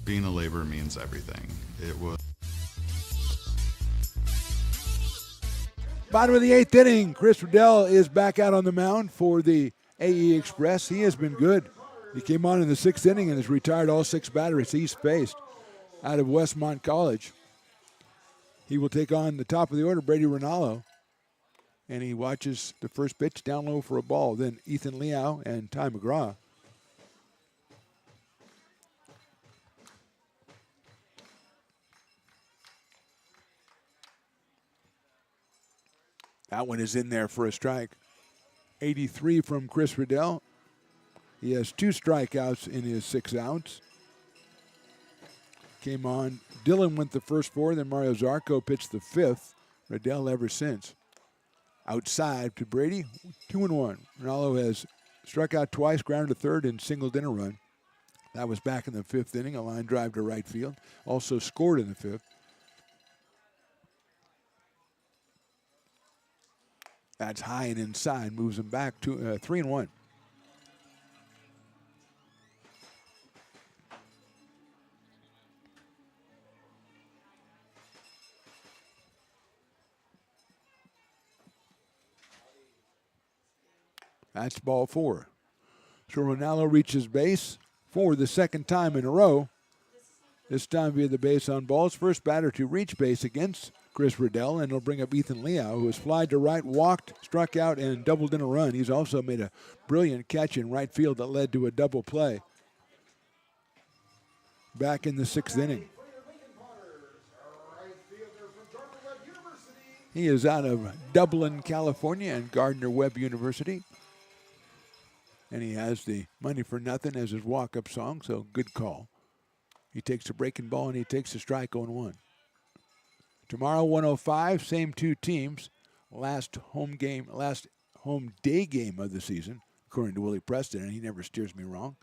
Being a laborer means everything. It was. Bottom of the 8th inning, Chris Riddell is back out on the mound for the AE Express. He has been good. He came on in the 6th inning and has retired all 6 batters he's faced out of Westmont College. He will take on the top of the order, Brady Rinaldo, and he watches the first pitch down low for a ball. Then Ethan Liao and Ty McGraw. That one is in there for a strike. 83 from Chris Riddell. He has 2 strikeouts in his 6 outs. Came on. Dillon went the first 4, then Mario Zarco pitched the 5th. Riddell ever since. Outside to Brady, 2-1. Ronaldo has struck out twice, grounded to third, and singled in a run. That was back in the 5th inning, a line drive to right field. Also scored in the 5th. That's high and inside, moves him back to 3-1. That's ball 4. So Ronaldo reaches base for the second time in a row. This time via the base on balls. First batter to reach base against Chris Riddell, and it'll bring up Ethan Liao, who has flied to right, walked, struck out, and doubled in a run. He's also made a brilliant catch in right field that led to a double play back in the 6th inning. He is out of Dublin, California, and Gardner-Webb University. And he has the Money for Nothing as his walk-up song, so good call. He takes a breaking ball, and he takes a strike 0-1. Tomorrow, 105, same two teams. Last home day game of the season, according to Willie Preston, and he never steers me wrong.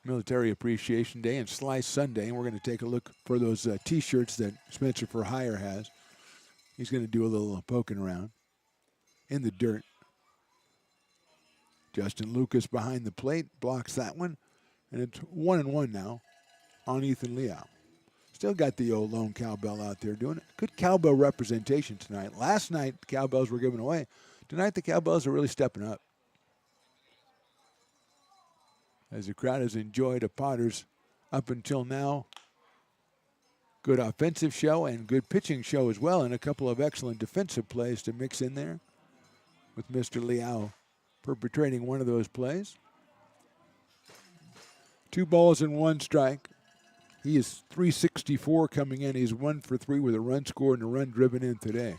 Military Appreciation Day and Slice Sunday, and we're going to take a look for those T-shirts that Spencer for Hire has. He's going to do a little poking around in the dirt. Justin Lucas behind the plate, blocks that one, and it's 1-1 now on Ethan Liao. Still got the old lone cowbell out there doing it. Good cowbell representation tonight. Last night, the cowbells were given away. Tonight, the cowbells are really stepping up. As the crowd has enjoyed a Potters up until now. Good offensive show and good pitching show as well, and a couple of excellent defensive plays to mix in there with Mr. Liao perpetrating one of those plays. 2 balls and 1 strike. He is 364 coming in. He's 1 for 3 with a run scored and a run driven in today.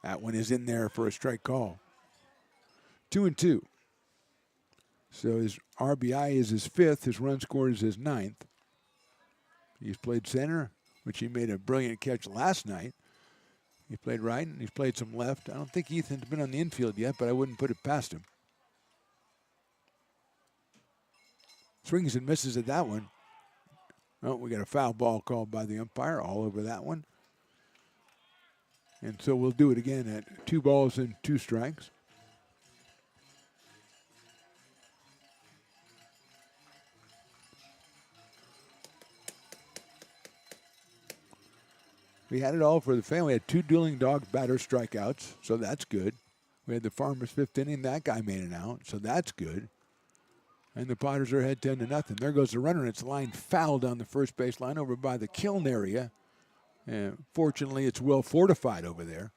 That one is in there for a strike call. 2-2. So his RBI is his 5th. His run scored is his 9th. He's played center, which he made a brilliant catch last night. He played right, and he's played some left. I don't think Ethan's been on the infield yet, but I wouldn't put it past him. Swings and misses at that one. Oh, we got a foul ball called by the umpire all over that one. And so we'll do it again at 2 balls and 2 strikes. We had it all for the family. We had 2 dueling dog batter strikeouts, so that's good. We had the Farmers 5th inning. That guy made an out, so that's good. And the Potters are ahead 10-0. There goes the runner, and it's lined foul down the first base line over by the kiln area. And fortunately, it's well fortified over there.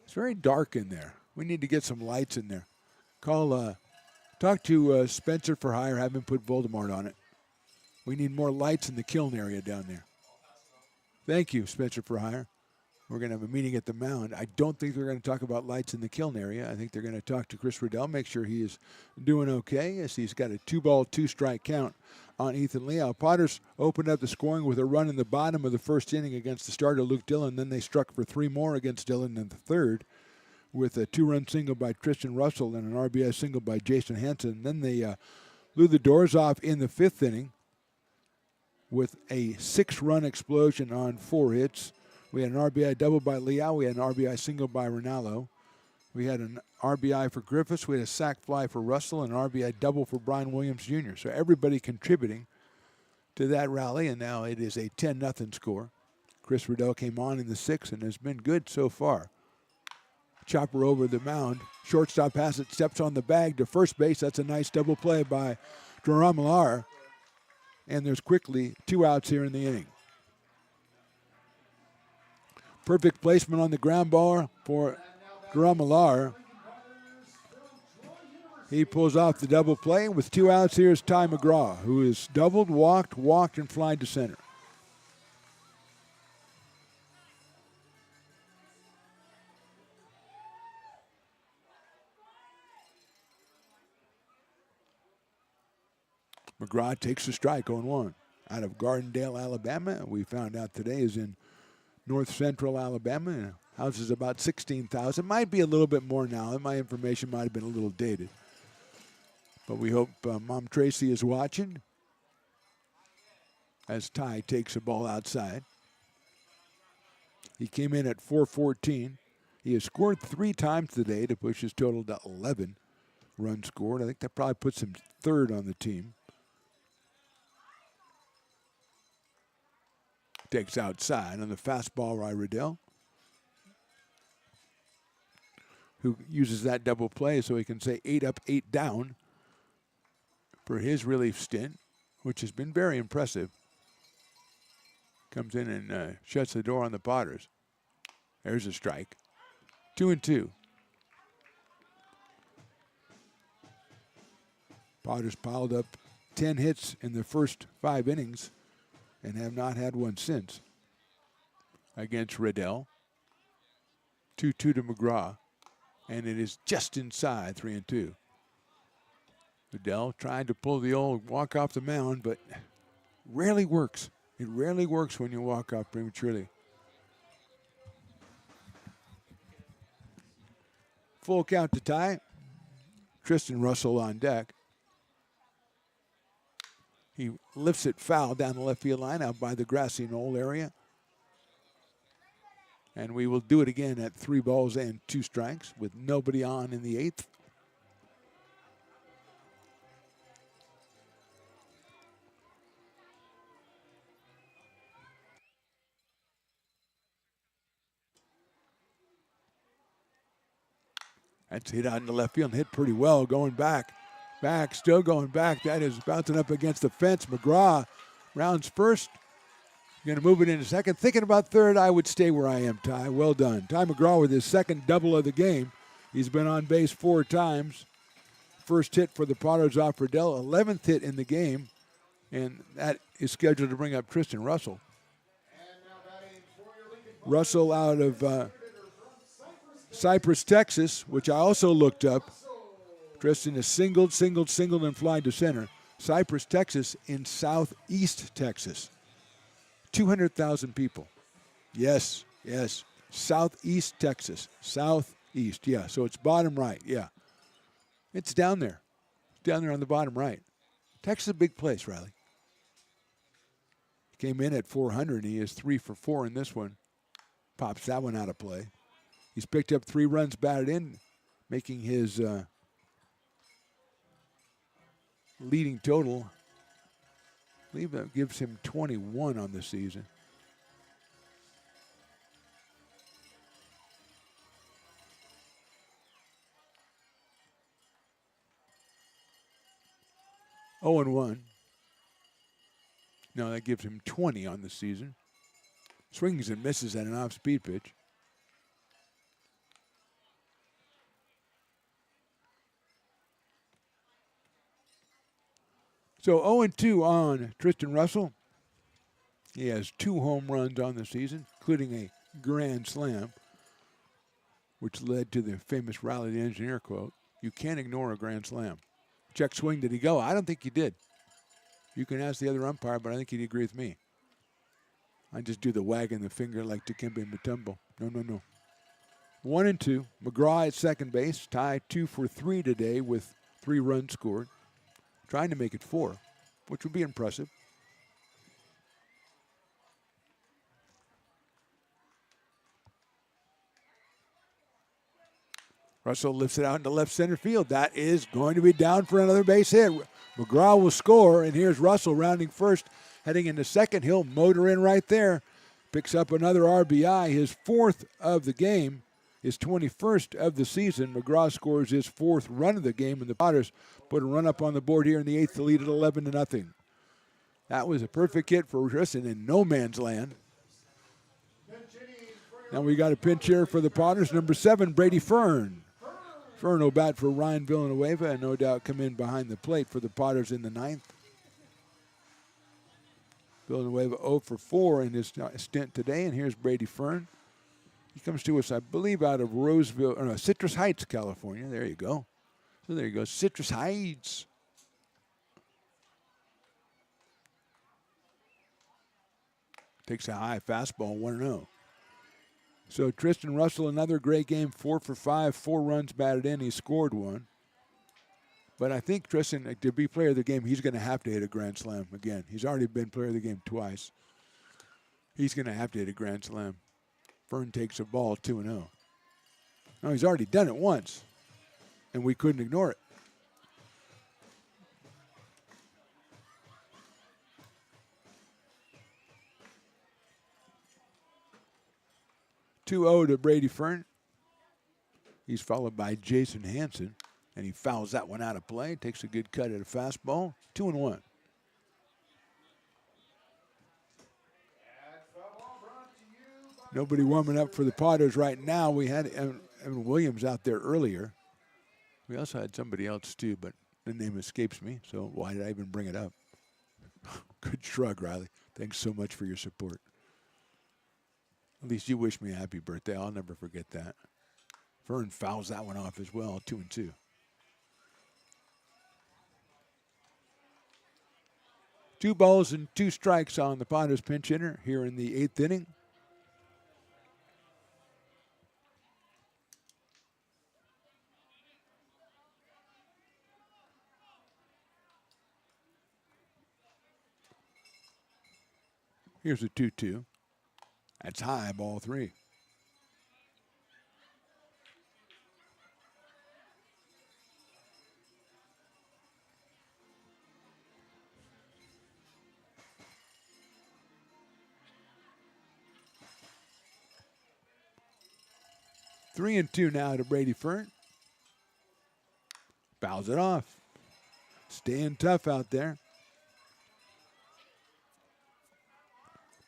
It's very dark in there. We need to get some lights in there. Talk to Spencer for Hire, have him put Voldemort on it. We need more lights in the kiln area down there. Thank you, Spencer for Hire. We're going to have a meeting at the mound. I don't think they're going to talk about lights in the kiln area. I think they're going to talk to Chris Riddell, make sure he is doing okay, as he's got a 2-ball, 2-strike count on Ethan Liao. Potters opened up the scoring with a run in the bottom of the first inning against the starter, Luke Dillon. Then they struck for 3 more against Dillon in the third with a 2-run single by Tristan Russell and an RBI single by Jason Hansen. Then they blew the doors off in the 5th inning with a 6-run explosion on 4 hits. We had an RBI double by Liao. We had an RBI single by Ronaldo. We had an RBI for Griffiths. We had a sac fly for Russell and an RBI double for Brian Williams Jr. So everybody contributing to that rally, and now it is a 10-0 score. Chris Riddell came on in the 6th and has been good so far. Chopper over the mound. Shortstop has it, steps on the bag to first base. That's a nice double play by Duran Millar. And there's quickly 2 outs here in the inning. Perfect placement on the ground ball for Duran Millar. He pulls off the double play. With 2 outs, here's Ty McGraw, who is doubled, walked, and flied to center. McGraw takes the strike on 1. Out of Gardendale, Alabama. We found out today is in north central Alabama. Houses about 16,000. Might be a little bit more now. My information might have been a little dated. But we hope Mom Tracy is watching as Ty takes the ball outside. He came in at 414. He has scored 3 times today to push his total to 11 runs scored. I think that probably puts him 3rd on the team. Takes outside on the fastball by Riddell, who uses that double play so he can say 8 up, 8 down for his relief stint, which has been very impressive. Comes in and shuts the door on the Potters. There's a strike. 2-2. Potters piled up 10 hits in the first 5 innings and have not had one since. Against Riddell. 2-2 to McGraw. And it is just inside 3-2. Riddell tried to pull the old walk off the mound, but rarely works. It rarely works when you walk off prematurely. Full count to tie. Tristan Russell on deck. He lifts it foul down the left field line out by the grassy knoll area. And we will do it again at 3 balls and 2 strikes with nobody on in the 8th. That's hit out in the left field and hit pretty well, going back. Still going back. That is bouncing up against the fence. McGraw rounds first. Going to move it into second. Thinking about third, I would stay where I am, Ty. Well done. Ty McGraw with his second double of the game. He's been on base 4 times. First hit for the Potters off Riddell. 11th hit in the game. And that is scheduled to bring up Tristan Russell. Russell out of Cypress, Texas, which I also looked up. Tristan is singled, and flying to center. Cypress, Texas in southeast Texas. 200,000 people. Yes. Southeast Texas. Southeast, yeah. So it's bottom right, yeah. It's down there. It's down there on the bottom right. Texas is a big place, Riley. Came in at 400. He is 3 for 4 in this one. Pops that one out of play. He's picked up 3 runs batted in, making his leading total. I believe that gives him 21 on the season. Oh, and 1. No, that gives him 20 on the season. Swings and misses at an off-speed pitch. So 0-2 on Tristan Russell. He has 2 home runs on the season, including a grand slam, which led to the famous Riley the Engineer quote, "You can't ignore a grand slam." Check swing, did he go? I don't think he did. You can ask the other umpire, but I think he'd agree with me. I just do the wagging the finger like Dikembe Mutombo. No. 1-2. McGraw at second base. Ty 2 for 3 today with 3 runs scored. Trying to make it 4, which would be impressive. Russell lifts it out into left center field. That is going to be down for another base hit. McGraw will score, and here's Russell rounding first, heading into second. He'll motor in right there. Picks up another RBI, his 4th of the game, his 21st of the season. McGraw scores his 4th run of the game, and the Potters put a run up on the board here in the 8th to lead at 11-0. That was a perfect hit for Tristan in no man's land. Now we got a pinch hitter for the Potters, number 7, Brady Fern. Fern will bat for Ryan Villanueva and no doubt come in behind the plate for the Potters in the 9th. Villanueva 0 for 4 in his stint today, and here's Brady Fern. He comes to us, I believe, out of Citrus Heights, California. There you go. So there you go, Citrus Heights. Takes a high fastball, 1-0. So Tristan Russell, another great game, 4 for 5, 4 runs batted in. He scored 1. But I think Tristan, to be player of the game, he's going to have to hit a grand slam again. He's already been player of the game twice. He's going to have to hit a grand slam. Fern takes a ball, 2-0. No, he's already done it once, and we couldn't ignore it. 2-0 to Brady Fern. He's followed by Jason Hansen, and he fouls that one out of play. Takes a good cut at a fastball. 2-1. Nobody warming up for the Potters right now. We had Evan Williams out there earlier. We also had somebody else too, but the name escapes me, so why did I even bring it up? Good shrug, Riley. Thanks so much for your support. At least you wish me a happy birthday. I'll never forget that. Fern fouls that one off as well, 2-2. Two balls and two strikes on the Potters pinch hitter here in the 8th inning. Here's a 2-2. That's high, ball 3. Three and 2 now to Brady Fern. Fouls it off. Staying tough out there.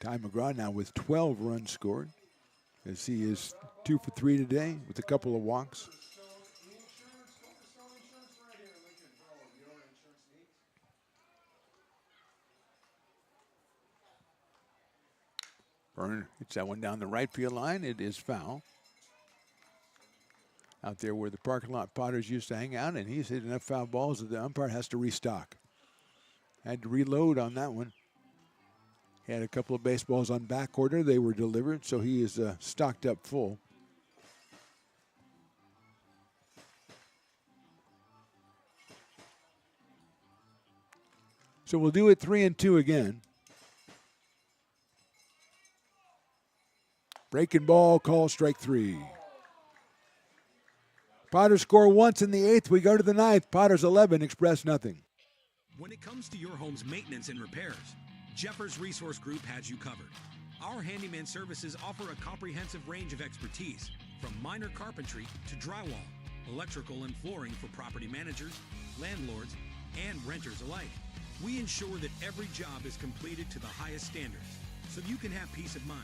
Ty McGraw now with 12 runs scored, as he is 2 for 3 today with a couple of walks. Fern hits that one down the right field line. It is foul. Out there where the parking lot Potters used to hang out, and he's hit enough foul balls that the umpire has to restock. Had to reload on that one. He had a couple of baseballs on back order. They were delivered, so he is stocked up full. So we'll do it 3 and 2 again. Breaking ball, call strike 3. Potters score once in the 8th. We go to the 9th. Potters 11, Express nothing. When it comes to your home's maintenance and repairs, Jeffers Resource Group has you covered. Our handyman services offer a comprehensive range of expertise, from minor carpentry to drywall, electrical and flooring for property managers, landlords, and renters alike. We ensure that every job is completed to the highest standards, so you can have peace of mind.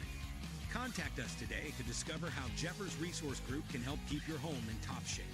Contact us today to discover how Jeffers Resource Group can help keep your home in top shape.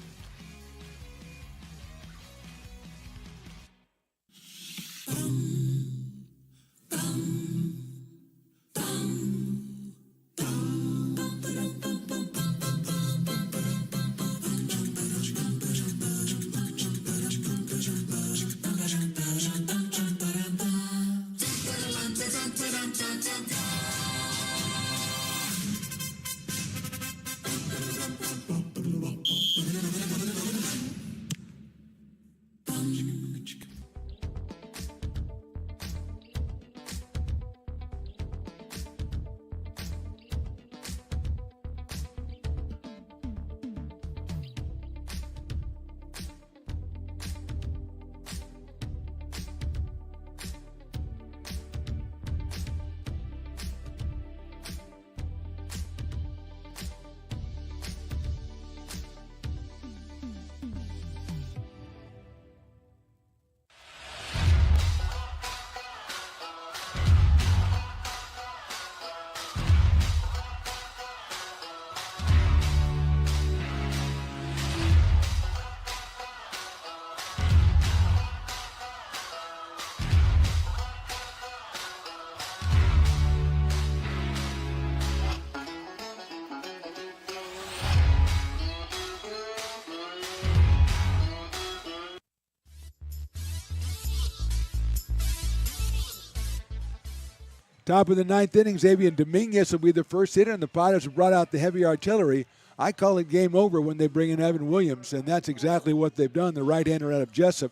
Top of the 9th inning, Xavier Dominguez will be the first hitter, and the Potters have brought out the heavy artillery. I call it game over when they bring in Evan Williams, and that's exactly what they've done. The right-hander out of Jessup,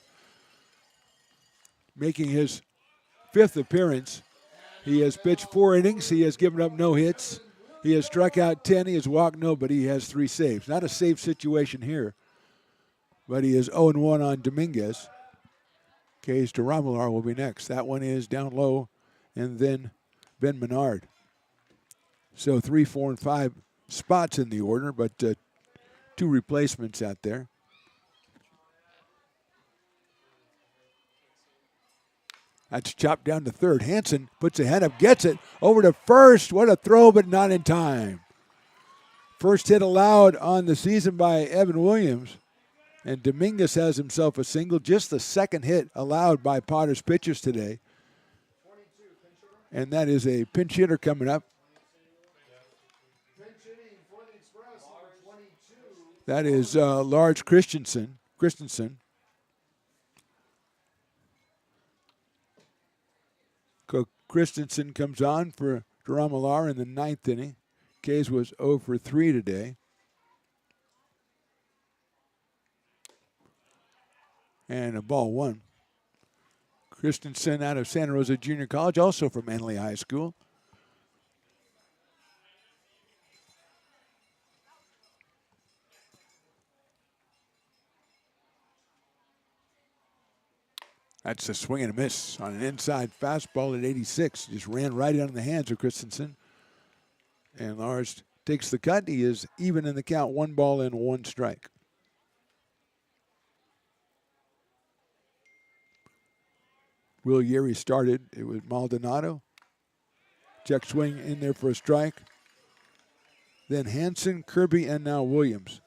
making his 5th appearance. He has pitched 4 innings. He has given up no hits. He has struck out 10. He has walked nobody. He has 3 saves. Not a save situation here, but he is 0-1 on Dominguez. Kays to Romular will be next. That one is down low, and then Ben Menard. So 3, 4, and 5 spots in the order, but 2 replacements out there. That's chopped down to third. Hansen puts a hand up, gets it over to first. What a throw, but not in time. First hit allowed on the season by Evan Williams. And Dominguez has himself a single. Just the second hit allowed by Potter's pitchers today. And that is a pinch hitter coming up. That is Lars Christensen. Christensen comes on for Durham Millar in the 9th inning. Kays was 0 for 3 today. And a ball 1. Christensen out of Santa Rosa Junior College, also from Henley High School. That's a swing and a miss on an inside fastball at 86. Just ran right out of the hands of Christensen. And Lars takes the cut. He is even in the count, 1 ball and 1 strike. Will Yeri started. It was Maldonado. Check swing in there for a strike. Then Hansen, Kirby, and now Williams.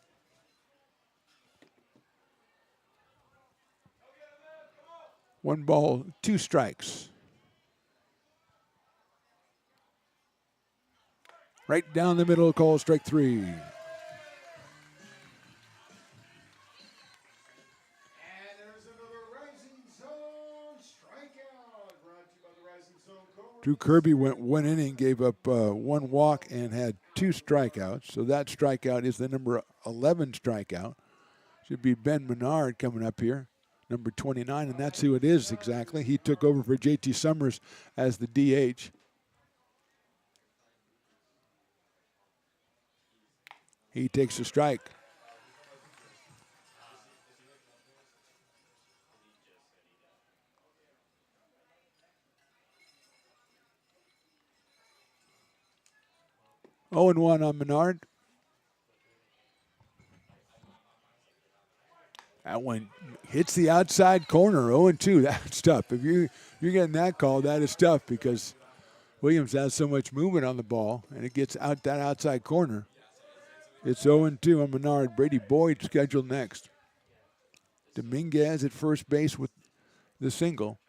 One ball, 2 strikes. Right down the middle, call strike 3. Drew Kirby went 1 inning, gave up 1 walk, and had 2 strikeouts. So that strikeout is the number 11 strikeout. Should be Ben Menard coming up here, number 29, and that's who it is exactly. He took over for J.T. Summers as the DH. He takes a strike. Oh, and 1 on Menard. That one hits the outside corner, 0-2. That's tough. If you're getting that call, that is tough because Williams has so much movement on the ball, and it gets out that outside corner. It's 0-2 on Menard. Brady Boyd scheduled next. Dominguez at first base with the single.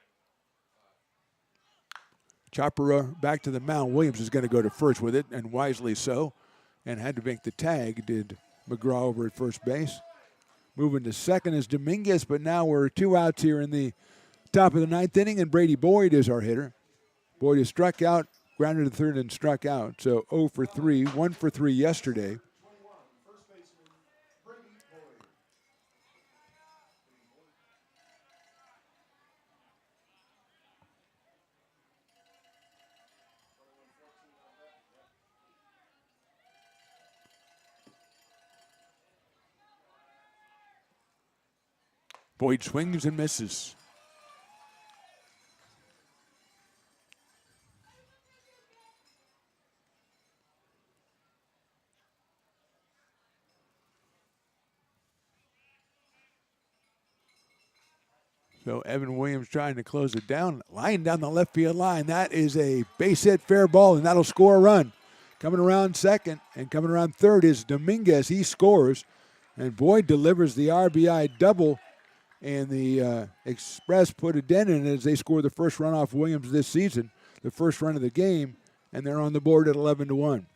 Chopper back to the mound. Williams is going to go to first with it, and wisely so, and had to make the tag, did McGraw over at first base. Moving to second is Dominguez, but now we're 2 outs here in the top of the 9th inning, and Brady Boyd is our hitter. Boyd has struck out, grounded to third, and struck out. So 0 for 3, 1 for 3 yesterday. Boyd swings and misses. So Evan Williams trying to close it down. Line down the left field line. That is a base hit, fair ball, and that'll score a run. Coming around second and coming around third is Dominguez. He scores. And Boyd delivers the RBI double. And the Express put a dent in it as they score the first run off Williams this season, the first run of the game, and they're on the board at 11-1.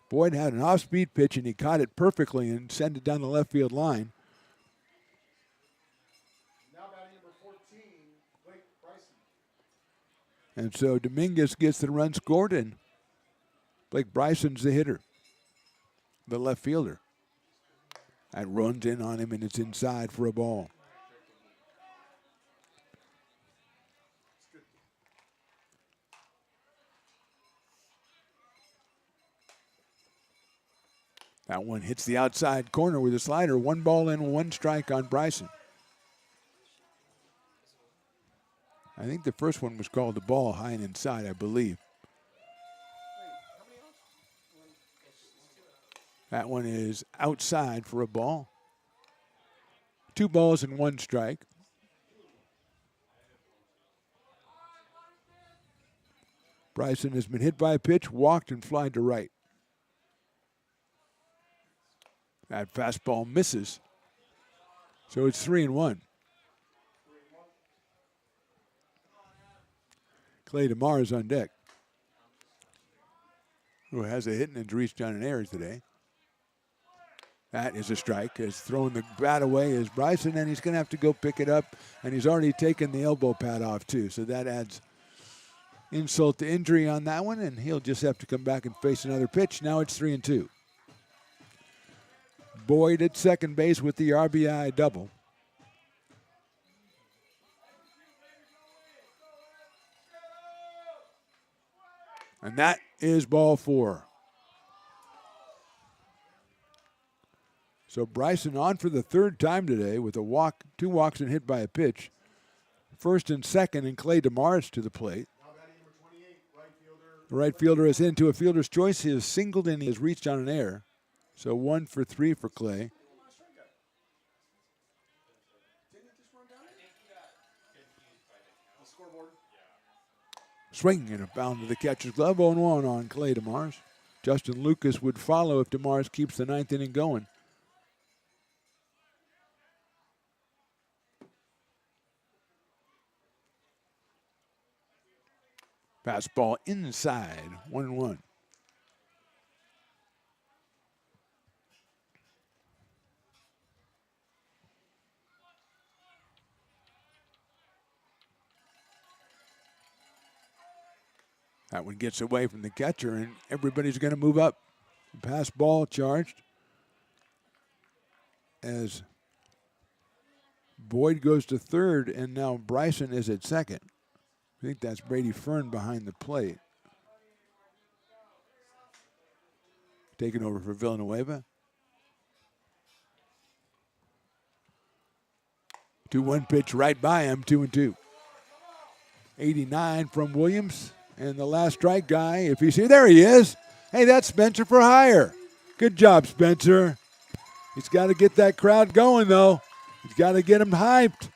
Boyd had an off-speed pitch, and he caught it perfectly and sent it down the left field line. And so Dominguez gets the run scored, and Blake Bryson's the hitter, the left fielder. That runs in on him, and it's inside for a ball. That one hits the outside corner with a slider. 1 ball and 1 strike on Bryson. I think the first one was called the ball high and inside, I believe. That one is outside for a ball. 2 balls and 1 strike. Bryson has been hit by a pitch, walked, and flied to right. That fastball misses. So it's 3-1. Clay DeMar is on deck, who has a hit and has reached on an error today. That is a strike. Has thrown the bat away is Bryson, and he's going to have to go pick it up. And he's already taken the elbow pad off, too. So that adds insult to injury on that one, and he'll just have to come back and face another pitch. Now it's 3-2. Boyd at second base with the RBI double. And that is ball 4. So Bryson on for the 3rd time today with a walk, 2 walks and hit by a pitch. First and second, and Clay DeMars to the plate. The right fielder is into a fielder's choice. He has singled and he has reached on an error. So 1 for 3 for Clay. Swing and a bound to the catcher's glove. 0-1 on Clay DeMars. Justin Lucas would follow if DeMars keeps the 9th inning going. Fastball inside, 1-1. That one gets away from the catcher, and everybody's going to move up. Pass ball charged as Boyd goes to third, and now Bryson is at second. I think that's Brady Fern behind the plate. Taking over for Villanueva. 2-1 pitch right by him, 2-2. 89 from Williams. And the last strike guy, if he's here, there he is. Hey, that's Spencer for hire. Good job, Spencer. He's got to get that crowd going, though. He's got to get them hyped.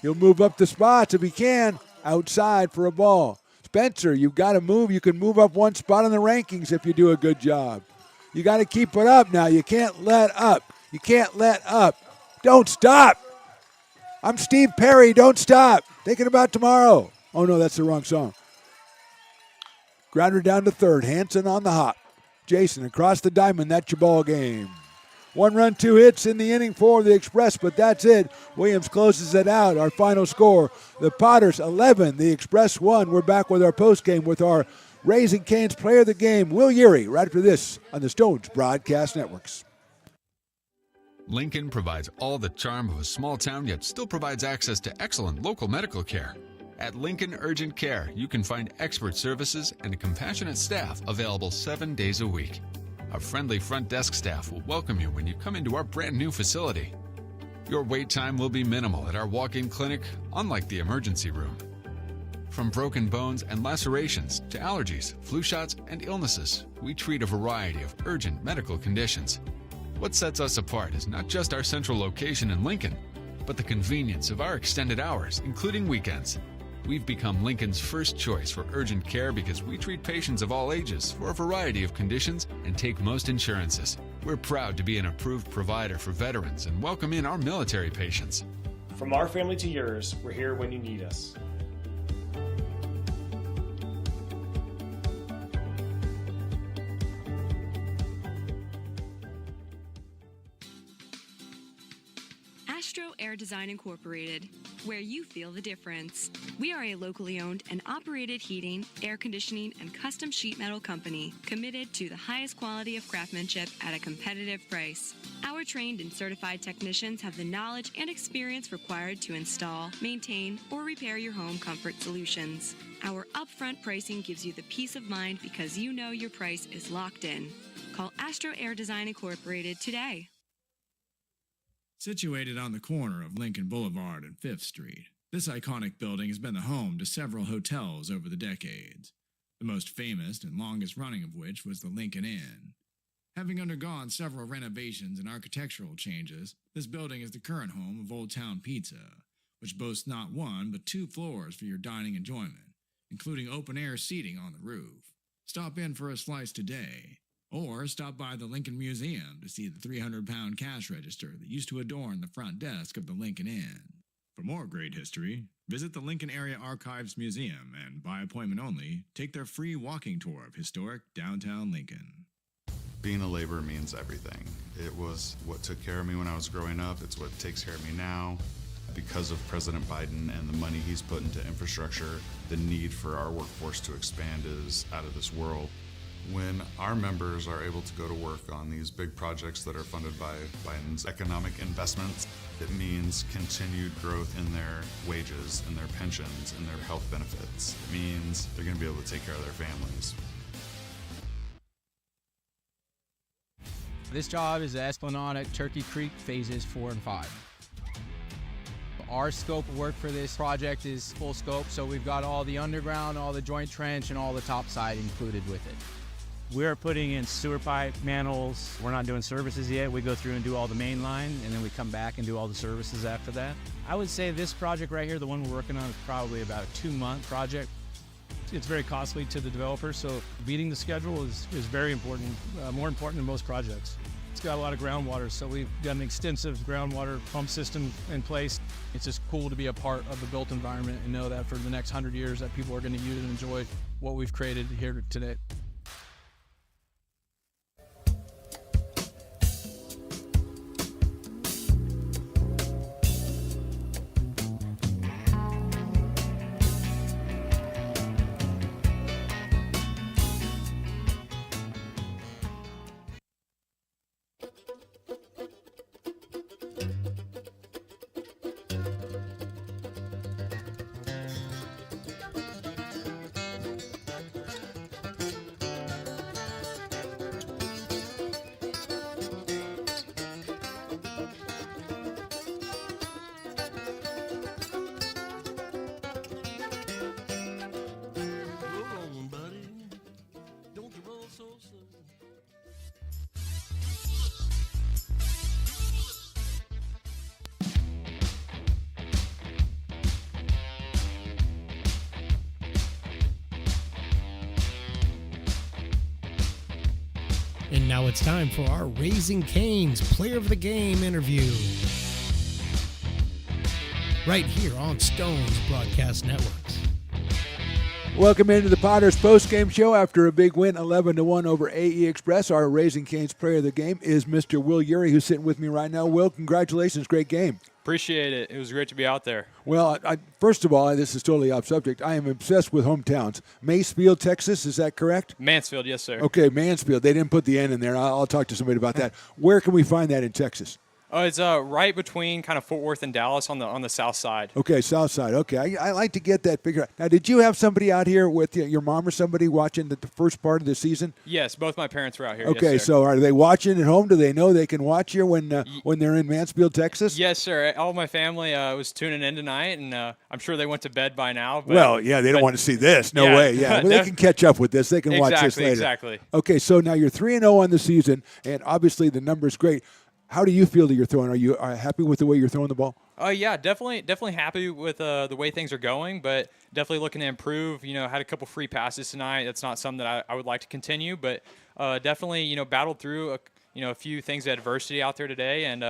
He'll move up the spots if he can. Outside for a ball. Spencer, you've got to move. You can move up 1 spot in the rankings if you do a good job. You got to keep it up now. You can't let up. You can't let up. Don't stop. I'm Steve Perry. Don't stop. Thinking about tomorrow. Oh, no, that's the wrong song. Grounder down to third. Hanson on the hop. Jason across the diamond. That's your ball game. 1 run, 2 hits in the inning for the Express, but that's it. Williams closes it out. Our final score, the Potters 11, the Express 1. We're back with our postgame with our Raising Cane's player of the game, Will Urey, right after this on the Stones Broadcast Networks. Lincoln provides all the charm of a small town, yet still provides access to excellent local medical care. At Lincoln Urgent Care, you can find expert services and a compassionate staff available 7 days a week. Our friendly front desk staff will welcome you when you come into our brand new facility. Your wait time will be minimal at our walk-in clinic, unlike the emergency room. From broken bones and lacerations to allergies, flu shots, and illnesses, we treat a variety of urgent medical conditions. What sets us apart is not just our central location in Lincoln, but the convenience of our extended hours, including weekends. We've become Lincoln's first choice for urgent care because we treat patients of all ages for a variety of conditions and take most insurances. We're proud to be an approved provider for veterans and welcome in our military patients. From our family to yours, we're here when you need us. Astro Air Design Incorporated, where you feel the difference. We are a locally owned and operated heating, air conditioning, and custom sheet metal company committed to the highest quality of craftsmanship at a competitive price. Our trained and certified technicians have the knowledge and experience required to install, maintain, or repair your home comfort solutions. Our upfront pricing gives you the peace of mind because you know your price is locked in. Call Astro Air Design Incorporated today. Situated on the corner of Lincoln Boulevard and 5th Street, this iconic building has been the home to several hotels over the decades, the most famous and longest running of which was the Lincoln Inn. Having undergone several renovations and architectural changes, this building is the current home of Old Town Pizza, which boasts not one but 2 floors for your dining enjoyment, including open-air seating on the roof. Stop in for a slice today, or stop by the Lincoln Museum to see the 300-pound cash register that used to adorn the front desk of the Lincoln Inn. For more great history, visit the Lincoln Area Archives Museum and, by appointment only, take their free walking tour of historic downtown Lincoln. Being a laborer means everything. It was what took care of me when I was growing up. It's what takes care of me now. Because of President Biden and the money he's put into infrastructure, the need for our workforce to expand is out of this world. When our members are able to go to work on these big projects that are funded by Biden's economic investments, it means continued growth in their wages, in their pensions, in their health benefits. It means they're going to be able to take care of their families. This job is Esplanade at Turkey Creek phases 4 and 5. Our scope of work for this project is full scope, so we've got all the underground, all the joint trench, and all the topside included with it. We're putting in sewer pipe, manholes. We're not doing services yet. We go through and do all the main line, and then we come back and do all the services after that. I would say this project right here, the one we're working on, is probably about a 2-month project. It's very costly to the developer, so beating the schedule is very important, more important than most projects. It's got a lot of groundwater, so we've got an extensive groundwater pump system in place. It's just cool to be a part of the built environment and know that for the next 100 years that people are going to use and enjoy what we've created here today. And now it's time for our Raising Cane's Player of the Game interview. Right here on Stone's Broadcast Networks. Welcome into the Potters post-game show after a big win, 11-1 over AE Express. Our Raising Cane's Player of the Game is Mr. Will Urey, who's sitting with me right now. Will, congratulations. Great game. Appreciate it. It was great to be out there. Well, first of all, this is totally off subject. I am obsessed with hometowns. Mansfield, Texas, is that correct? Mansfield, yes, sir. Okay, Mansfield. They didn't put the N in there. I'll talk to somebody about that. Where can we find that in Texas? It's right between kind of Fort Worth and Dallas on the south side. Okay, south side. Okay, I like to get that figured out. Now, did you have somebody out here with you, your mom or somebody watching the first part of the season? Yes, both my parents were out here. Okay, yes, sir. so are they watching at home? Do they know they can watch you when they're in Mansfield, Texas? Yes, sir. All my family was tuning in tonight, and I'm sure they went to bed by now. But, well, yeah, they don't want to see this. No way. Yeah, well, they can catch up with this. They can watch this later. Exactly. Okay, so now you're 3-0 on the season, and obviously the number's great. How do you feel that you're throwing? Are you happy with the way you're throwing the ball? Yeah, definitely happy with the way things are going, but definitely looking to improve. Had a couple free passes tonight. That's not something that I would like to continue, but definitely battled through a few things of adversity out there today, and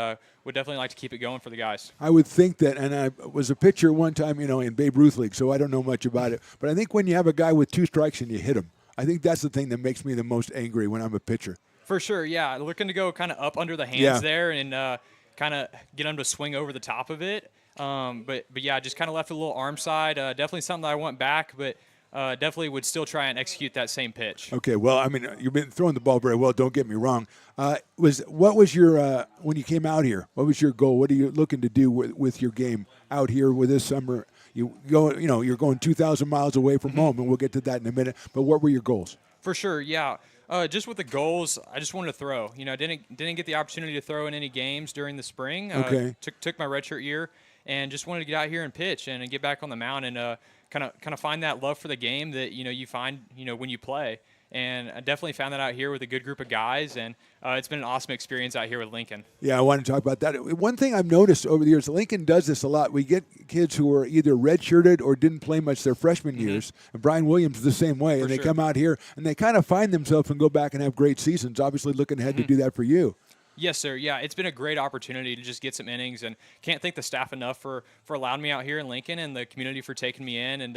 would definitely like to keep it going for the guys. I would think that, and I was a pitcher one time, in Babe Ruth League, so I don't know much about it, but I think when you have a guy with 2 strikes and you hit him, I think that's the thing that makes me the most angry when I'm a pitcher. For sure, yeah. Looking to go kind of up under the hands there and kind of get them to swing over the top of it. But yeah, just kind of left a little arm side. Definitely something that I want back, but definitely would still try and execute that same pitch. Okay, well, you've been throwing the ball very well. Don't get me wrong. What was your when you came out here? What was your goal? What are you looking to do with your game out here with this summer? You're going 2,000 miles away from home, and we'll get to that in a minute. But what were your goals? For sure, yeah. Just with the goals, I just wanted to throw. Didn't get the opportunity to throw in any games during the spring. Okay. Took my redshirt year, and just wanted to get out here and pitch and get back on the mound and kind of find that love for the game that you find when you play. And I definitely found that out here with a good group of guys, and it's been an awesome experience out here with Lincoln. Yeah, I want to talk about that. One thing I've noticed over the years, Lincoln does this a lot. We get kids who are either redshirted or didn't play much their freshman years, and Brian Williams is the same way, and they come out here and they kind of find themselves and go back and have great seasons, obviously looking ahead to do that for you. Yes, sir. Yeah, it's been a great opportunity to just get some innings, and can't thank the staff enough for allowing me out here in Lincoln and the community for taking me in, and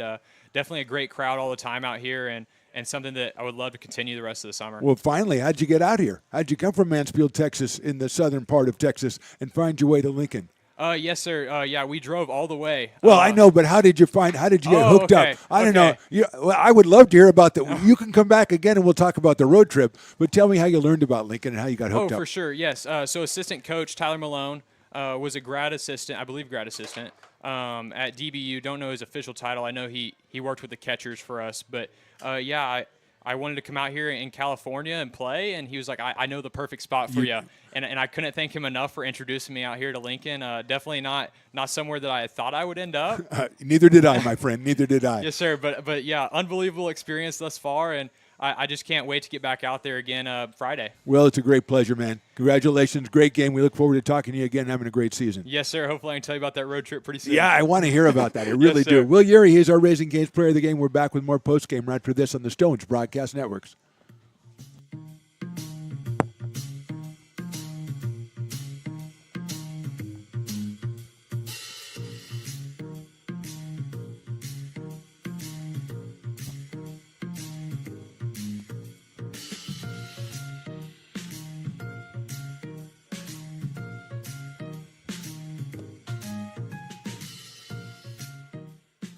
definitely a great crowd all the time out here, and something that I would love to continue the rest of the summer. Well, finally, how'd you get out here? How'd you come from Mansfield, Texas, in the southern part of Texas, and find your way to Lincoln? Yes, sir. Yeah, we drove all the way. Well, I know, but how did you get hooked up? I don't know. Well, I would love to hear about that. You can come back again and we'll talk about the road trip, but tell me how you learned about Lincoln and how you got hooked up. Oh, for sure. Yes. So assistant coach Tyler Malone was a grad assistant at DBU. Don't know his official title. I know he worked with the catchers for us, but I wanted to come out here in California and play, and he was like, I know the perfect spot for you. And I couldn't thank him enough for introducing me out here to Lincoln. Definitely not somewhere that I thought I would end up. Neither did I, my friend. Neither did I. Yes, sir. But yeah, unbelievable experience thus far, and I just can't wait to get back out there again Friday. Well, it's a great pleasure, man. Congratulations. Great game. We look forward to talking to you again and having a great season. Yes, sir. Hopefully I can tell you about that road trip pretty soon. Yeah, I want to hear about that. I really Yes, do. sir. Will Urey, he's our Raising Cane's Player of the Game. We're back with more post-game right after this on the Stones Broadcast Networks.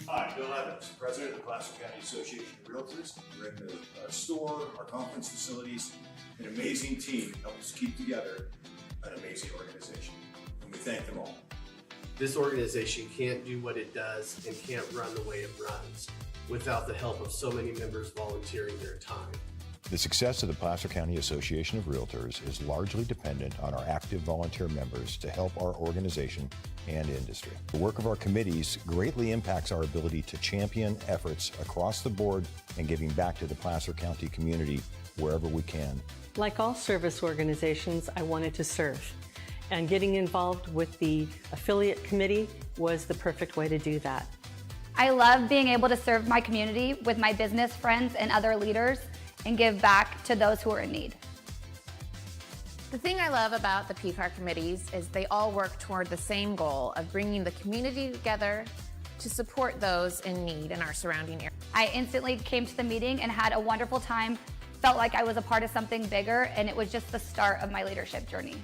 Hi, Bill Evans, President of the Placer County Association of Realtors. We're in the store, our conference facilities, an amazing team helped us keep together an amazing organization, and we thank them all. This organization can't do what it does and can't run the way it runs without the help of so many members volunteering their time. The success of the Placer County Association of Realtors is largely dependent on our active volunteer members to help our organization and industry. The work of our committees greatly impacts our ability to champion efforts across the board and giving back to the Placer County community wherever we can. Like all service organizations, I wanted to serve. And getting involved with the affiliate committee was the perfect way to do that. I love being able to serve my community with my business friends and other leaders and give back to those who are in need. The thing I love about the PCAR committees is they all work toward the same goal of bringing the community together to support those in need in our surrounding area. I instantly came to the meeting and had a wonderful time, felt like I was a part of something bigger, and it was just the start of my leadership journey.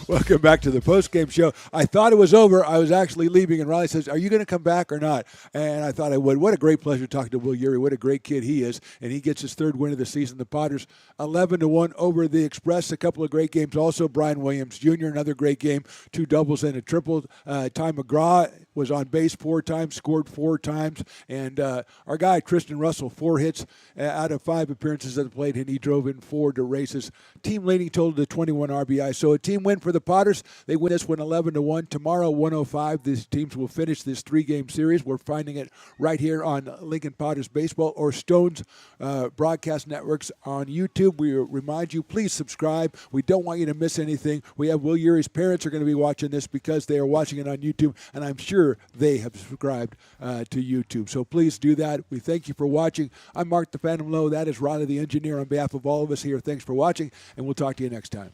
Welcome back to the post-game show. I thought it was over. I was actually leaving, and Riley says, are you going to come back or not? And I thought I would. What a great pleasure talking to Will Urey. What a great kid he is, and he gets his third win of the season. The Potters 11-1 over the Express. A couple of great games. Also, Brian Williams Jr., another great game, 2 doubles and a triple. Ty McGraw was on base 4 times, scored 4 times. And our guy, Tristan Russell, 4 hits out of 5 appearances at the plate, and he drove in 4 to races. Team leading total to 21 RBI. So a team win for the Potters. They win this one 11-1. Tomorrow, 1:05, these teams will finish this 3-game series. We're finding it right here on Lincoln Potters Baseball or Stones Broadcast Networks on YouTube. We remind you, please subscribe. We don't want you to miss anything. We have Will Urey's parents are going to be watching this because they are watching it on YouTube, and I'm sure they have subscribed to YouTube. So please do that. We thank you for watching. I'm Mark the Phantom Lowe. That is Riley the engineer on behalf of all of us here. Thanks for watching, and we'll talk to you next time.